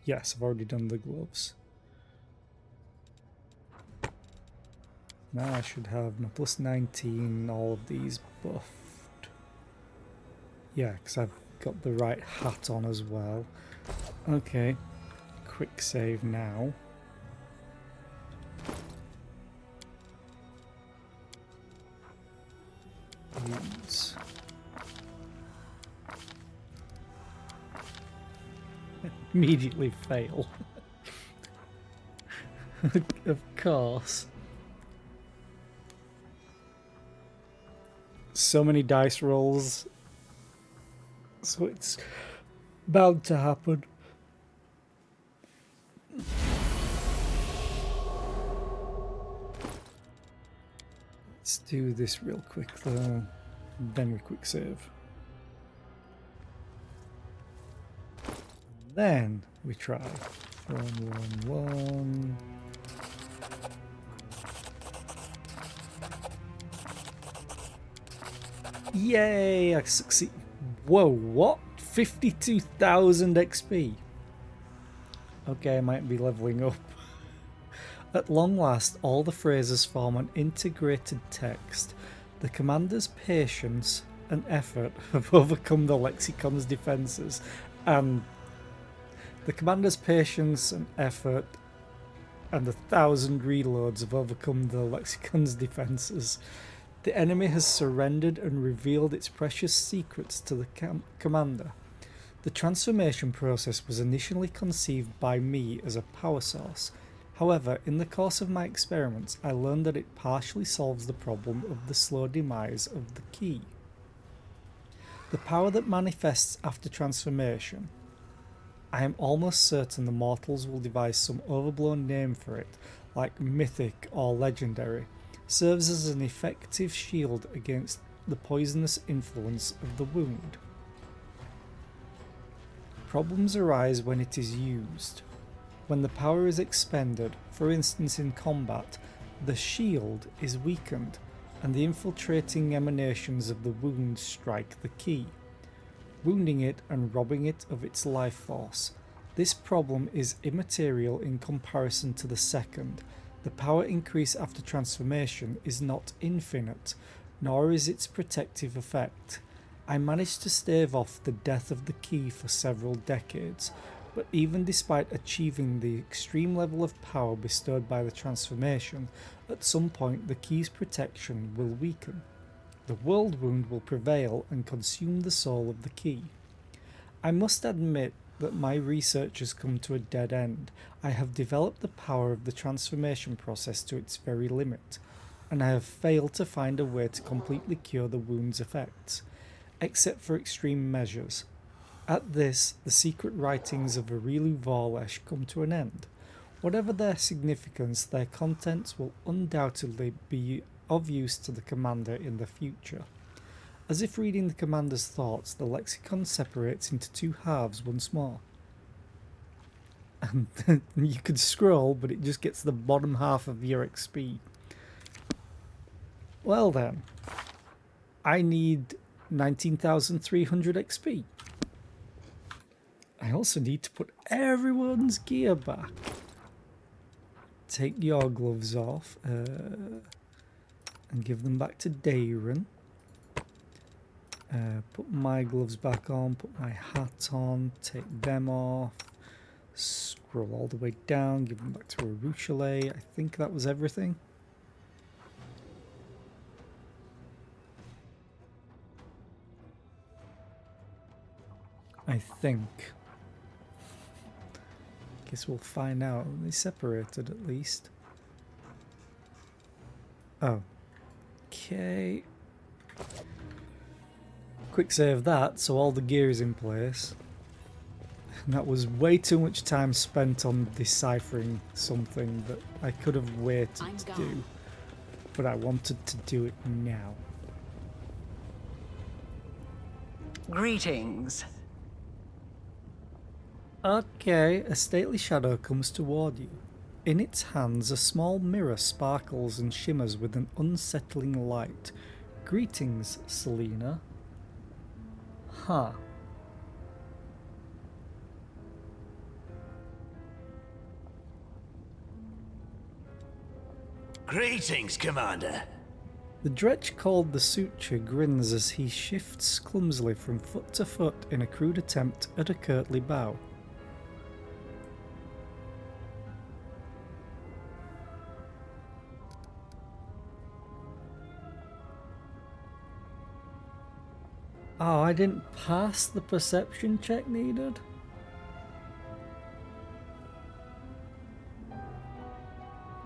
Yes, I've already done the gloves. Now I should have my plus 19, all of these buffed. Yeah, because I've got the right hat on as well. Okay, quick save now. Use. Immediately fail. Of course. So many dice rolls, so it's bound to happen. Let's do this real quick though, then we quick save. Then we try 111. Yay! I succeed. Whoa! What? 52,000 XP. Okay, I might be leveling up. At long last, all the phrases form an integrated text. The commander's patience and effort have overcome the lexicon's defenses, and the commander's patience and effort and 1,000 reloads have overcome the lexicon's defenses. The enemy has surrendered and revealed its precious secrets to the commander. The transformation process was initially conceived by me as a power source. However, in the course of my experiments, I learned that it partially solves the problem of the slow demise of the key. The power that manifests after transformation. I am almost certain the mortals will devise some overblown name for it, like mythic or legendary. Serves as an effective shield against the poisonous influence of the wound. Problems arise when it is used. When the power is expended, for instance in combat, the shield is weakened and the infiltrating emanations of the wound strike the key, wounding it and robbing it of its life force. This problem is immaterial in comparison to the second. The power increase after transformation is not infinite, nor is its protective effect. I managed to stave off the death of the key for several decades, but even despite achieving the extreme level of power bestowed by the transformation, at some point the key's protection will weaken. The world wound will prevail and consume the soul of the key. I must admit that my research has come to a dead end. I have developed the power of the transformation process to its very limit, and I have failed to find a way to completely cure the wound's effects, except for extreme measures. At this, the secret writings of Arilu Vorlesh come to an end. Whatever their significance, their contents will undoubtedly be of use to the commander in the future. As if reading the commander's thoughts, the lexicon separates into two halves once more. And you could scroll, but it just gets the bottom half of your XP. Well then, I need 19,300 XP. I also need to put everyone's gear back. Take your gloves off. and give them back to Dayron. Put my gloves back on, put my hat on, take them off, scroll all the way down, give them back to Arushale. I think that was everything. I think. Guess we'll find out. They separated at least. Oh. Okay. Quick save that, so all the gear is in place. That was way too much time spent on deciphering something that I could have waited to do. But I wanted to do it now. Greetings. Okay, a stately shadow comes toward you. In its hands, a small mirror sparkles and shimmers with an unsettling light. Greetings, Selena. Huh. Greetings, Commander. The dretch called the Suture grins as he shifts clumsily from foot to foot in a crude attempt at a courtly bow. Oh, I didn't pass the perception check needed?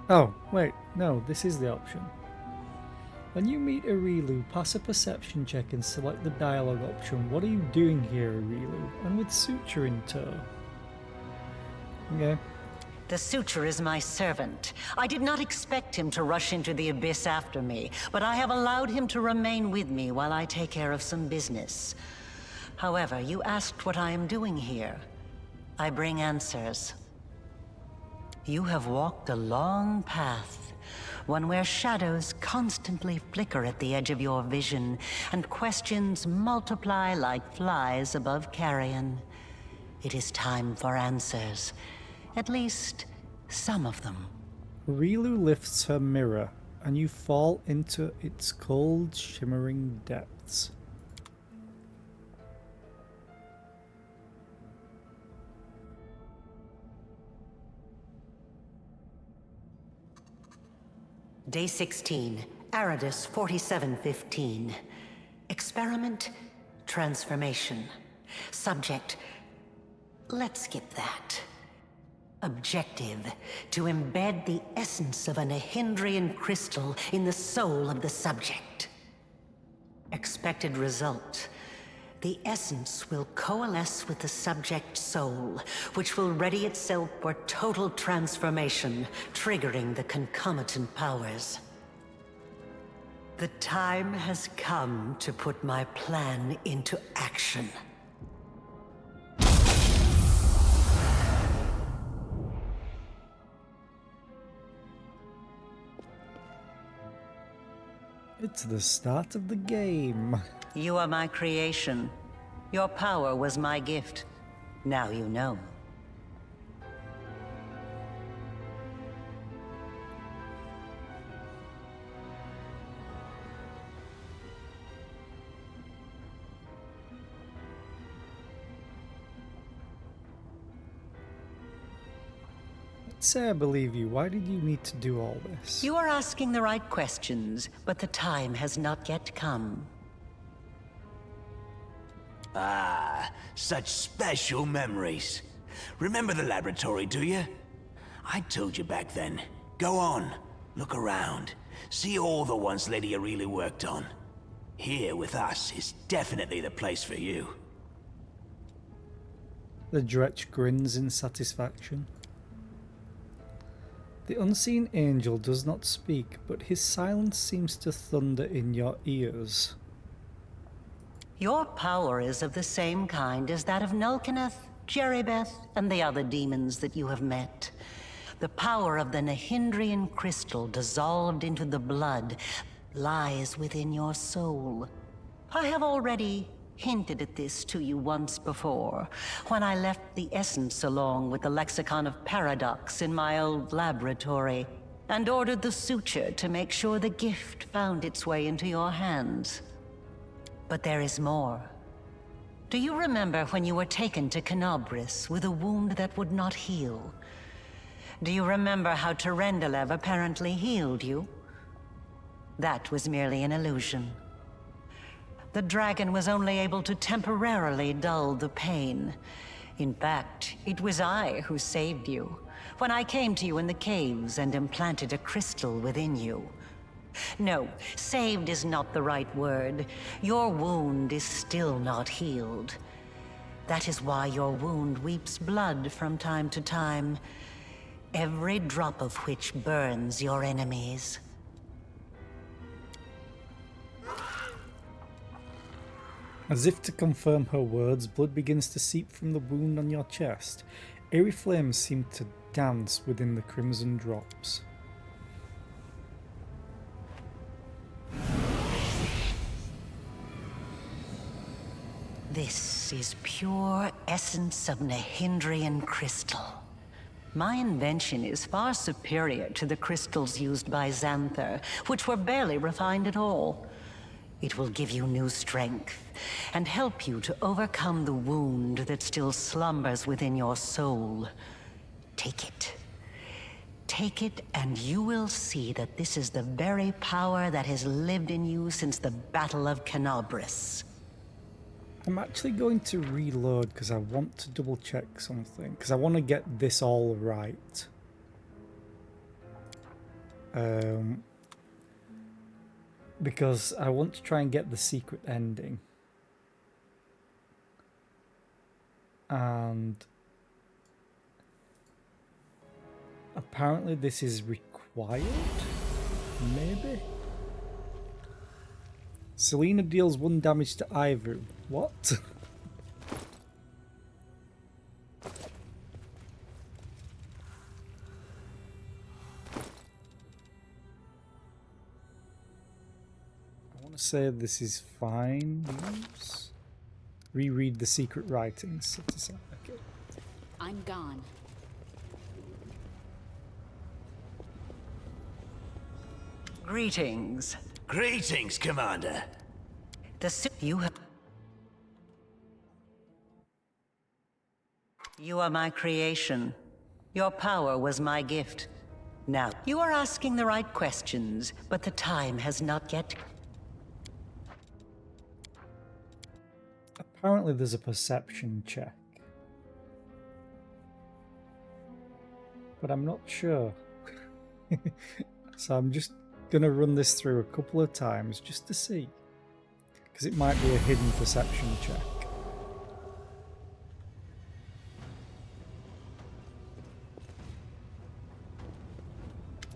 Oh, wait, no, this is the option. When you meet Arilu, pass a perception check and select the dialogue option. What are you doing here, Arilu? And with Suture in tow. Okay. The Suture is my servant. I did not expect him to rush into the abyss after me, but I have allowed him to remain with me while I take care of some business. However, you asked what I am doing here. I bring answers. You have walked a long path, one where shadows constantly flicker at the edge of your vision, and questions multiply like flies above carrion. It is time for answers. At least, some of them. Arilu lifts her mirror, and you fall into its cold, shimmering depths. Day 16, Aridus 4715. Experiment, transformation. Subject, let's skip that. Objective, to embed the essence of a Nahindrian crystal in the soul of the subject. Expected result, the essence will coalesce with the subject's soul, which will ready itself for total transformation, triggering the concomitant powers. The time has come to put my plan into action. It's the start of the game. You are my creation. Your power was my gift. Now you know. Let's say I believe you. Why did you need to do all this? You are asking the right questions, but the time has not yet come. Ah, such special memories. Remember the laboratory, do you? I told you back then. Go on, look around. See all the ones Lady Aurelia worked on. Here with us is definitely the place for you. The dretch grins in satisfaction. The unseen angel does not speak, but his silence seems to thunder in your ears. Your power is of the same kind as that of Nulkineth, Jeribeth, and the other demons that you have met. The power of the Nahindrian crystal dissolved into the blood lies within your soul. I have already hinted at this to you once before, when I left the essence along with the lexicon of paradox in my old laboratory. and ordered the suture to make sure the gift found its way into your hands. But there is more. Do you remember when you were taken to Canobris with a wound that would not heal? Do you remember how Terendelev apparently healed you? That was merely an illusion. The dragon was only able to temporarily dull the pain. In fact, it was I who saved you, when I came to you in the caves and implanted a crystal within you. No, saved is not the right word. Your wound is still not healed. That is why your wound weeps blood from time to time, every drop of which burns your enemies. As if to confirm her words, blood begins to seep from the wound on your chest. Eerie flames seem to dance within the crimson drops. This is pure essence of Nahindrian crystal. My invention is far superior to the crystals used by Xanther, which were barely refined at all. It will give you new strength, and help you to overcome the wound that still slumbers within your soul. Take it. Take it, and you will see that this is the very power that has lived in you since the Battle of Canobris. I'm actually going to reload because I want to double check something, because I want to get this all right. Because I want to try and get the secret ending. And apparently this is required? Maybe? Selena deals 1 damage to Ivory. What? I want to say this is fine news. Reread the secret writings. Okay. I'm gone. Greetings. Greetings, Commander. The suit you have. You are my creation. Your power was my gift. Now, you are asking the right questions, but the time has not yet. Apparently there's a perception check. But I'm not sure. So I'm just gonna run this through a couple of times just to see, because it might be a hidden perception check.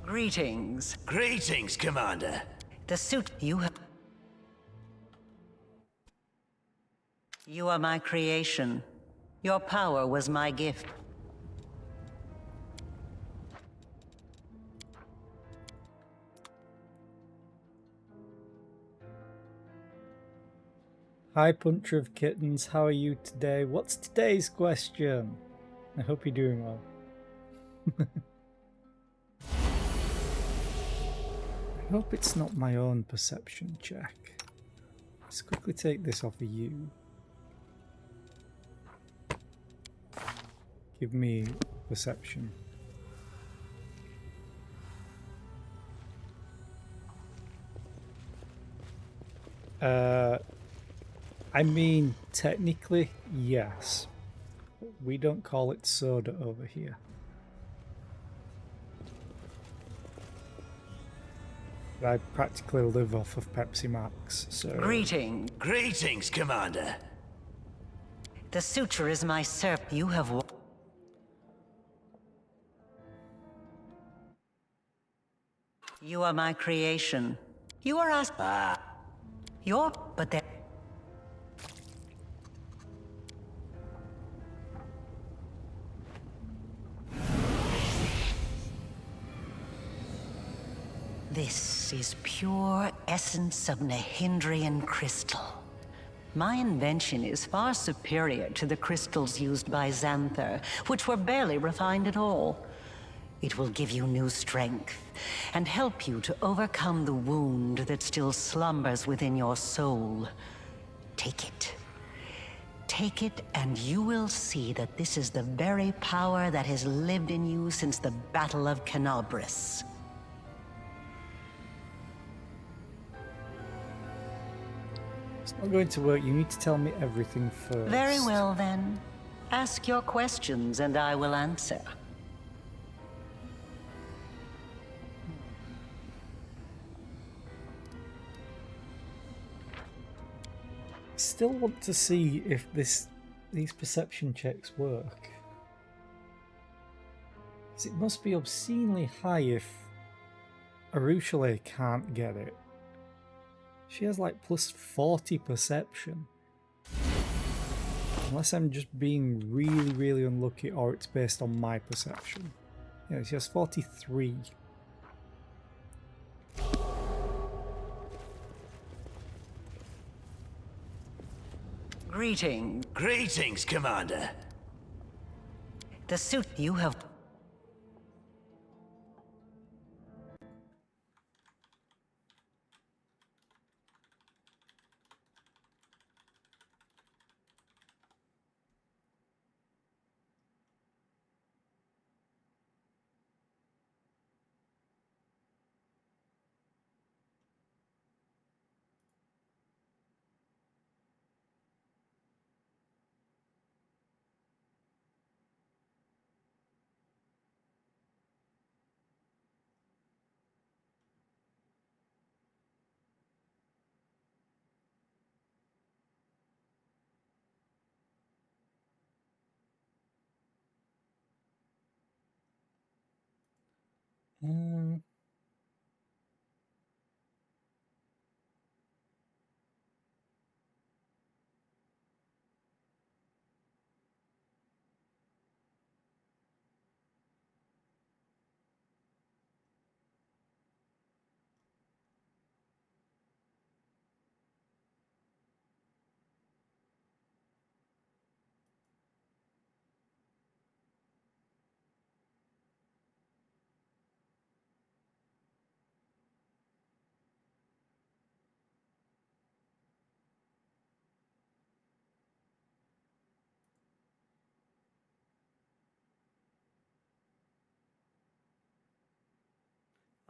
Greetings. Greetings, Commander. The suit you have. You are my creation. Your power was my gift. Hi Puncher of Kittens, how are you today? What's today's question? I hope you're doing well. I hope it's not my own perception check. Let's quickly take this off of you. Give me perception. I mean, technically, yes. We don't call it soda over here. But I practically live off of Pepsi Max, so... Greetings, Commander. The suture is my serp. You have. You are my creation. You are asked. Your. But there. This is pure essence of Nahindrian crystal. My invention is far superior to the crystals used by Xanther, which were barely refined at all. It will give you new strength and help you to overcome the wound that still slumbers within your soul. Take it. Take it, and you will see that this is the very power that has lived in you since the Battle of Canobris. It's not going to work. You need to tell me everything first. Very well, then. Ask your questions, and I will answer. Still want to see if these perception checks work. 'Cause it must be obscenely high if Arushale can't get it. She has like plus 40 perception. Unless I'm just being really, really unlucky, or it's based on my perception. Yeah, she has 43. Greetings. Greetings, Commander. The suit you have... Um,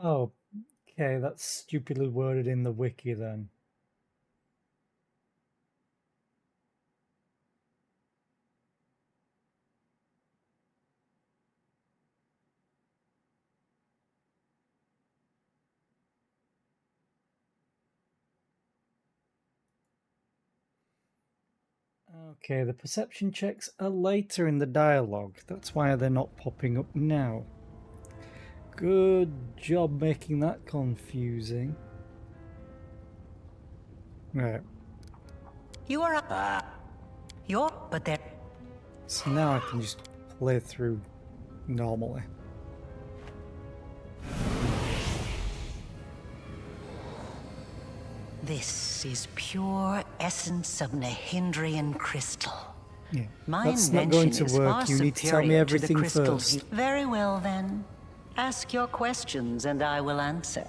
oh, okay, that's stupidly worded in the wiki then. Okay, the perception checks are later in the dialogue. That's why they're not popping up now. Good job making that confusing. Right, You are... You're... But there... so now I can just play through normally. This is pure essence of Nahindrian crystal. Yeah, My that's not going invention to is work. far You need to tell me superior to the everything crystals first. Very well, then. Ask your questions, and I will answer.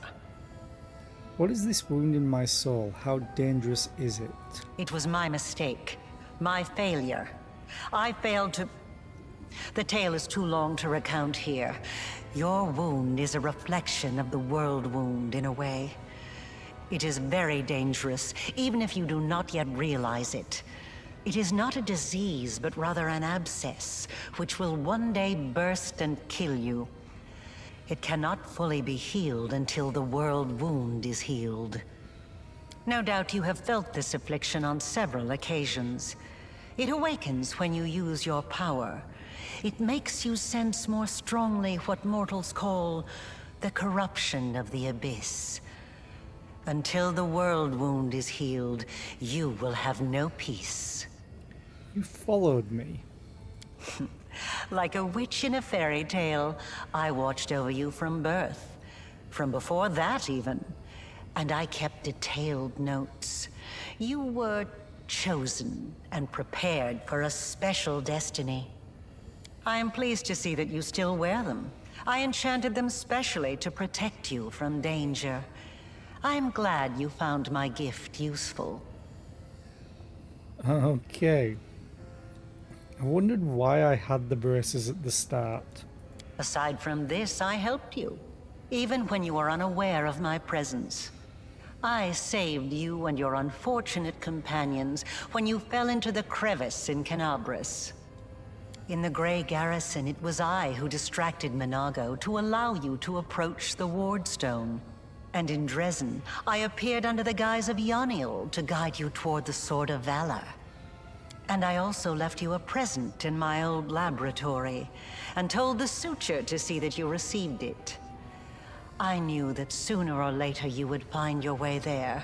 What is this wound in my soul? How dangerous is it? It was my mistake. My failure. I failed to... The tale is too long to recount here. Your wound is a reflection of the world wound, in a way. It is very dangerous, even if you do not yet realize it. It is not a disease, but rather an abscess, which will one day burst and kill you. It cannot fully be healed until the world wound is healed. No doubt you have felt this affliction on several occasions. It awakens when you use your power. It makes you sense more strongly what mortals call the corruption of the abyss. Until the world wound is healed, you will have no peace. You followed me. Like a witch in a fairy tale, I watched over you from birth. From before that, even. And I kept detailed notes. You were chosen and prepared for a special destiny. I am pleased to see that you still wear them. I enchanted them specially to protect you from danger. I'm glad you found my gift useful. Okay. I wondered why I had the braces at the start. Aside from this, I helped you, even when you were unaware of my presence. I saved you and your unfortunate companions when you fell into the crevice in Canabras. In the Grey Garrison, it was I who distracted Minago to allow you to approach the Wardstone. And in Dresden, I appeared under the guise of Yaniel to guide you toward the Sword of Valor. And I also left you a present in my old laboratory, and told the Suture to see that you received it. I knew that sooner or later you would find your way there.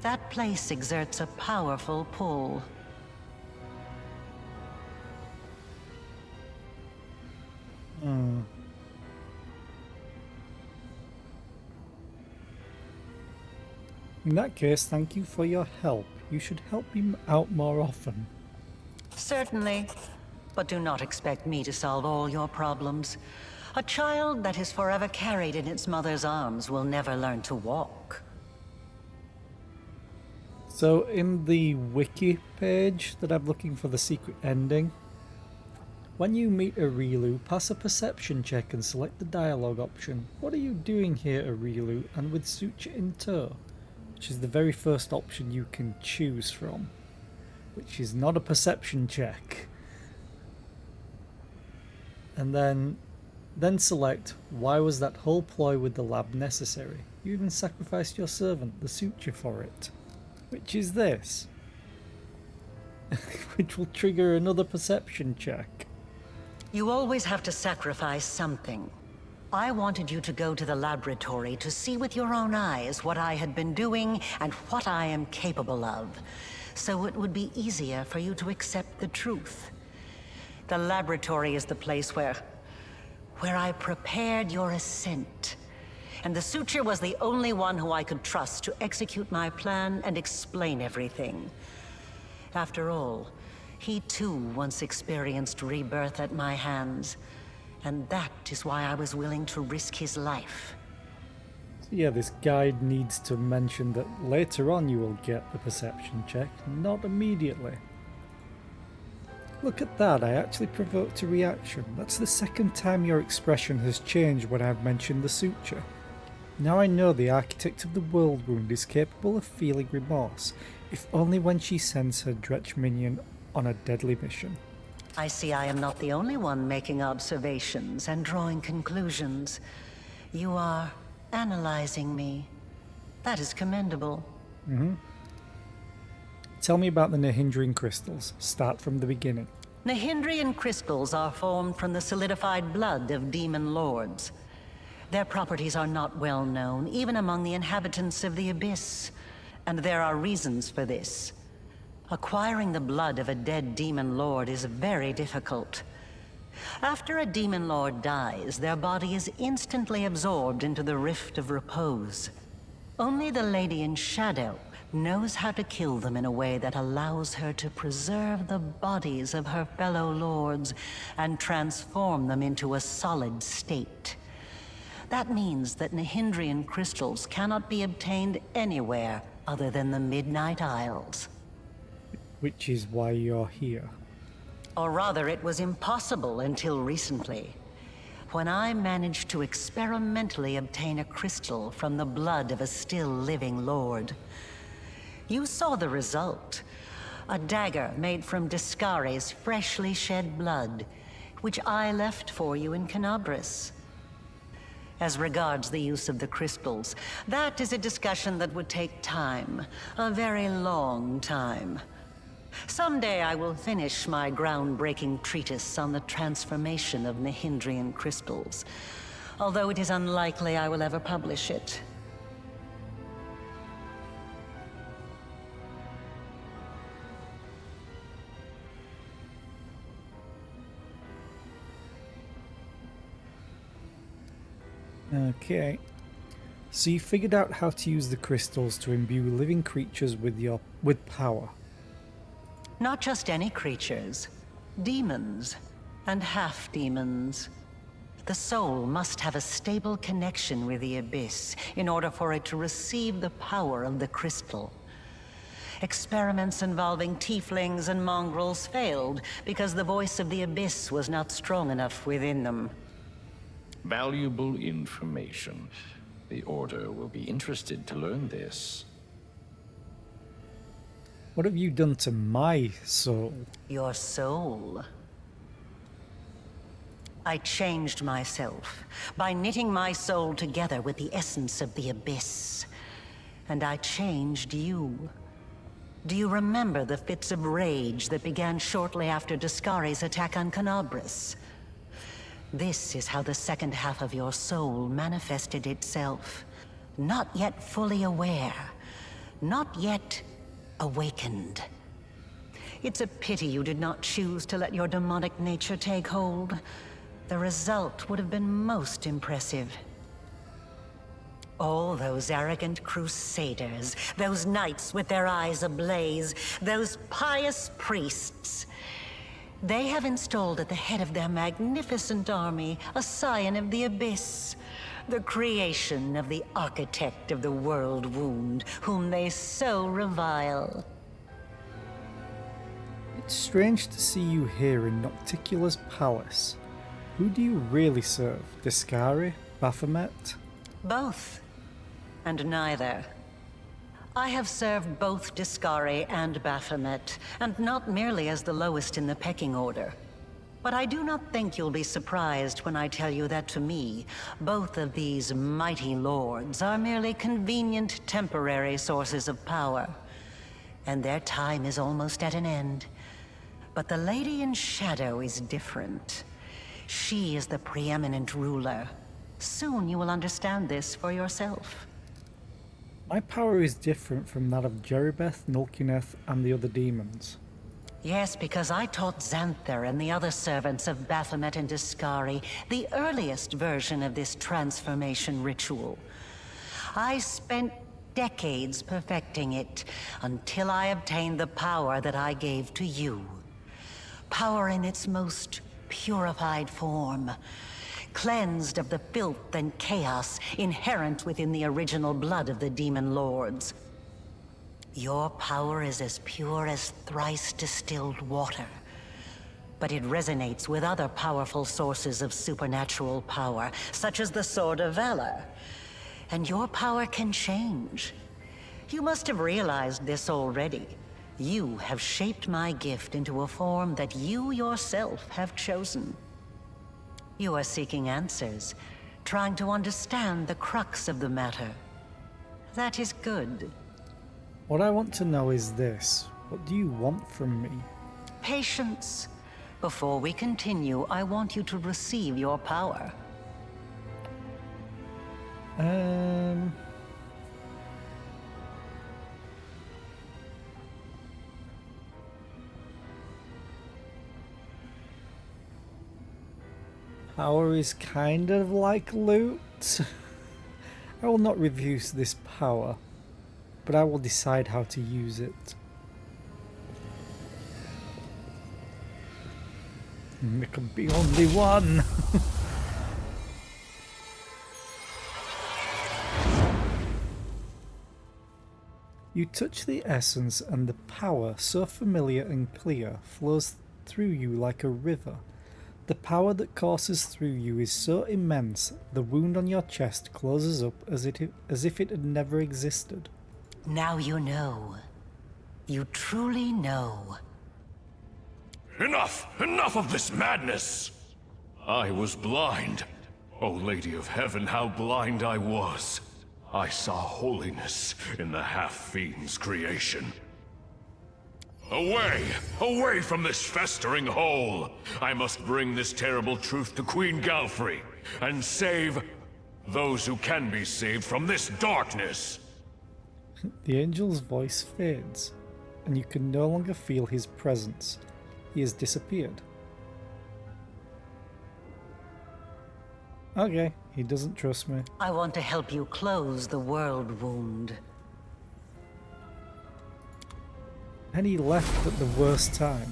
That place exerts a powerful pull. In that case, thank you for your help. You should help me out more often. Certainly, but do not expect me to solve all your problems. A child that is forever carried in its mother's arms will never learn to walk. So in the wiki page that I'm looking for the secret ending, when you meet Arilu, pass a perception check and select the dialogue option. What are you doing here, Arilu, and with Suture in tow? Which is the very first option you can choose from, which is not a perception check. And then select, why was that whole ploy with the lab necessary? You even sacrificed your servant, the Suture, for it. Which is this. Which will trigger another perception check. You always have to sacrifice something. I wanted you to go to the laboratory to see with your own eyes what I had been doing and what I am capable of, so it would be easier for you to accept the truth. The laboratory is the place where I prepared your ascent. And the Suture was the only one who I could trust to execute my plan and explain everything. After all, he too once experienced rebirth at my hands. And that is why I was willing to risk his life. So yeah, this guide needs to mention that later on you will get the perception check, not immediately. Look at that, I actually provoked a reaction. That's the second time your expression has changed when I've mentioned the Suture. Now I know the architect of the World Wound is capable of feeling remorse, if only when she sends her Dretch minion on a deadly mission. I see I am not the only one making observations and drawing conclusions. You are analyzing me. That is commendable. Tell me about the Nahindrian crystals. Start from the beginning. Nahindrian crystals are formed from the solidified blood of demon lords. Their properties are not well known, even among the inhabitants of the Abyss. And there are reasons for this. Acquiring the blood of a dead demon lord is very difficult. After a demon lord dies, their body is instantly absorbed into the Rift of Repose. Only the Lady in Shadow knows how to kill them in a way that allows her to preserve the bodies of her fellow lords and transform them into a solid state. That means that Nahindrian crystals cannot be obtained anywhere other than the Midnight Isles. Which is why you're here. Or rather, it was impossible until recently, when I managed to experimentally obtain a crystal from the blood of a still living lord. You saw the result. A dagger made from Discari's freshly shed blood, which I left for you in Canabras. As regards the use of the crystals, that is a discussion that would take time, a very long time. Someday I will finish my groundbreaking treatise on the transformation of Nahindrian crystals, although it is unlikely I will ever publish it. Okay. So you figured out how to use the crystals to imbue living creatures with power. Not just any creatures, demons and half-demons. The soul must have a stable connection with the abyss in order for it to receive the power of the crystal. Experiments involving tieflings and mongrels failed because the voice of the abyss was not strong enough within them. Valuable information. The Order will be interested to learn this. What have you done to my soul? Your soul? I changed myself by knitting my soul together with the essence of the abyss. And I changed you. Do you remember the fits of rage that began shortly after Discari's attack on Canabris? This is how the second half of your soul manifested itself. Not yet fully aware. Not yet awakened. It's a pity you did not choose to let your demonic nature take hold. The result would have been most impressive. All those arrogant crusaders, those knights with their eyes ablaze, those pious priests. They have installed at the head of their magnificent army a scion of the abyss, the creation of the architect of the world wound, whom they so revile. It's strange to see you here in Nocticula's palace. Who do you really serve? Discari? Baphomet? Both. And neither. I have served both Discari and Baphomet, and not merely as the lowest in the pecking order. But I do not think you'll be surprised when I tell you that to me, both of these mighty lords are merely convenient temporary sources of power. And their time is almost at an end. But the Lady in Shadow is different. She is the preeminent ruler. Soon you will understand this for yourself. My power is different from that of Jeribeth, Nulkineth, and the other demons. Yes, because I taught Xanther and the other servants of Baphomet and Discari the earliest version of this transformation ritual. I spent decades perfecting it until I obtained the power that I gave to you. Power in its most purified form, cleansed of the filth and chaos inherent within the original blood of the demon lords. Your power is as pure as thrice distilled water, but it resonates with other powerful sources of supernatural power, such as the Sword of Valor. And your power can change. You must have realized this already. You have shaped my gift into a form that you yourself have chosen. You are seeking answers, trying to understand the crux of the matter. That is good. What I want to know is this. What do you want from me? Patience. Before we continue, I want you to receive your power. Power is kind of like loot. I will not refuse this power, but I will decide how to use it. There could be only one. You touch the essence and the power, so familiar and clear, flows through you like a river. The power that courses through you is so immense, the wound on your chest closes up as if it had never existed. Now you know. You truly know. Enough! Enough of this madness! I was blind. O Lady of Heaven, how blind I was. I saw holiness in the half-fiend's creation. Away! Away from this festering hole! I must bring this terrible truth to Queen Galfrey, and save those who can be saved from this darkness! The angel's voice fades, and you can no longer feel his presence. He has disappeared. Okay, he doesn't trust me. I want to help you close the world wound. And he left at the worst time.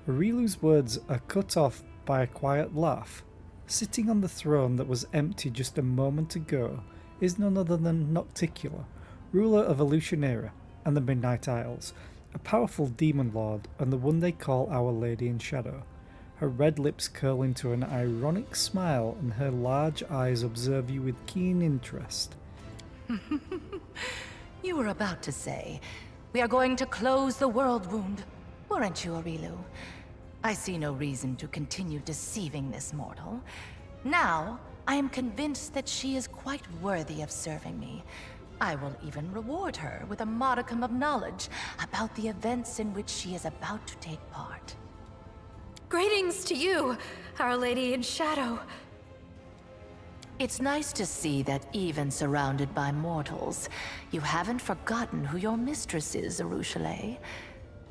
Arilu's words are cut off by a quiet laugh. Sitting on the throne that was empty just a moment ago is none other than Nocticula, ruler of Alushanera and the Midnight Isles, a powerful demon lord and the one they call Our Lady in Shadow. Her red lips curl into an ironic smile and her large eyes observe you with keen interest. You were about to say, we are going to close the world wound, weren't you, Arilu? I see no reason to continue deceiving this mortal. Now, I am convinced that she is quite worthy of serving me. I will even reward her with a modicum of knowledge about the events in which she is about to take part. Greetings to you, Our Lady in Shadow. It's nice to see that even surrounded by mortals, you haven't forgotten who your mistress is, Arushale.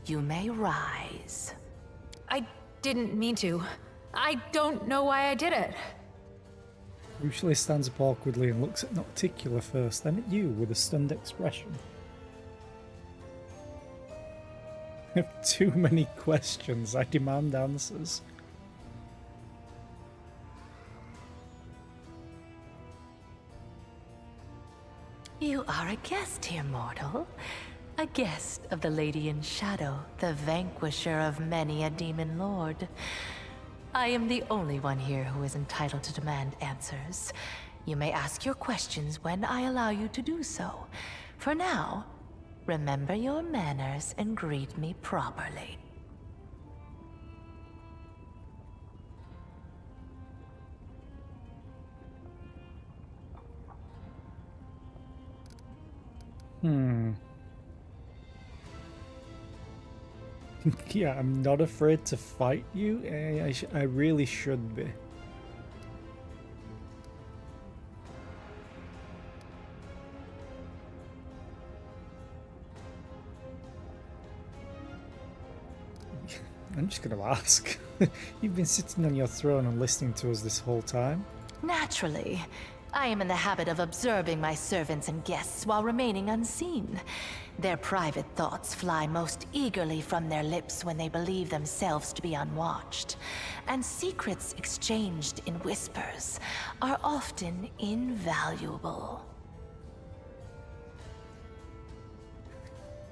You may rise. I didn't mean to. I don't know why I did it. Rushale stands up awkwardly and looks at Nocticula first, then at you with a stunned expression. I have too many questions. I demand answers. You are a guest here, mortal. A guest of the Lady in Shadow, the vanquisher of many a demon lord. I am the only one here who is entitled to demand answers. You may ask your questions when I allow you to do so. For now, remember your manners and greet me properly. Yeah, I'm not afraid to fight you. I really should be. I'm just going to ask. You've been sitting on your throne and listening to us this whole time. Naturally. I am in the habit of observing my servants and guests while remaining unseen. Their private thoughts fly most eagerly from their lips when they believe themselves to be unwatched. And secrets exchanged in whispers are often invaluable.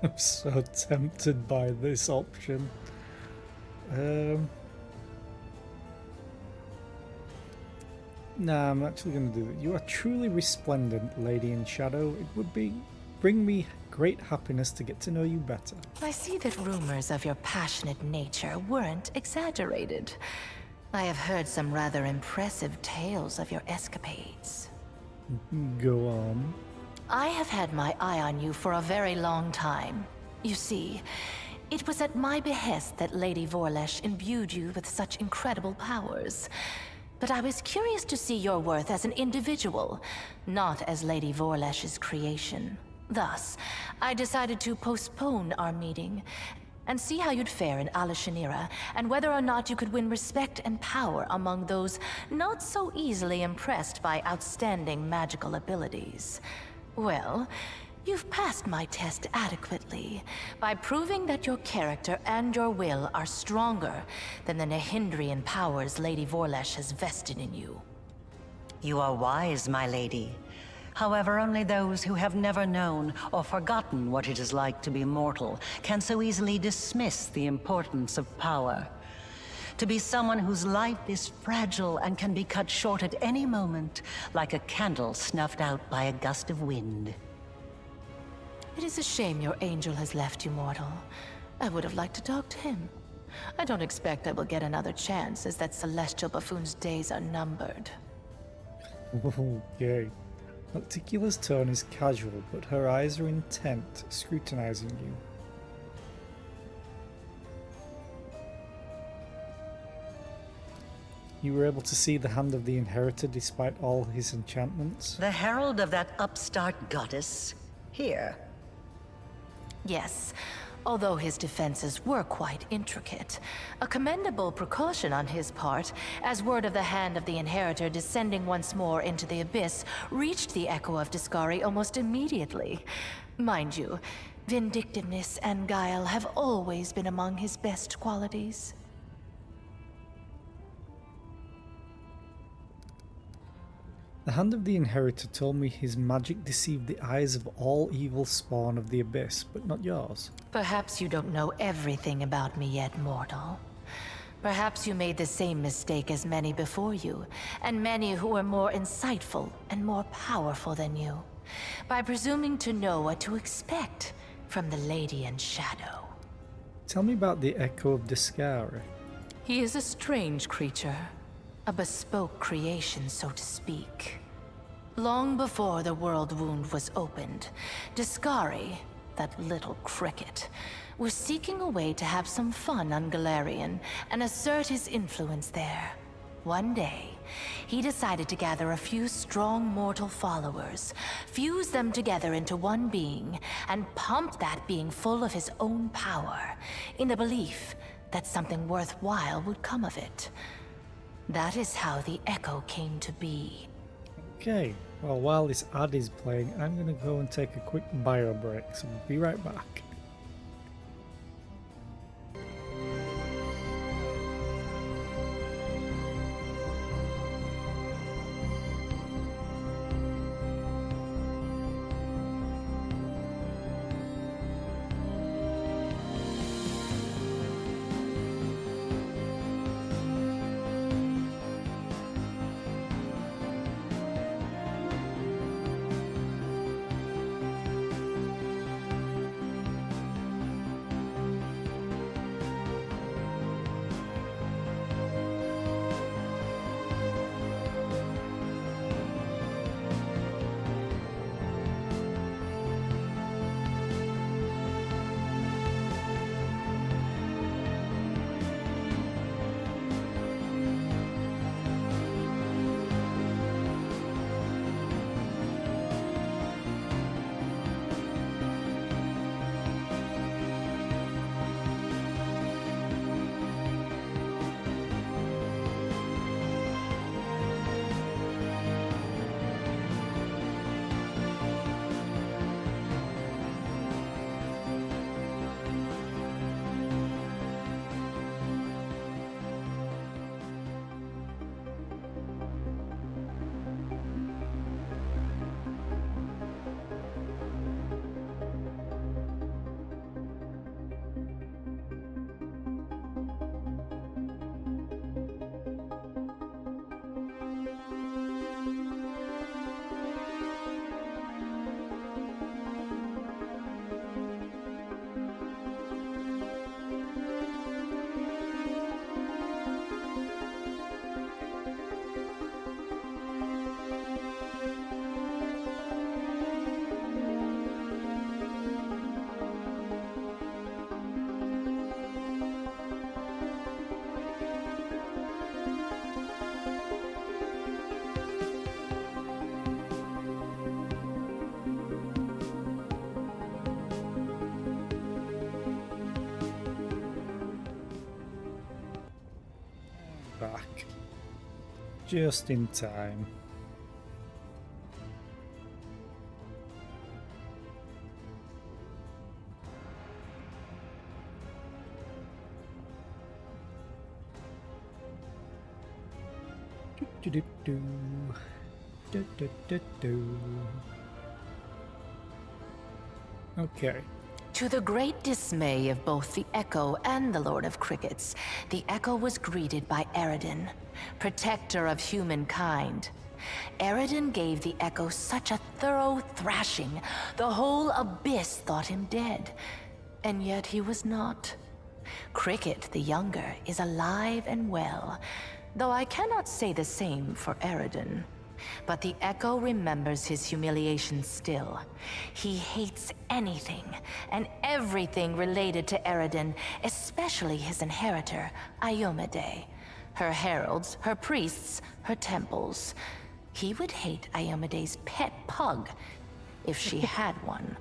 I'm so tempted by this option. Nah, I'm actually going to do it. You are truly resplendent, Lady in Shadow. It would bring me great happiness to get to know you better. I see that rumors of your passionate nature weren't exaggerated. I have heard some rather impressive tales of your escapades. Go on. I have had my eye on you for a very long time. You see, it was at my behest that Lady Vorlesh imbued you with such incredible powers. But I was curious to see your worth as an individual, not as Lady Vorlesh's creation. Thus, I decided to postpone our meeting and see how you'd fare in Alushanera and whether or not you could win respect and power among those not so easily impressed by outstanding magical abilities. Well, you've passed my test adequately by proving that your character and your will are stronger than the Nehindrian powers Lady Vorlesh has vested in you. You are wise, my lady. However, only those who have never known or forgotten what it is like to be mortal can so easily dismiss the importance of power. To be someone whose life is fragile and can be cut short at any moment, like a candle snuffed out by a gust of wind. It is a shame your angel has left you, mortal. I would have liked to talk to him. I don't expect I will get another chance, as that celestial buffoon's days are numbered. Okay. Nocticula's tone is casual, but her eyes are intent, scrutinizing you. You were able to see the hand of the Inheritor despite all his enchantments? The herald of that upstart goddess? Here. Yes, although his defenses were quite intricate. A commendable precaution on his part, as word of the hand of the Inheritor descending once more into the abyss reached the Echo of Discari almost immediately. Mind you, vindictiveness and guile have always been among his best qualities. The Hand of the Inheritor told me his magic deceived the eyes of all evil spawn of the Abyss, but not yours. Perhaps you don't know everything about me yet, mortal. Perhaps you made the same mistake as many before you, and many who were more insightful and more powerful than you, by presuming to know what to expect from the Lady in Shadow. Tell me about the Echo of Discari. He is a strange creature, a bespoke creation, so to speak. Long before the world wound was opened, Discari, that little cricket, was seeking a way to have some fun on Galarian and assert his influence there. One day, he decided to gather a few strong mortal followers, fuse them together into one being, and pump that being full of his own power, in the belief that something worthwhile would come of it. That is how the Echo came to be. Okay, well, while this ad is playing, I'm going to go and take a quick bio break, so we'll be right back. Back. Just in time. Do-do-do-do. Do-do-do-do. Okay. To the great dismay of both the Echo and the Lord of Crickets, the Echo was greeted by Eridan, protector of humankind. Eridan gave the Echo such a thorough thrashing, the whole Abyss thought him dead. And yet he was not. Cricket, the younger, is alive and well, though I cannot say the same for Eridan. But the Echo remembers his humiliation still. He hates anything and everything related to Eridan, especially his inheritor, Iomedae. Her heralds, her priests, her temples. He would hate Iomedae's pet pug, if she had one.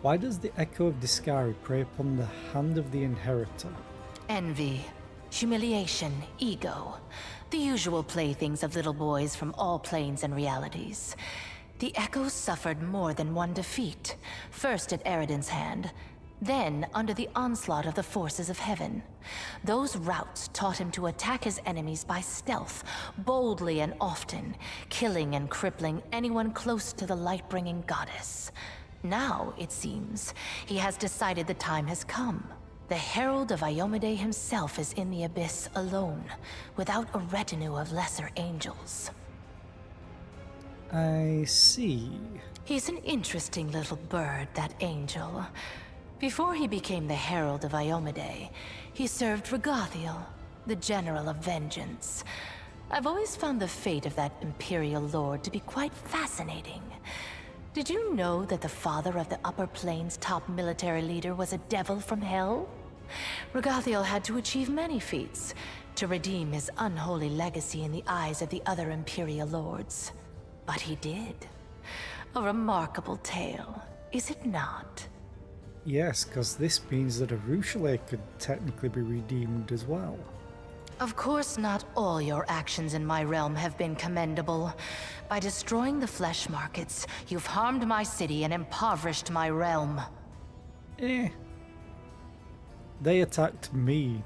Why does the Echo of Discari prey upon the Hand of the Inheritor? Envy, humiliation, ego. The usual playthings of little boys from all planes and realities. The Echo suffered more than one defeat. First at Eridan's hand, Then, under the onslaught of the forces of heaven, those routes taught him to attack his enemies by stealth, boldly and often, killing and crippling anyone close to the light-bringing goddess. Now, it seems, he has decided the time has come. The Herald of Iomade himself is in the Abyss alone, without a retinue of lesser angels. I see. He's an interesting little bird, that angel. Before he became the Herald of Iomade, he served Regathiel, the General of Vengeance. I've always found the fate of that Imperial Lord to be quite fascinating. Did you know that the father of the Upper Plains' top military leader was a devil from hell? Regathiel had to achieve many feats to redeem his unholy legacy in the eyes of the other Imperial Lords. But he did. A remarkable tale, is it not? Yes, because this means that Arushale could technically be redeemed as well. Of course, not all your actions in my realm have been commendable. By destroying the flesh markets, you've harmed my city and impoverished my realm. They attacked me.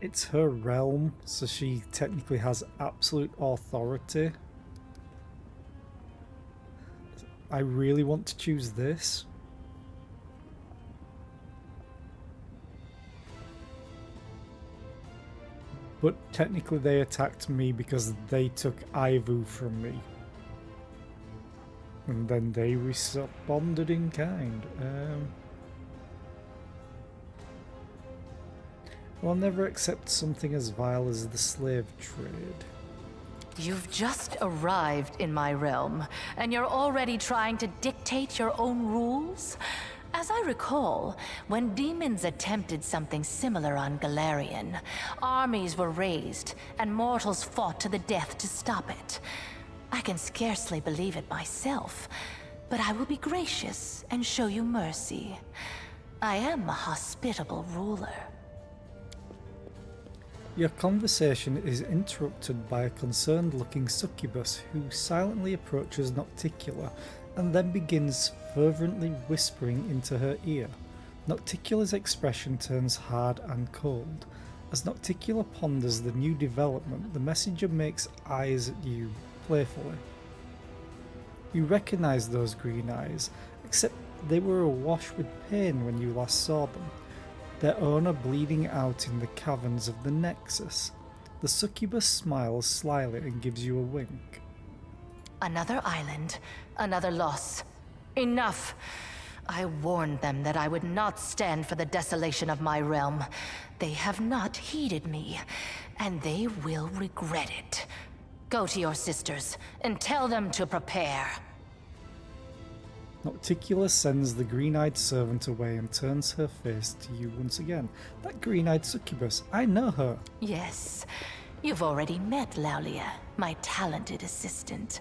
It's her realm, so she technically has absolute authority. I really want to choose this. But technically they attacked me because they took Ivu from me. And then they responded in kind. I'll never accept something as vile as the slave trade. You've just arrived in my realm, and you're already trying to dictate your own rules? As I recall, when demons attempted something similar on Galarian, armies were raised, and mortals fought to the death to stop it. I can scarcely believe it myself, but I will be gracious and show you mercy. I am a hospitable ruler. Your conversation is interrupted by a concerned-looking succubus who silently approaches Nocticula and then begins fervently whispering into her ear. Nocticula's expression turns hard and cold. As Nocticula ponders the new development, the messenger makes eyes at you playfully. You recognize those green eyes, except they were awash with pain when you last saw them, their owner bleeding out in the caverns of the Nexus. The succubus smiles slyly and gives you a wink. Another island, another loss. Enough! I warned them that I would not stand for the desolation of my realm. They have not heeded me, and they will regret it. Go to your sisters, and tell them to prepare. Nocticula sends the green-eyed servant away and turns her face to you once again. That green-eyed succubus, I know her. Yes, you've already met Laulia, my talented assistant.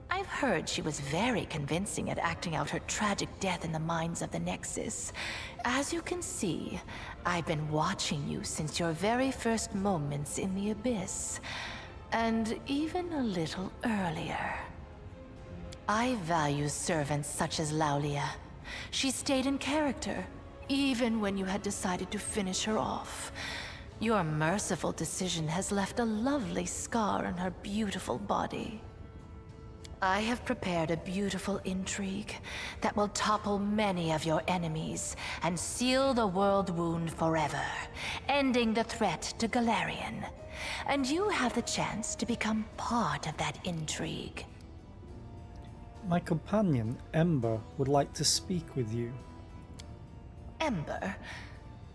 I've heard she was very convincing at acting out her tragic death in the mines of the Nexus. As you can see, I've been watching you since your very first moments in the Abyss, and even a little earlier. I value servants such as Laulia. She stayed in character, even when you had decided to finish her off. Your merciful decision has left a lovely scar on her beautiful body. I have prepared a beautiful intrigue that will topple many of your enemies and seal the world wound forever, ending the threat to Galarian. And you have the chance to become part of that intrigue. My companion, Ember, would like to speak with you. Ember?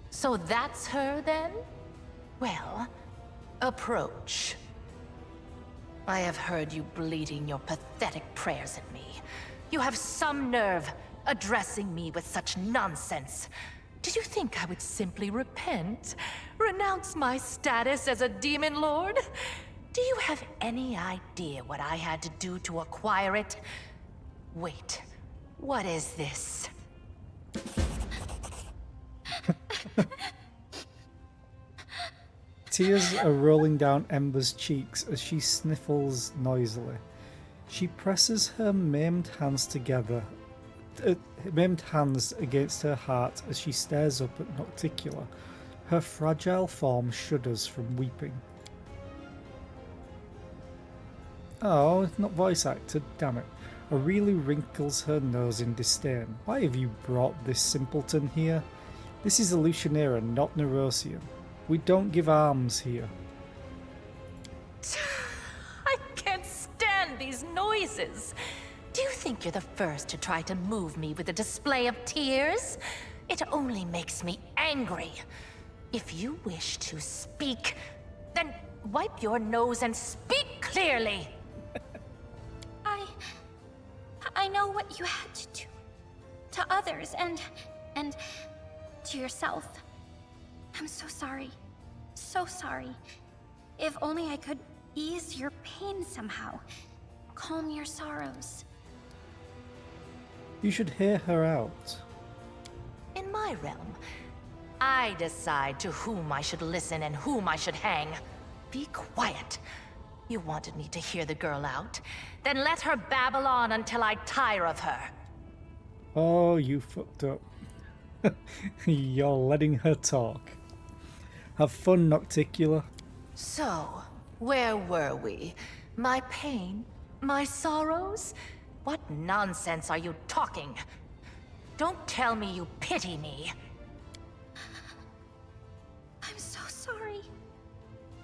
So that's her, then? Well, approach. I have heard you bleating your pathetic prayers at me. You have some nerve addressing me with such nonsense. Did you think I would simply repent? Renounce my status as a demon lord? Do you have any idea what I had to do to acquire it? Wait, what is this? Tears are rolling down Ember's cheeks as she sniffles noisily. She presses her maimed hands against her heart as she stares up at Nocticula. Her fragile form shudders from weeping. Oh, not voice acted, damn it. Aurelia wrinkles her nose in disdain. Why have you brought this simpleton here? This is a Lucianera, not Nerosium. We don't give alms here. I can't stand these noises. Do you think you're the first to try to move me with a display of tears? It only makes me angry. If you wish to speak, then wipe your nose and speak clearly. I know what you had to do to others and to yourself. I'm so sorry. So sorry. If only I could ease your pain somehow. Calm your sorrows. You should hear her out. In my realm, I decide to whom I should listen and whom I should hang. Be quiet. You wanted me to hear the girl out? Then let her babble on until I tire of her. Oh, you fucked up. You're letting her talk. Have fun, Nocticula. So, where were we? My pain? My sorrows? What nonsense are you talking? Don't tell me you pity me. I'm so sorry.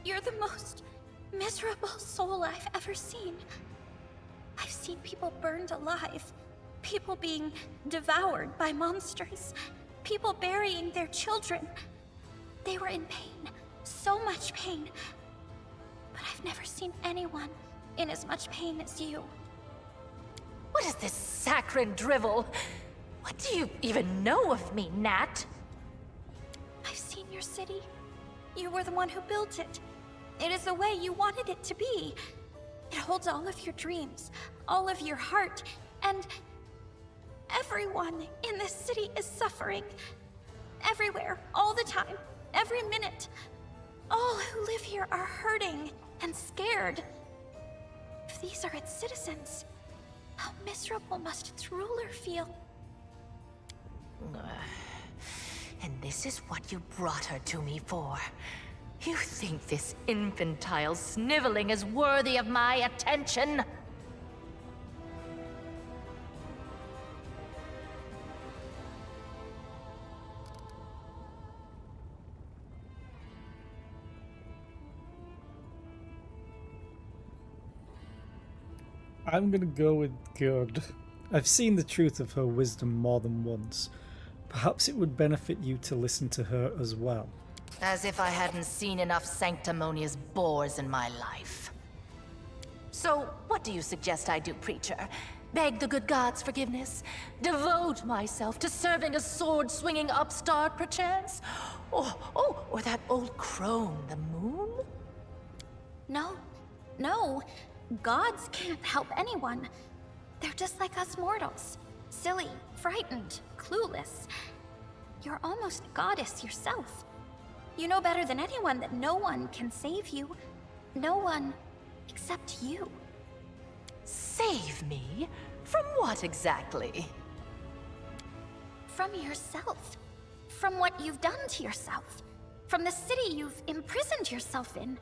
You're the most miserable soul I've ever seen. I've seen people burned alive, people being devoured by monsters, people burying their children. They were in pain, so much pain. But I've never seen anyone in as much pain as you. What is this saccharine drivel? What do you even know of me, Nat? I've seen your city. You were the one who built it. It is the way you wanted it to be. It holds all of your dreams, all of your heart, and everyone in this city is suffering. Everywhere, all the time, every minute. All who live here are hurting and scared. If these are its citizens, how miserable must its ruler feel? And this is what you brought her to me for. You think this infantile sniveling is worthy of my attention? I'm gonna go with good. I've seen the truth of her wisdom more than once. Perhaps it would benefit you to listen to her as well. As if I hadn't seen enough sanctimonious bores in my life. So, what do you suggest I do, preacher? Beg the good gods' forgiveness? Devote myself to serving a sword-swinging upstart, perchance? Or that old crone, the moon? No. Gods can't help anyone. They're just like us mortals. Silly, frightened, clueless. You're almost a goddess yourself. You know better than anyone that no one can save you. No one except you. Save me? From what exactly? From yourself. From what you've done to yourself. From the city you've imprisoned yourself in.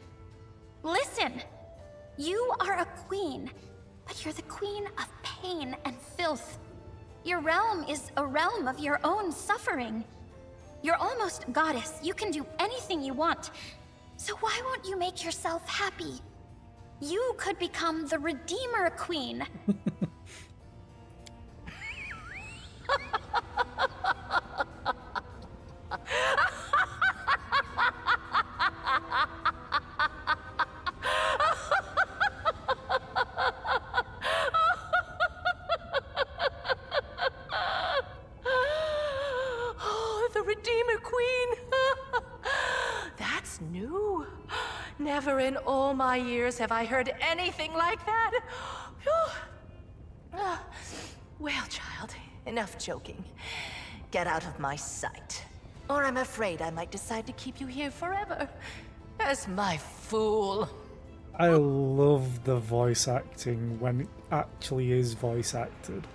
Listen! You are a queen, but you're the queen of pain and filth. Your realm is a realm of your own suffering. You're almost a goddess. You can do anything you want. So why won't you make yourself happy? You could become the Redeemer Queen. Never in all my years have I heard anything like that. Whew. Well, child, enough joking. Get out of my sight. Or I'm afraid I might decide to keep you here forever. As my fool. I love the voice acting when it actually is voice acted.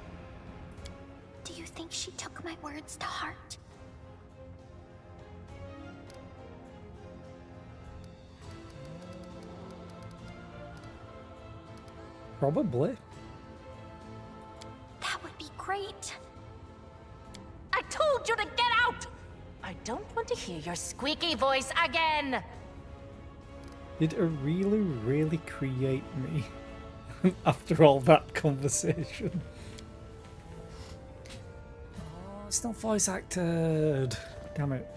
Do you think she took my words to heart? Probably. That would be great. I told you to get out! I don't want to hear your squeaky voice again! Did it really, really create me after all that conversation? Oh, it's not voice acted. Damn it.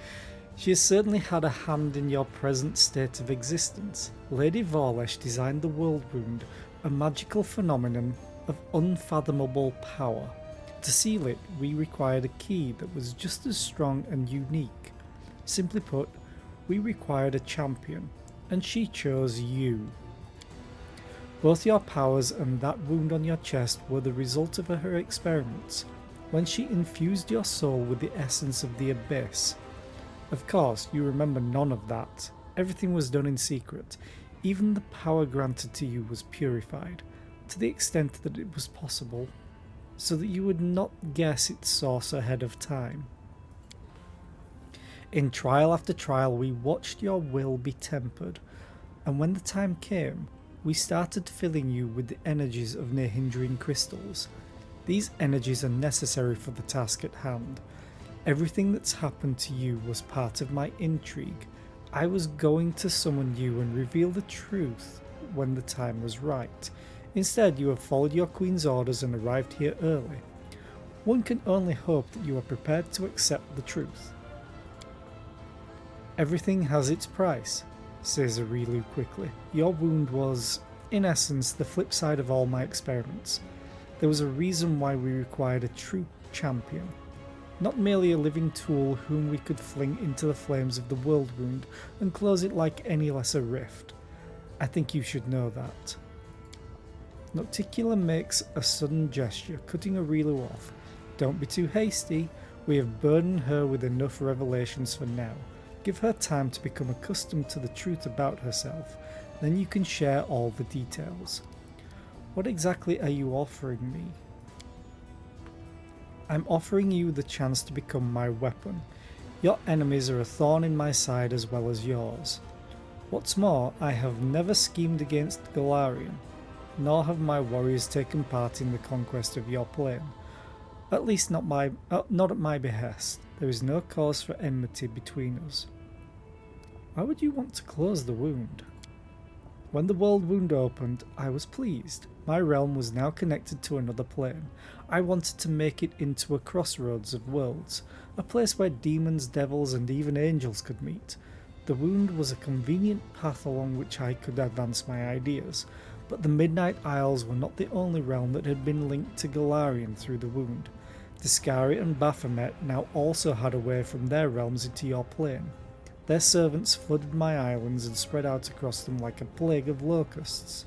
She has certainly had a hand in your present state of existence. Lady Vorlesh designed the World Wound, a magical phenomenon of unfathomable power. To seal it, we required a key that was just as strong and unique. Simply put, we required a champion, and she chose you. Both your powers and that wound on your chest were the result of her experiments, when she infused your soul with the essence of the Abyss. Of course, you remember none of that. Everything was done in secret. Even the power granted to you was purified, to the extent that it was possible, so that you would not guess its source ahead of time. In trial after trial, we watched your will be tempered, and when the time came, we started filling you with the energies of Nehindrian crystals. These energies are necessary for the task at hand. Everything that's happened to you was part of my intrigue. I was going to summon you and reveal the truth when the time was right. Instead, you have followed your queen's orders and arrived here early. One can only hope that you are prepared to accept the truth. Everything has its price, says Arilu quickly. Your wound was, in essence, the flip side of all my experiments. There was a reason why we required a true champion. Not merely a living tool whom we could fling into the flames of the World Wound and close it like any lesser rift. I think you should know that. Nocticula makes a sudden gesture, cutting Arilu off. Don't be too hasty. We have burdened her with enough revelations for now. Give her time to become accustomed to the truth about herself, then you can share all the details. What exactly are you offering me? I'm offering you the chance to become my weapon. Your enemies are a thorn in my side as well as yours. What's more, I have never schemed against Galarian, nor have my warriors taken part in the conquest of your plane. At least not at my behest. There is no cause for enmity between us. Why would you want to close the wound? When the World Wound opened, I was pleased. My realm was now connected to another plane. I wanted to make it into a crossroads of worlds, a place where demons, devils, and even angels could meet. The wound was a convenient path along which I could advance my ideas, but the Midnight Isles were not the only realm that had been linked to Galarian through the wound. Discari and Baphomet now also had a way from their realms into your plane. Their servants flooded my islands and spread out across them like a plague of locusts,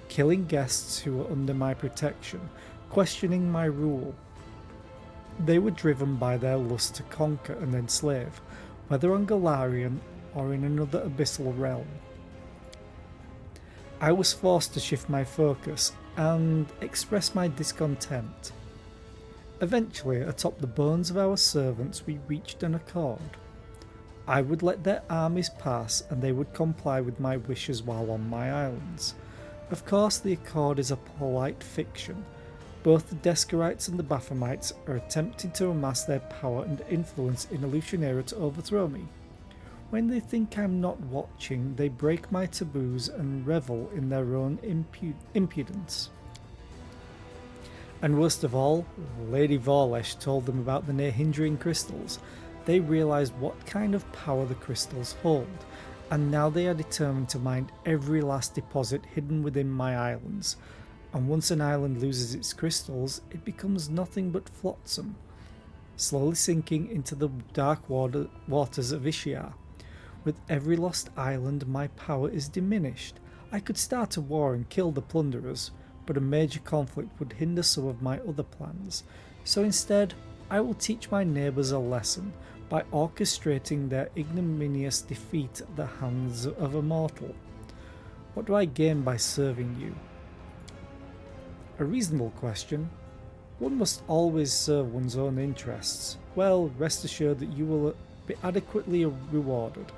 killing guests who were under my protection, questioning my rule. They were driven by their lust to conquer and enslave, whether on Galarian or in another abyssal realm. I was forced to shift my focus and express my discontent. Eventually, atop the bones of our servants, we reached an accord. I would let their armies pass and they would comply with my wishes while on my islands. Of course, the accord is a polite fiction. Both the Descarites and the Baphomets are attempting to amass their power and influence in Illusionera to overthrow me. When they think I'm not watching, they break my taboos and revel in their own impudence. And worst of all, Lady Vorlesh told them about the Nehindrian crystals. They realised what kind of power the crystals hold, and now they are determined to mine every last deposit hidden within my islands. And once an island loses its crystals, it becomes nothing but flotsam, slowly sinking into the dark waters of Ishiar. With every lost island, my power is diminished. I could start a war and kill the plunderers, but a major conflict would hinder some of my other plans. So instead, I will teach my neighbours a lesson by orchestrating their ignominious defeat at the hands of a mortal. What do I gain by serving you? A reasonable question. One must always serve one's own interests. Well, rest assured that you will be adequately rewarded.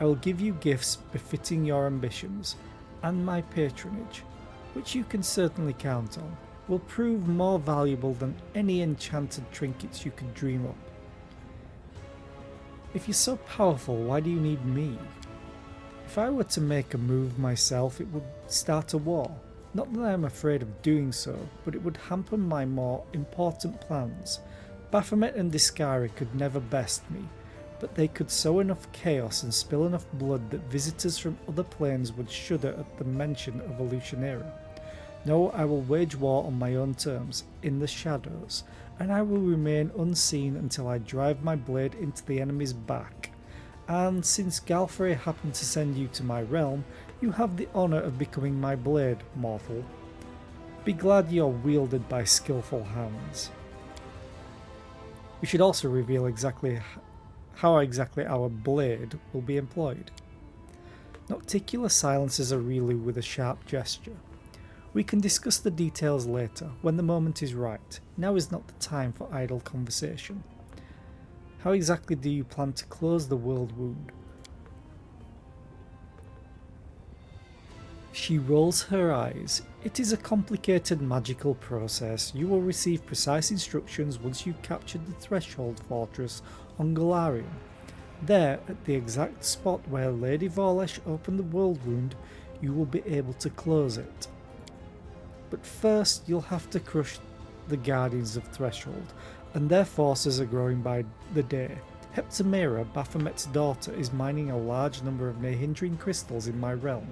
I will give you gifts befitting your ambitions, and my patronage, which you can certainly count on, will prove more valuable than any enchanted trinkets you could dream up. If you're so powerful, why do you need me? If I were to make a move myself, it would start a war. Not that I am afraid of doing so, but it would hamper my more important plans. Baphomet and Discari could never best me, but they could sow enough chaos and spill enough blood that visitors from other planes would shudder at the mention of a Lucianera. No, I will wage war on my own terms, in the shadows, and I will remain unseen until I drive my blade into the enemy's back. And since Galfrey happened to send you to my realm, you have the honour of becoming my blade, mortal. Be glad you're wielded by skillful hands. We should also reveal how exactly our blade will be employed. Nocticula silences Aurelu with a sharp gesture. We can discuss the details later, when the moment is right. Now is not the time for idle conversation. How exactly do you plan to close the world wound? She rolls her eyes. It is a complicated magical process. You will receive precise instructions once you've captured the Threshold Fortress on Golarion. There, at the exact spot where Lady Vorlesh opened the world wound, you will be able to close it. But first, you'll have to crush the Guardians of Threshold, and their forces are growing by the day. Heptamera, Baphomet's daughter, is mining a large number of Nehindrin crystals in my realm.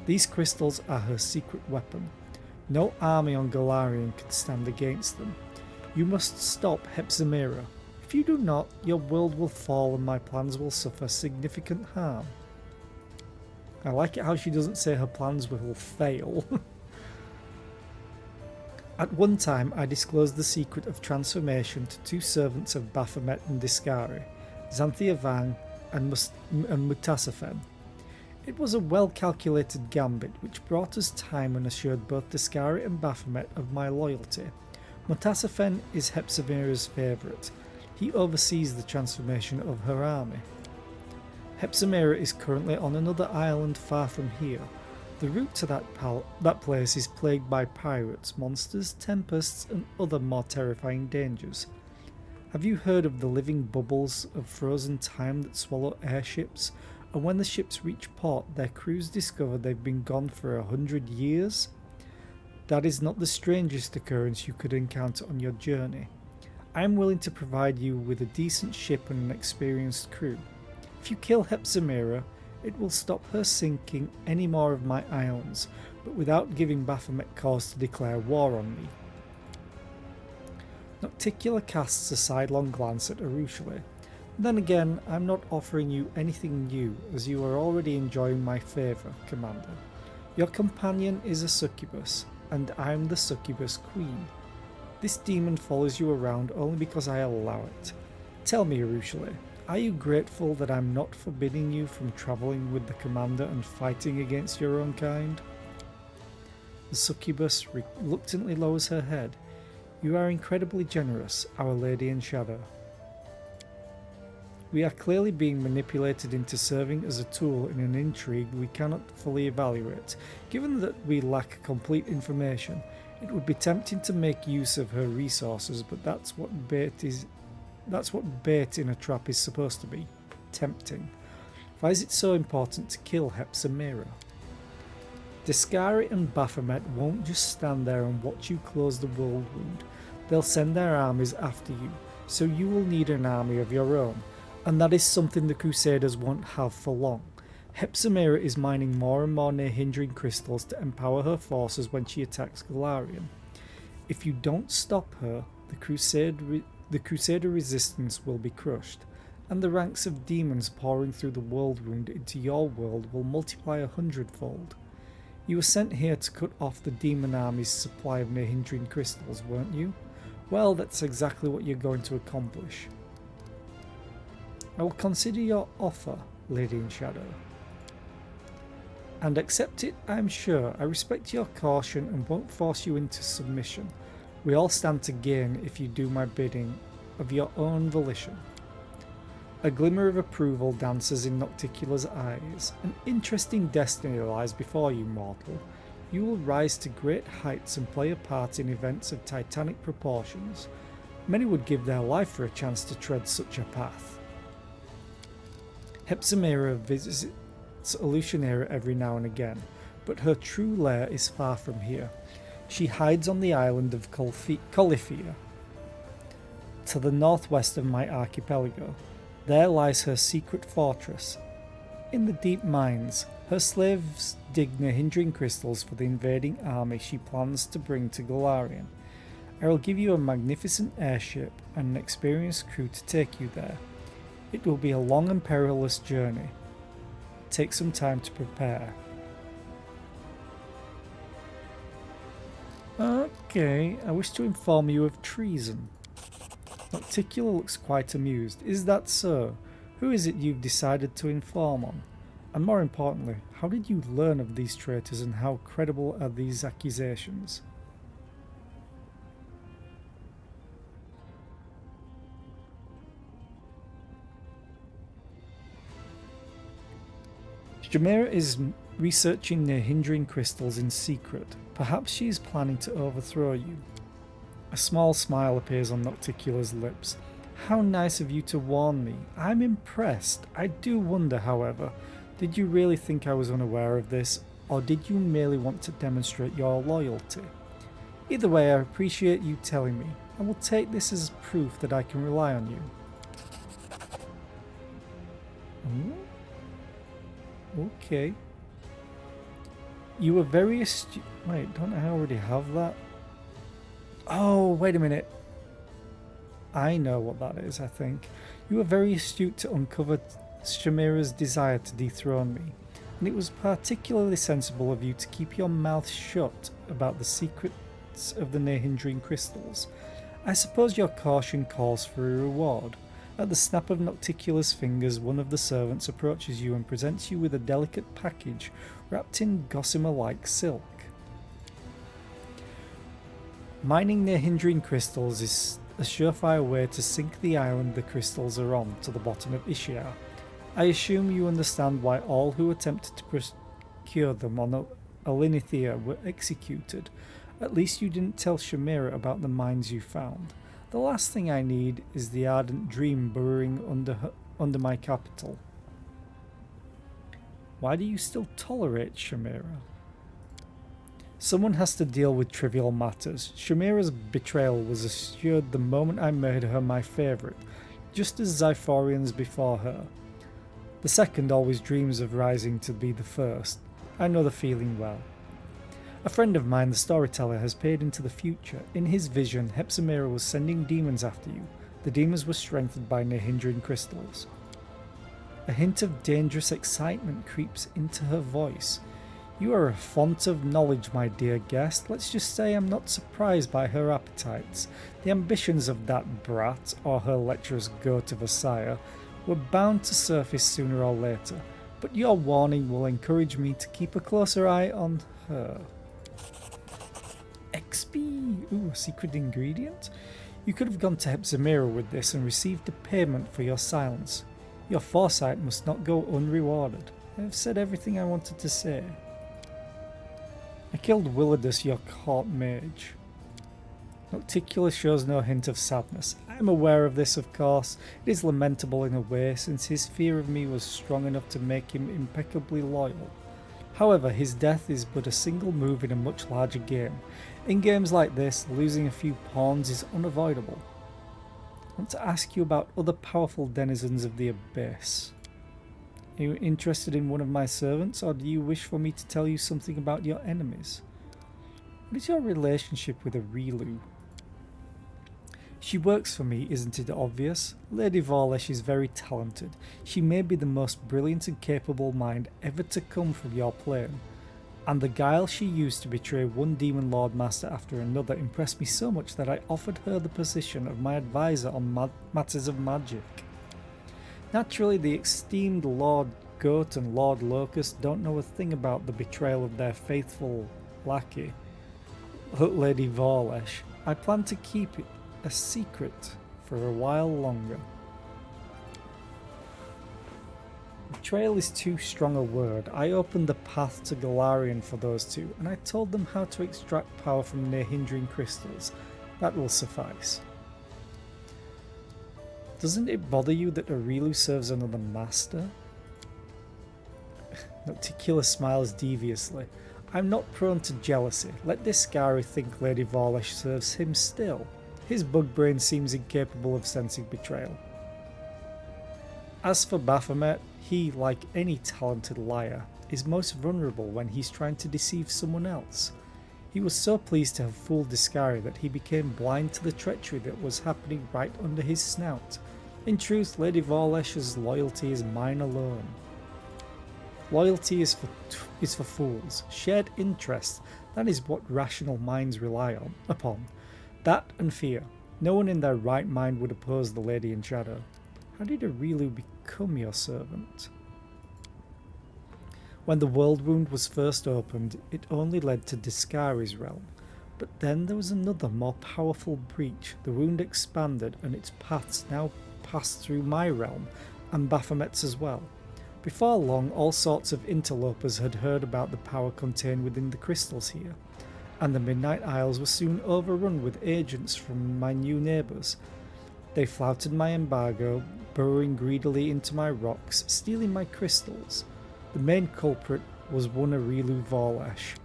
These crystals are her secret weapon. No army on Golarion can stand against them. You must stop Heptamera. If you do not, your world will fall and my plans will suffer significant harm. I like it how she doesn't say her plans will fail. At one time, I disclosed the secret of transformation to two servants of Baphomet and Discari, Xanthia Vang and Mutasafen. It was a well-calculated gambit which brought us time and assured both Discari and Baphomet of my loyalty. Mutasafen is Heptamera's favourite. He oversees the transformation of her army. Heptamera is currently on another island far from here. The route to that place is plagued by pirates, monsters, tempests, and other more terrifying dangers. Have you heard of the living bubbles of frozen time that swallow airships, and when the ships reach port, their crews discover they've been gone for 100 years? That is not the strangest occurrence you could encounter on your journey. I am willing to provide you with a decent ship and an experienced crew. If you kill Heptamera, it will stop her sinking any more of my islands, but without giving Baphomet cause to declare war on me. Nocticula casts a sidelong glance at Arushale. Then again, I'm not offering you anything new, as you are already enjoying my favour, Commander. Your companion is a succubus, and I'm the succubus queen. This demon follows you around only because I allow it. Tell me, Arushale, are you grateful that I'm not forbidding you from travelling with the commander and fighting against your own kind? The succubus reluctantly lowers her head. You are incredibly generous, Our Lady in Shadow. We are clearly being manipulated into serving as a tool in an intrigue we cannot fully evaluate. Given that we lack complete information, it would be tempting to make use of her resources, but that's what bait in a trap is supposed to be. Tempting. Why is it so important to kill Heptamera? Discari and Baphomet won't just stand there and watch you close the world wound. They'll send their armies after you, so you will need an army of your own, and that is something the Crusaders won't have for long. Heptamera is mining more and more Nehindrin crystals to empower her forces when she attacks Golarion. If you don't stop her, the Crusader resistance will be crushed, and the ranks of demons pouring through the world wound into your world will multiply 100-fold. You were sent here to cut off the demon army's supply of Nehindrian crystals, weren't you? Well, that's exactly what you're going to accomplish. I will consider your offer, Lady in Shadow. And accept it, I'm sure. I respect your caution and won't force you into submission. We all stand to gain if you do my bidding of your own volition. A glimmer of approval dances in Nocticula's eyes. An interesting destiny lies before you, mortal. You will rise to great heights and play a part in events of titanic proportions. Many would give their life for a chance to tread such a path. Hepzimera visits Illusionera every now and again, but her true lair is far from here. She hides on the island of Colifia, to the northwest of my archipelago. There lies her secret fortress. In the deep mines, her slaves dig Nehindrian crystals for the invading army she plans to bring to Golarion. I will give you a magnificent airship and an experienced crew to take you there. It will be a long and perilous journey. Take some time to prepare. Okay, I wish to inform you of treason. Nocticula looks quite amused. Is that so? Who is it you've decided to inform on? And more importantly, how did you learn of these traitors and how credible are these accusations? Shamira is researching Nehindrian crystals in secret. Perhaps she is planning to overthrow you. A small smile appears on Nocticula's lips. How nice of you to warn me. I'm impressed. I do wonder, however, did you really think I was unaware of this, or did you merely want to demonstrate your loyalty? Either way, I appreciate you telling me. I will take this as proof that I can rely on you. Okay. You were very astute. Wait, don't I already have that? Oh, wait a minute. I know what that is, I think. You were very astute to uncover Shamira's desire to dethrone me, and it was particularly sensible of you to keep your mouth shut about the secrets of the Nehindrian crystals. I suppose your caution calls for a reward. At the snap of Nocticula's fingers, one of the servants approaches you and presents you with a delicate package wrapped in gossamer-like silk. Mining Nehindrian crystals is a surefire way to sink the island the crystals are on to the bottom of Ishiar. I assume you understand why all who attempted to procure them on Alinithia were executed. At least you didn't tell Shamira about the mines you found. The last thing I need is the ardent dream burrowing under my capital. Why do you still tolerate Shamira? Someone has to deal with trivial matters. Shamira's betrayal was assured the moment I made her my favourite, just as Zyphorians before her. The second always dreams of rising to be the first. I know the feeling well. A friend of mine, the storyteller, has peered into the future. In his vision, Hepzimera was sending demons after you. The demons were strengthened by Nehindrian crystals. A hint of dangerous excitement creeps into her voice. You are a font of knowledge, my dear guest. Let's just say I'm not surprised by her appetites. The ambitions of that brat, or her lecherous goat of a sire, were bound to surface sooner or later, but your warning will encourage me to keep a closer eye on her. XP! Ooh, a secret ingredient? You could have gone to Hepzimera with this and received a payment for your silence. Your foresight must not go unrewarded. I have said everything I wanted to say. I killed Willidus, your court mage. Nocticula shows no hint of sadness. I am aware of this, of course. It is lamentable in a way, since his fear of me was strong enough to make him impeccably loyal. However, his death is but a single move in a much larger game. In games like this, losing a few pawns is unavoidable. I want to ask you about other powerful denizens of the Abyss. Are you interested in one of my servants, or do you wish for me to tell you something about your enemies? What is your relationship with Arilu? She works for me, isn't it obvious? Lady Vorlesh is very talented. She may be the most brilliant and capable mind ever to come from your plane. And the guile she used to betray one demon lord master after another impressed me so much that I offered her the position of my advisor on matters of magic. Naturally, the esteemed Lord Goat and Lord Locust don't know a thing about the betrayal of their faithful lackey, Lady Vorlesh. I plan to keep it a secret for a while longer. Betrayal is too strong a word. I opened the path to Galarian for those two, and I told them how to extract power from their hindering crystals. That will suffice. Doesn't it bother you that Aurilu serves another master? Nocticula smiles deviously. I'm not prone to jealousy. Let Discari think Lady Vorlesh serves him still. His bug brain seems incapable of sensing betrayal. As for Baphomet, he, like any talented liar, is most vulnerable when he's trying to deceive someone else. He was so pleased to have fooled Discari that he became blind to the treachery that was happening right under his snout. In truth, Lady Vorlesh's loyalty is mine alone. Loyalty is for fools. Shared interest, that is what rational minds rely upon. That and fear. No one in their right mind would oppose the Lady in Shadow. How did Aurilu become your servant? When the world wound was first opened, it only led to Discari's realm. But then there was another, more powerful breach. The wound expanded, and its paths now passed through my realm, and Baphomet's as well. Before long, all sorts of interlopers had heard about the power contained within the crystals here, and the Midnight Isles were soon overrun with agents from my new neighbours. They flouted my embargo, burrowing greedily into my rocks, stealing my crystals. The main culprit was one Aurilu Vorlesh.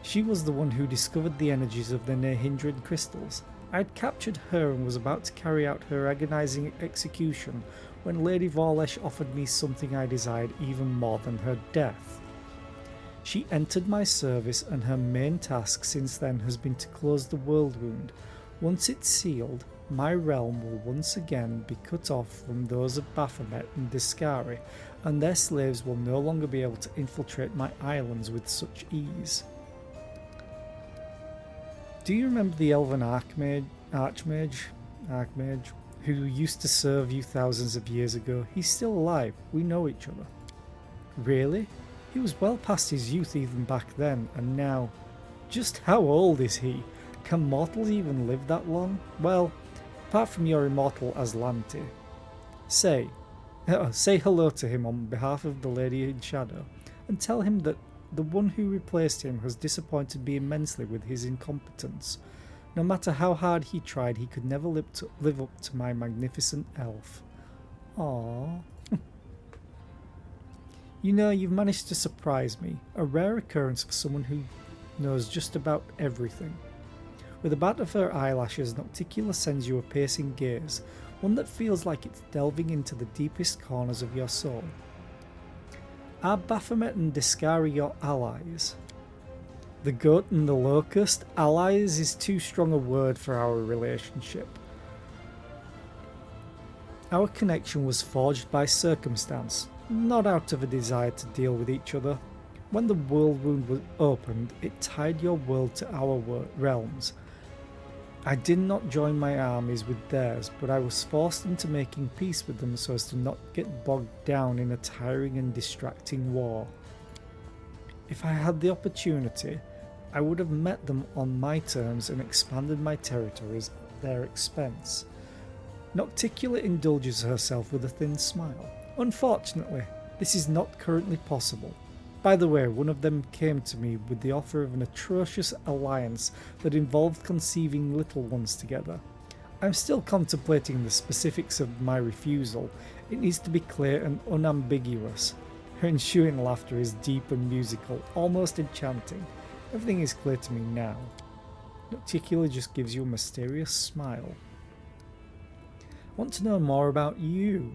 She was the one who discovered the energies of the Nehindrid crystals. I had captured her and was about to carry out her agonizing execution when Lady Vorlesh offered me something I desired even more than her death. She entered my service, and her main task since then has been to close the world wound. Once it's sealed, my realm will once again be cut off from those of Baphomet and Discari, and their slaves will no longer be able to infiltrate my islands with such ease. Do you remember the elven archmage, who used to serve you thousands of years ago? He's still alive. We know each other. Really? He was well past his youth even back then, and now... Just how old is he? Can mortals even live that long? Well, apart from your immortal Aslanti. Say hello to him on behalf of the Lady in Shadow, and tell him that the one who replaced him has disappointed me immensely with his incompetence. No matter how hard he tried, he could never live up to my magnificent elf. Aww. You know, you've managed to surprise me. A rare occurrence for someone who knows just about everything. With a bat of her eyelashes, Nocticula sends you a piercing gaze, one that feels like it's delving into the deepest corners of your soul. Are Baphomet and Discari your allies? The Goat and the Locust? Allies is too strong a word for our relationship. Our connection was forged by circumstance, not out of a desire to deal with each other. When the world wound was opened, it tied your world to our realms. I did not join my armies with theirs, but I was forced into making peace with them so as to not get bogged down in a tiring and distracting war. If I had the opportunity, I would have met them on my terms and expanded my territories at their expense. Nocticula indulges herself with a thin smile. Unfortunately, this is not currently possible. By the way, one of them came to me with the offer of an atrocious alliance that involved conceiving little ones together. I'm still contemplating the specifics of my refusal. It needs to be clear and unambiguous. Her ensuing laughter is deep and musical, almost enchanting. Everything is clear to me now. Nocticula just gives you a mysterious smile. I want to know more about you.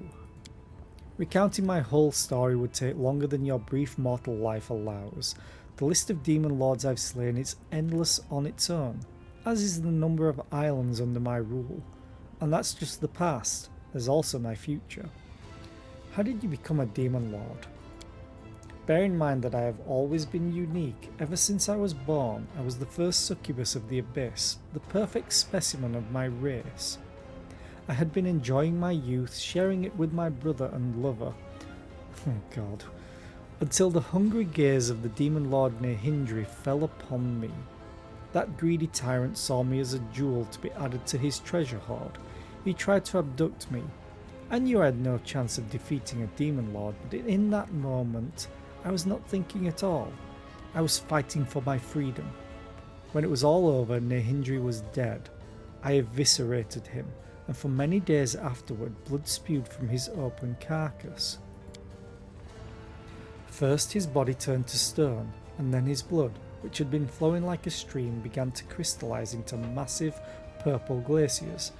Recounting my whole story would take longer than your brief mortal life allows. The list of demon lords I've slain is endless on its own, as is the number of islands under my rule. And that's just the past. There's also my future. How did you become a demon lord? Bear in mind that I have always been unique. Ever since I was born, I was the first succubus of the Abyss, the perfect specimen of my race. I had been enjoying my youth, sharing it with my brother and lover. Oh God. Until the hungry gaze of the demon lord Nehindri fell upon me. That greedy tyrant saw me as a jewel to be added to his treasure hoard. He tried to abduct me. I knew I had no chance of defeating a demon lord, but in that moment, I was not thinking at all. I was fighting for my freedom. When it was all over, Nehindri was dead. I eviscerated him, and for many days afterward, blood spewed from his open carcass. First his body turned to stone, and then his blood, which had been flowing like a stream, began to crystallize into massive purple glaciers.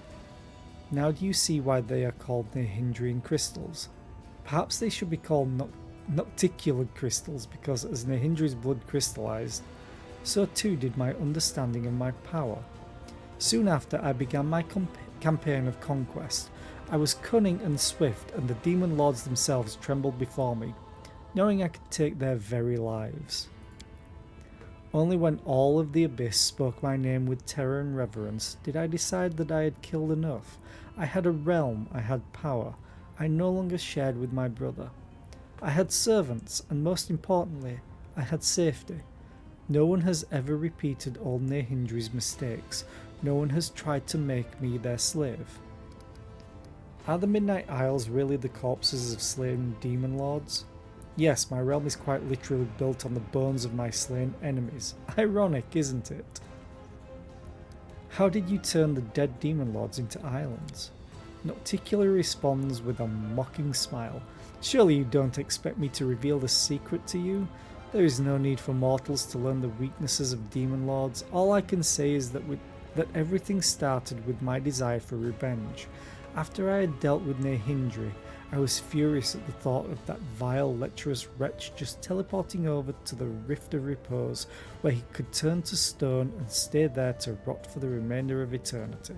Now do you see why they are called Nehindrian crystals? Perhaps they should be called Nocticula crystals, because as Nehindri's blood crystallized, so too did my understanding of my power. Soon after I began my campaign of conquest. I was cunning and swift, and the demon lords themselves trembled before me, knowing I could take their very lives. Only when all of the Abyss spoke my name with terror and reverence did I decide that I had killed enough. I had a realm, I had power, I no longer shared with my brother. I had servants, and most importantly, I had safety. No one has ever repeated old Nehindri's mistakes. No one has tried to make me their slave. Are the Midnight Isles really the corpses of slain demon lords? Yes, my realm is quite literally built on the bones of my slain enemies. Ironic, isn't it? How did you turn the dead demon lords into islands? Nocticula responds with a mocking smile. Surely you don't expect me to reveal the secret to you? There is no need for mortals to learn the weaknesses of demon lords. All I can say is that everything started with my desire for revenge. After I had dealt with Nehindri, I was furious at the thought of that vile, lecherous wretch just teleporting over to the Rift of Repose, where he could turn to stone and stay there to rot for the remainder of eternity.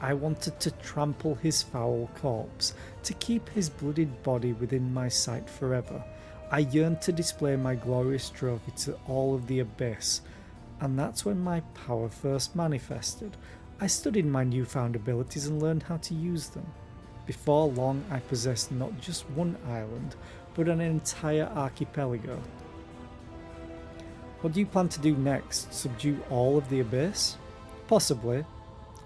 I wanted to trample his foul corpse, to keep his bloodied body within my sight forever. I yearned to display my glorious trophy to all of the Abyss, and that's when my power first manifested. I studied my newfound abilities and learned how to use them. Before long, I possessed not just one island, but an entire archipelago. What do you plan to do next? Subdue all of the Abyss? Possibly.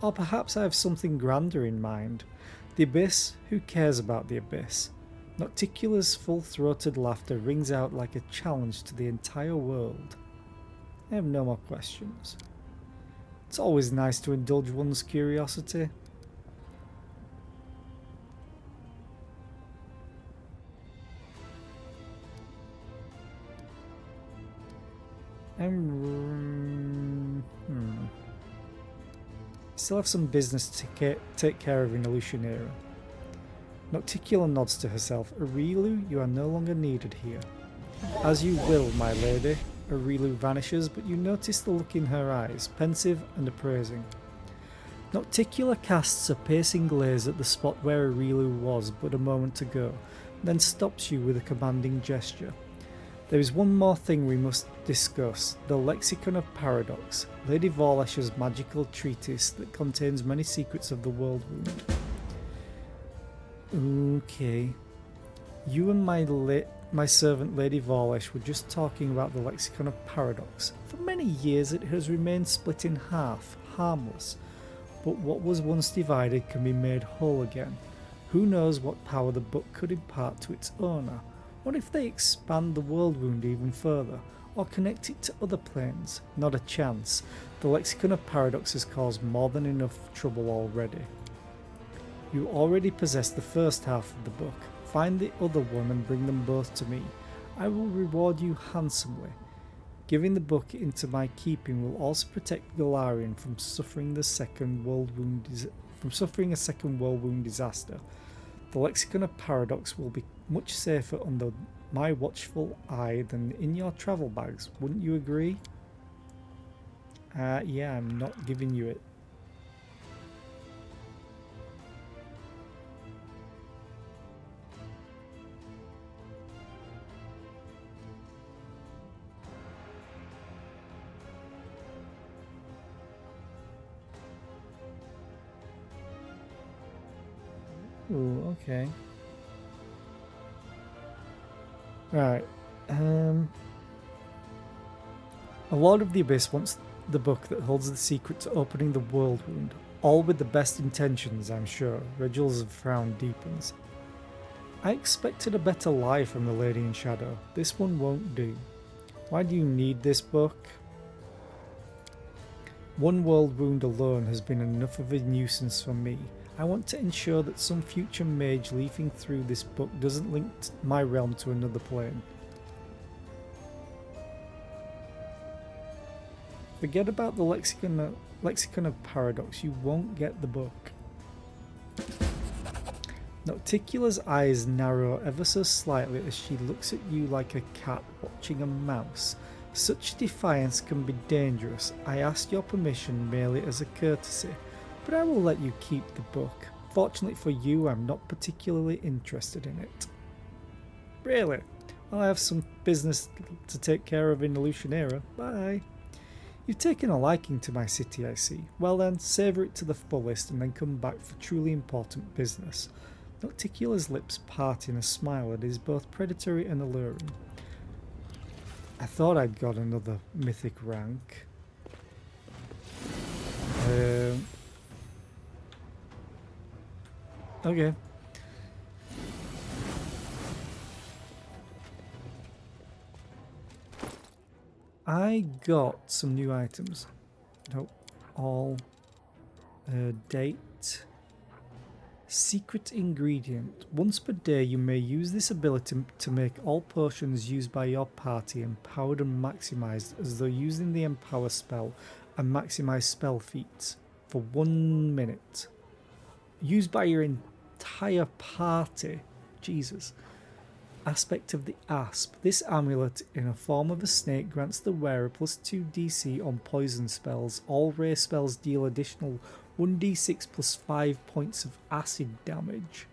Or perhaps I have something grander in mind. The Abyss? Who cares about the Abyss? Nocticula's full-throated laughter rings out like a challenge to the entire world. I have no more questions. It's always nice to indulge one's curiosity. Still have some business to take care of in Illusionera. Nocticula nods to herself. Aurilu, you are no longer needed here. As you will, my lady. Aurilu vanishes, but you notice the look in her eyes, pensive and appraising. Nocticula casts a piercing glaze at the spot where Aurilu was but a moment ago, then stops you with a commanding gesture. There is one more thing we must discuss, the Lexicon of Paradox, Lady Vorlesh's magical treatise that contains many secrets of the world wound. Okay. You and my servant Lady Vorlesh were just talking about the Lexicon of Paradox. For many years it has remained split in half, harmless. But what was once divided can be made whole again. Who knows what power the book could impart to its owner? What if they expand the world wound even further, or connect it to other planes? Not a chance. The Lexicon of Paradox has caused more than enough trouble already. You already possess the first half of the book. Find the other one and bring them both to me. I will reward you handsomely. Giving the book into my keeping will also protect Galarian from suffering a second world wound disaster. The Lexicon of Paradox will be much safer under my watchful eye than in your travel bags. Wouldn't you agree? Yeah, I'm not giving you it. Ooh, okay. Right. A Lord of the Abyss wants the book that holds the secret to opening the world wound. All with the best intentions, I'm sure. Reginald's frown deepens. I expected a better lie from the Lady in Shadow. This one won't do. Why do you need this book? One world wound alone has been enough of a nuisance for me. I want to ensure that some future mage leafing through this book doesn't link my realm to another plane. Forget about the lexicon of paradox. You won't get the book. Nocticula's eyes narrow ever so slightly as she looks at you like a cat watching a mouse. Such defiance can be dangerous. I asked your permission merely as a courtesy, but I will let you keep the book. Fortunately for you, I'm not particularly interested in it. Really? Well, I have some business to take care of in Illusionera. Bye. You've taken a liking to my city, I see. Well then, savour it to the fullest and then come back for truly important business. Nocticula's lips part in a smile that is both predatory and alluring. I thought I'd got another mythic rank. Okay. I got some new items. Nope. All. Date. Secret ingredient. Once per day you may use this ability to make all potions used by your party empowered and maximized as though using the empower spell and maximize spell feats for 1 minute. Used by your entire party. Jesus. Aspect of the Asp. This amulet in a form of a snake grants the wearer plus 2 DC on poison spells. All rare spells deal additional 1d6 plus 5 points of acid damage.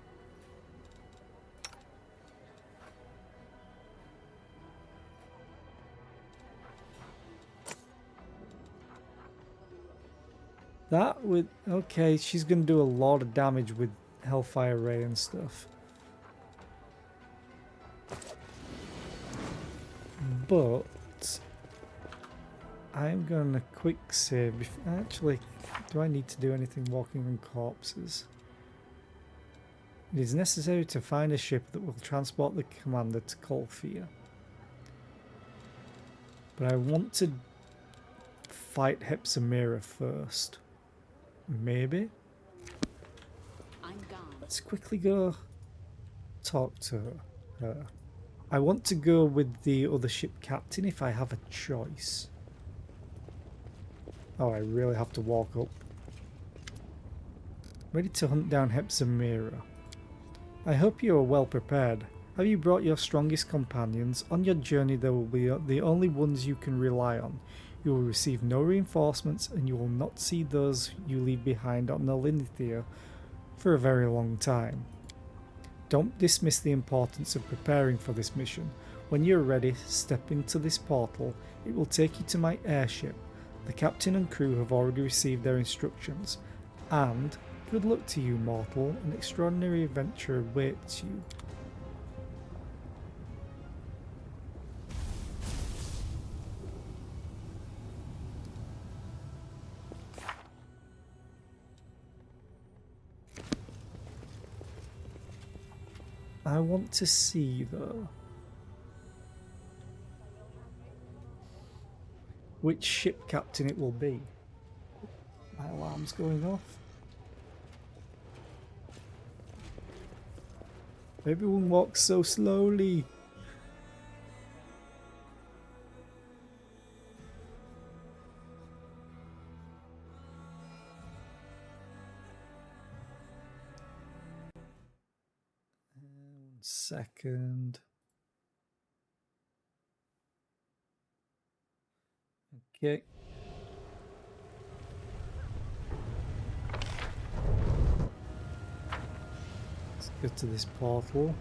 That would... okay, she's going to do a lot of damage with Hellfire Ray and stuff. But I'm going to quick save. Actually, do I need to do anything walking on corpses? It is necessary to find a ship that will transport the commander to Colfia. But I want to fight Hepsamira first. Maybe? I'm gone. Let's quickly go talk to her. I want to go with the other ship captain if I have a choice. Oh, I really have to walk up. Ready to hunt down Hepsamira. I hope you are well prepared. Have you brought your strongest companions? On your journey they will be the only ones you can rely on. You will receive no reinforcements and you will not see those you leave behind on the Linthia for a very long time. Don't dismiss the importance of preparing for this mission. When you're ready, step into this portal. It will take you to my airship. The captain and crew have already received their instructions. And, good luck to you, mortal. An extraordinary adventure awaits you. I want to see, though, which ship captain it will be. My alarm's going off. Everyone walks so slowly. Second. Okay. Let's go to this portal.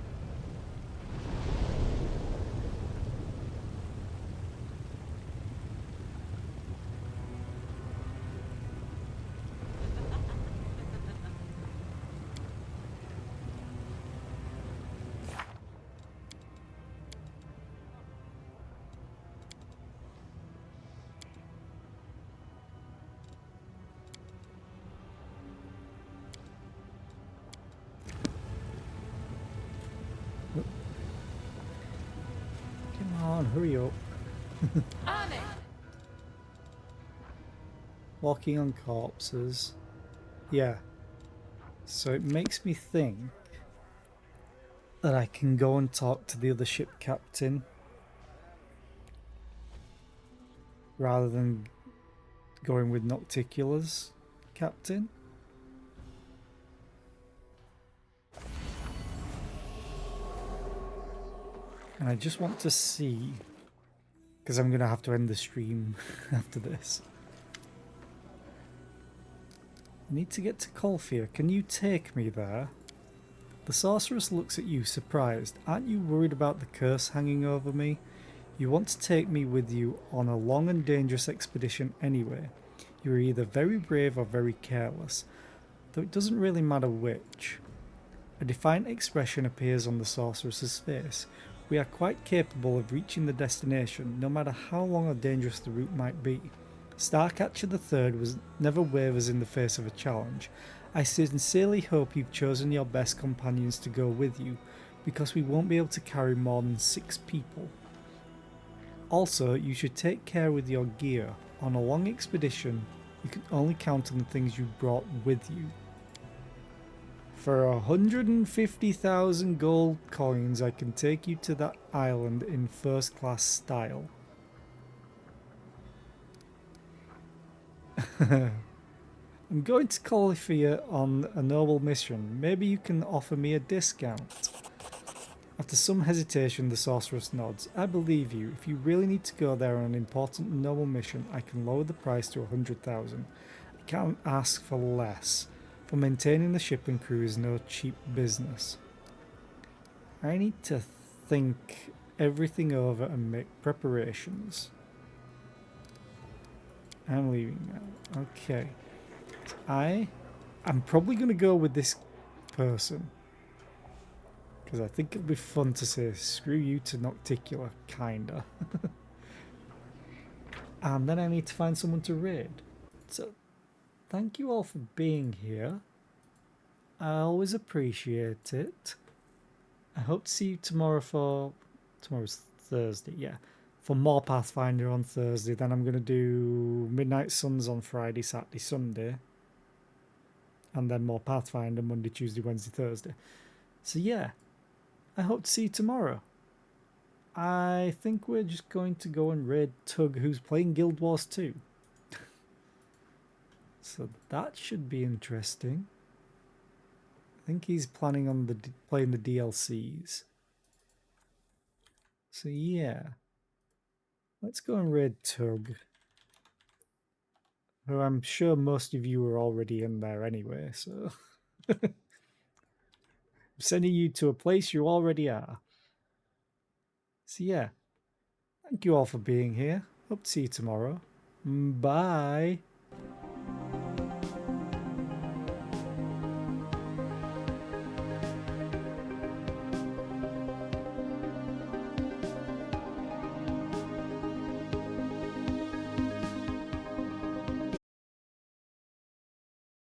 hurry up. Walking on corpses. Yeah. So it makes me think that I can go and talk to the other ship captain rather than going with Nocticula's captain. And I just want to see, because I'm going to have to end the stream after this. I need to get to Colfia. Can you take me there? The sorceress looks at you surprised. Aren't you worried about the curse hanging over me? You want to take me with you on a long and dangerous expedition anyway. You are either very brave or very careless, though it doesn't really matter which. A defiant expression appears on the sorceress's face. We are quite capable of reaching the destination, no matter how long or dangerous the route might be. Starcatcher III never wavers in the face of a challenge. I sincerely hope you've chosen your best companions to go with you, because we won't be able to carry more than 6 people. Also, you should take care with your gear. On a long expedition, you can only count on the things you brought with you. For 150,000 gold coins, I can take you to that island in first class style. I'm going to Colifia on a noble mission. Maybe you can offer me a discount. After some hesitation, the sorceress nods. I believe you. If you really need to go there on an important and noble mission, I can lower the price to 100,000. I can't ask for less. For maintaining the ship and crew is no cheap business. I need to think everything over and make preparations. I'm leaving now. Okay. So I'm probably going to go with this person. Because I think it'll be fun to say, screw you to Nocticula, kinda. And then I need to find someone to raid. So, thank you all for being here. I always appreciate it. I hope to see you tomorrow for... Tomorrow's Thursday, yeah. For more Pathfinder on Thursday. Then I'm going to do Midnight Suns on Friday, Saturday, Sunday. And then more Pathfinder Monday, Tuesday, Wednesday, Thursday. So yeah. I hope to see you tomorrow. I think we're just going to go and raid Tug, who's playing Guild Wars 2. So that should be interesting. I think he's planning on playing the DLCs. So yeah. Let's go and raid Tug, who I'm sure most of you are already in there anyway, so... I'm sending you to a place you already are. So yeah, thank you all for being here. Hope to see you tomorrow. Bye.